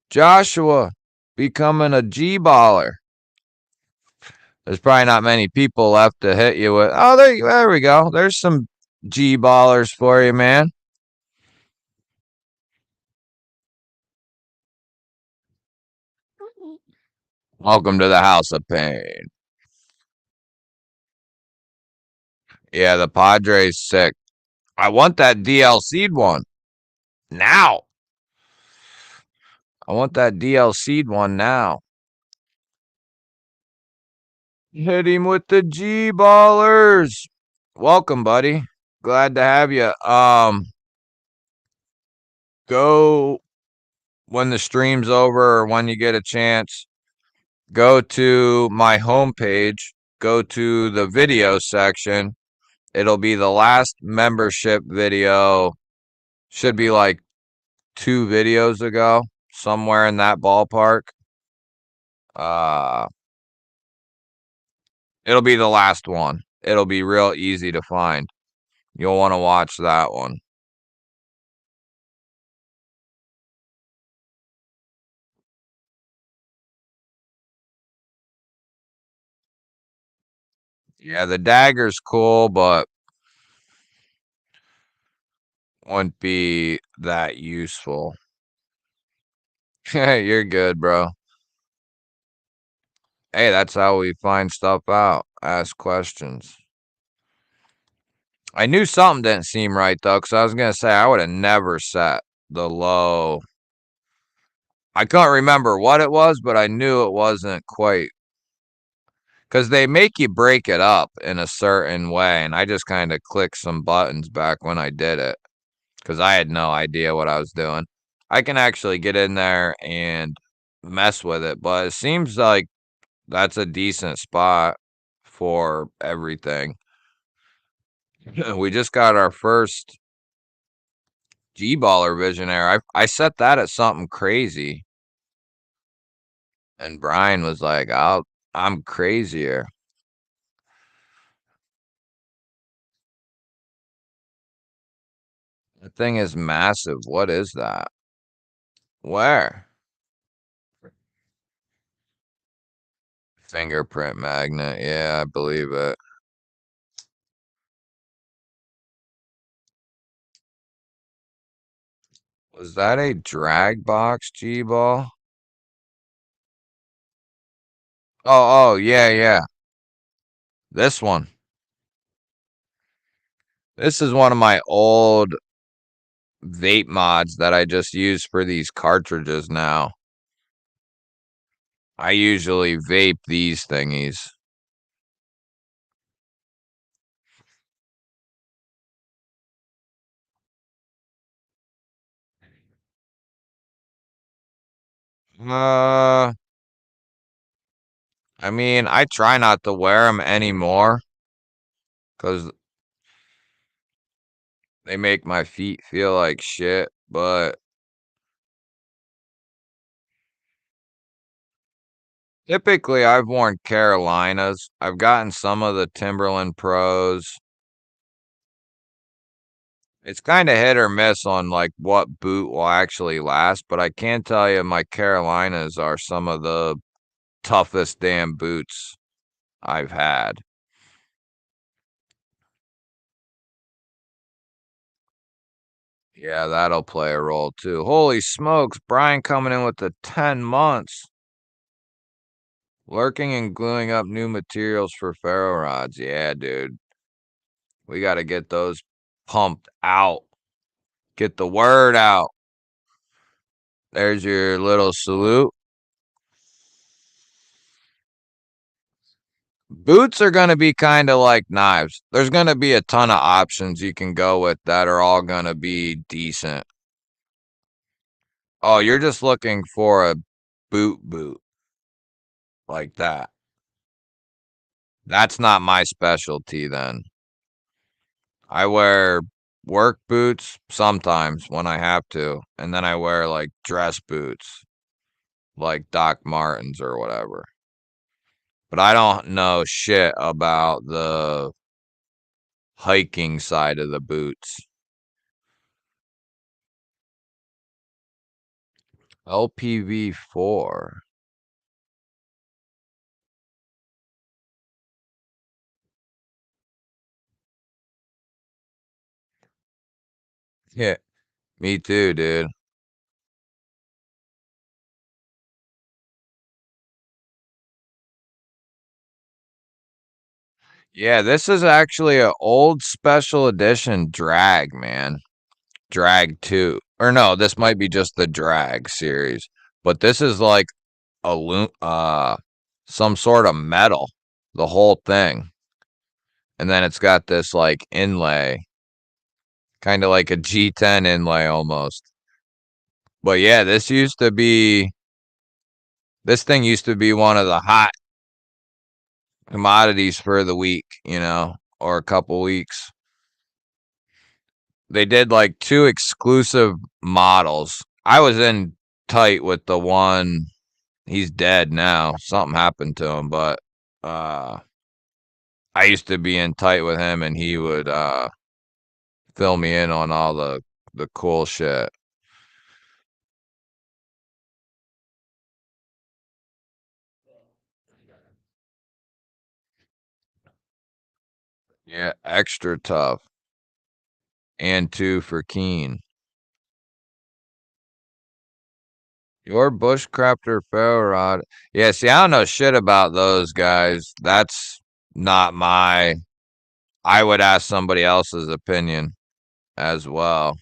Joshua becoming a G Baller. There's probably not many people left to hit you with. Oh, there we go. There's some G Ballers for you, man. Welcome to the House of Pain. Yeah, the Padres sick. I want that DLC'd one. Now. I want that DLC'd one now. Hit him with the G Ballers. Welcome, buddy. Glad to have you. Go when the stream's over or when you get a chance. Go to my homepage. Go to the video section. It'll be the last membership video. Should be like 2 videos ago, somewhere in that ballpark. Uh, it'll be the last one. It'll be real easy to find. You'll want to watch that one. Yeah, the dagger's cool, but wouldn't be that useful. You're good, bro. Hey, that's how we find stuff out. Ask questions. I knew something didn't seem right, though, because I was going to say I would have never set the low. I couldn't remember what it was, but I knew it wasn't quite. Because they make you break it up in a certain way, and I just kind of clicked some buttons back when I did it. Because I had no idea what I was doing. I can actually get in there and mess with it, but it seems like that's a decent spot for everything. We just got our first G-baller visionaire. I set that at something crazy, and Brian was like, I'm crazier." The thing is massive. What is that? Where? Fingerprint magnet. Yeah, I believe it. Was that a drag box G-ball? Oh, yeah, yeah. This one. This is one of my old vape mods that I just use for these cartridges now. I usually vape these thingies. Uh, I mean, I try not to wear them anymore because they make my feet feel like shit, but typically I've worn Carolinas. I've gotten some of the Timberland Pros. It's kind of hit or miss on like what boot will actually last, but I can tell you my Carolinas are some of the toughest damn boots I've had. Yeah, that'll play a role too. Holy smokes, Brian coming in with the 10 months. Lurking and gluing up new materials for ferro rods. Yeah, dude. We got to get those pumped out. Get the word out. There's your little salute. Boots are going to be kind of like knives. There's going to be a ton of options you can go with that are all going to be decent. Oh, you're just looking for a boot like that. That's not my specialty then. I wear work boots sometimes when I have to, and then I wear like dress boots, like Doc Martens or whatever. But I don't know shit about the hiking side of the boots. LPV4. Yeah, me too, dude. Yeah, this is actually an old special edition drag, man. Drag 2. Or no, this might be just the drag series. But this is like some sort of metal, the whole thing. And then it's got this like inlay, kind of like a G10 inlay almost. But yeah, this thing used to be one of the hot commodities for the week, or a couple weeks. they did like two exclusive models. I was in tight with the one. He's dead now. Something happened to him, but uh I used to be in tight with him and he would fill me in on all the cool shit. Yeah, extra tough. And two for Keen. Your bushcrafter ferro rod. Yeah, see, I don't know shit about those guys. That's not my. I would ask somebody else's opinion as well.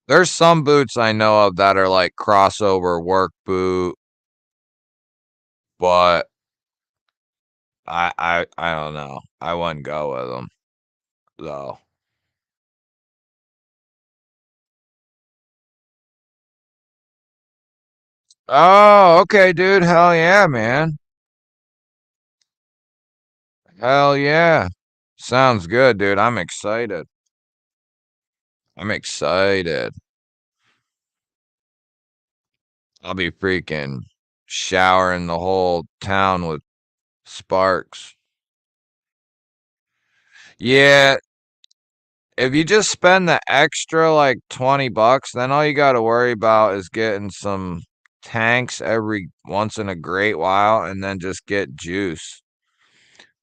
There's some boots I know of that are like crossover work boot, but I don't know. I wouldn't go with them though. Oh, okay, dude. Hell yeah, man. Hell yeah. Sounds good, dude. I'm excited. I'm excited. I'll be freaking showering the whole town with sparks. Yeah, if you just spend the extra like 20 bucks, then all you got to worry about is getting some tanks every once in a great while and then just get juice.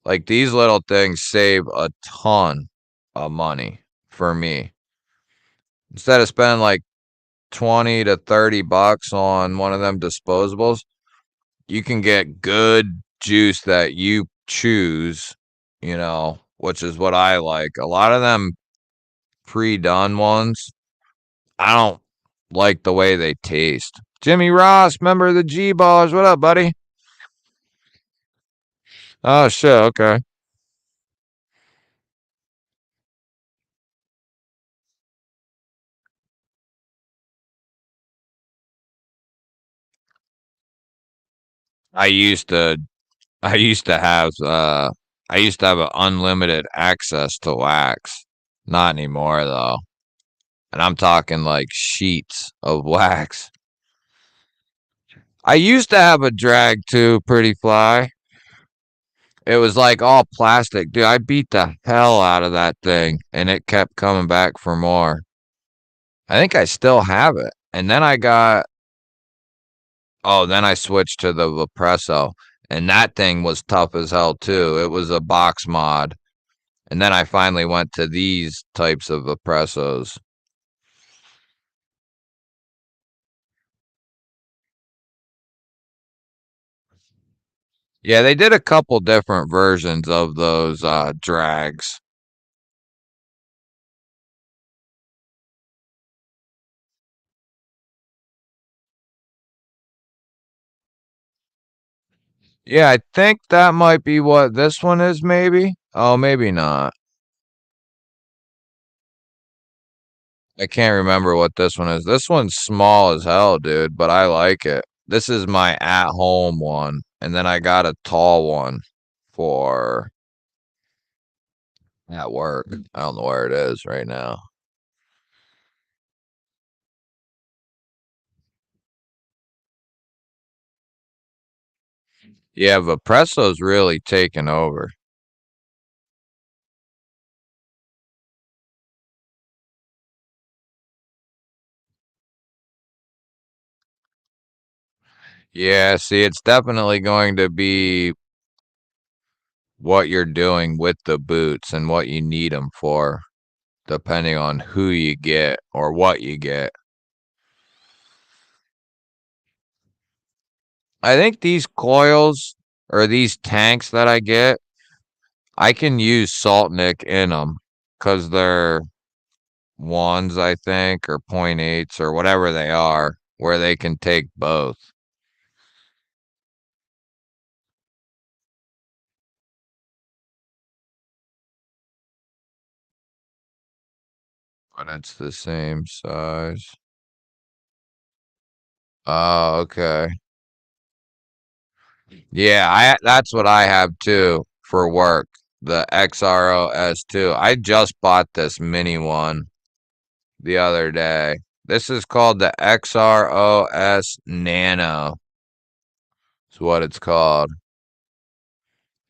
Like these little things save a ton of money for me. Instead of spending like 20 to 30 bucks on one of them disposables, you can get good juice that you choose, which is what I like. A lot of them pre-done ones, I don't like the way they taste. Jimmy Ross, member of the GBalls. What up, buddy? Oh shit, okay. I used to I used to have I used to have a unlimited access to wax. Not anymore though. And I'm talking like sheets of wax. I used to have a drag too, pretty fly. It was like all plastic. Dude, I beat the hell out of that thing and it kept coming back for more. I think I still have it. And then then I switched to the Vapresso and that thing was tough as hell too. It was a box mod. And then I finally went to these types of Vapressos. Yeah, they did a couple different versions of those drags. Yeah, I think that might be what this one is, maybe. Oh, maybe not. I can't remember what this one is. This one's small as hell, dude, but I like it. This is my at-home one, and then I got a tall one for at work. I don't know where it is right now. Yeah, Vapresso's really taken over. Yeah, see, it's definitely going to be what you're doing with the boots and what you need them for, depending on who you get or what you get. I think these coils or these tanks that I get, I can use Salt Nick in them because they're ones, I think, or point eights or whatever they are, where they can take both. But it's the same size. Oh, okay. Yeah, I that's what I have too. for work. The XROS2. I just bought this mini one the other day. This is called the XROS Nano. Is what it's called.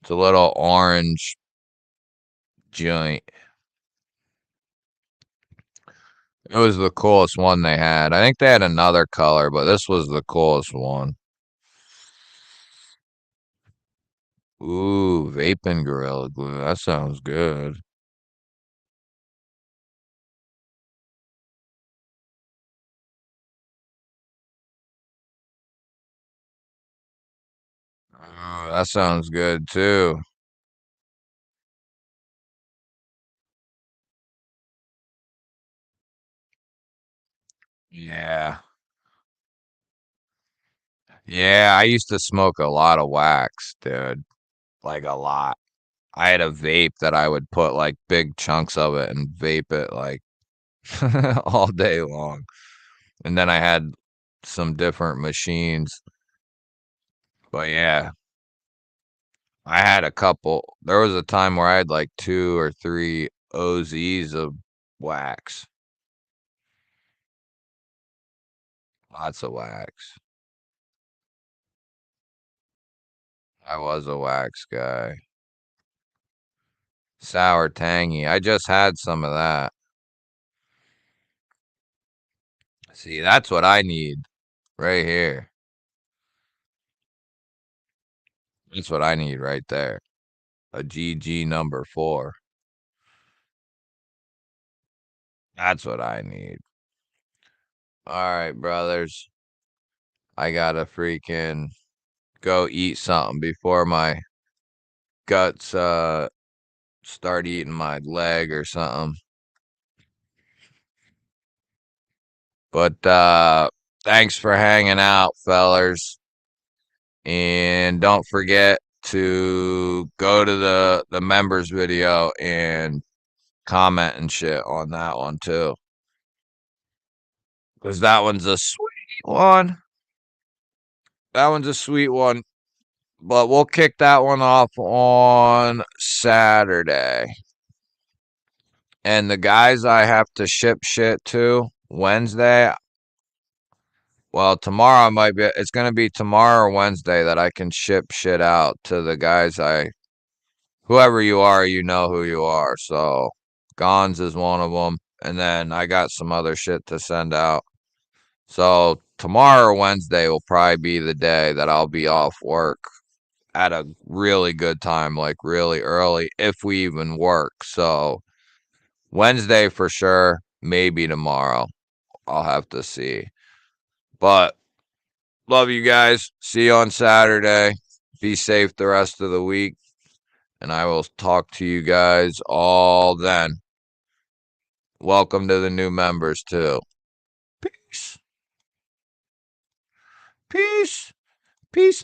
It's a little orange joint. It was the coolest one they had. I think they had another color, but this was the coolest one. Ooh, vaping Gorilla Glue. That sounds good. Oh, that sounds good too. Yeah. Yeah, I used to smoke a lot of wax, dude. Like a lot. I had a vape that I would put like big chunks of it and vape it like all day long. And then I had some different machines. But yeah, I had a couple. There was a time where I had like 2 or 3 OZs of wax. Lots of wax. I was a wax guy. Sour tangy. I just had some of that. See, that's what I need right here. That's what I need right there. A GG number 4. That's what I need. All right, brothers. I gotta freaking go eat something before my guts start eating my leg or something. But thanks for hanging out, fellers. And don't forget to go to the members video and comment and shit on that one too. Because that one's a sweet one. That one's a sweet one. But we'll kick that one off on Saturday. And the guys I have to ship shit to Wednesday. Well, tomorrow might be. It's gonna be tomorrow or Wednesday that I can ship shit out to the guys I. Whoever you are, you know who you are. So, Gons is one of them, and then I got some other shit to send out. So tomorrow or Wednesday will probably be the day that I'll be off work at a really good time, like really early, if we even work. So Wednesday for sure, maybe tomorrow. I'll have to see. But love you guys. See you on Saturday. Be safe the rest of the week. And I will talk to you guys all then. Welcome to the new members, too. Peace. Peace. Peace.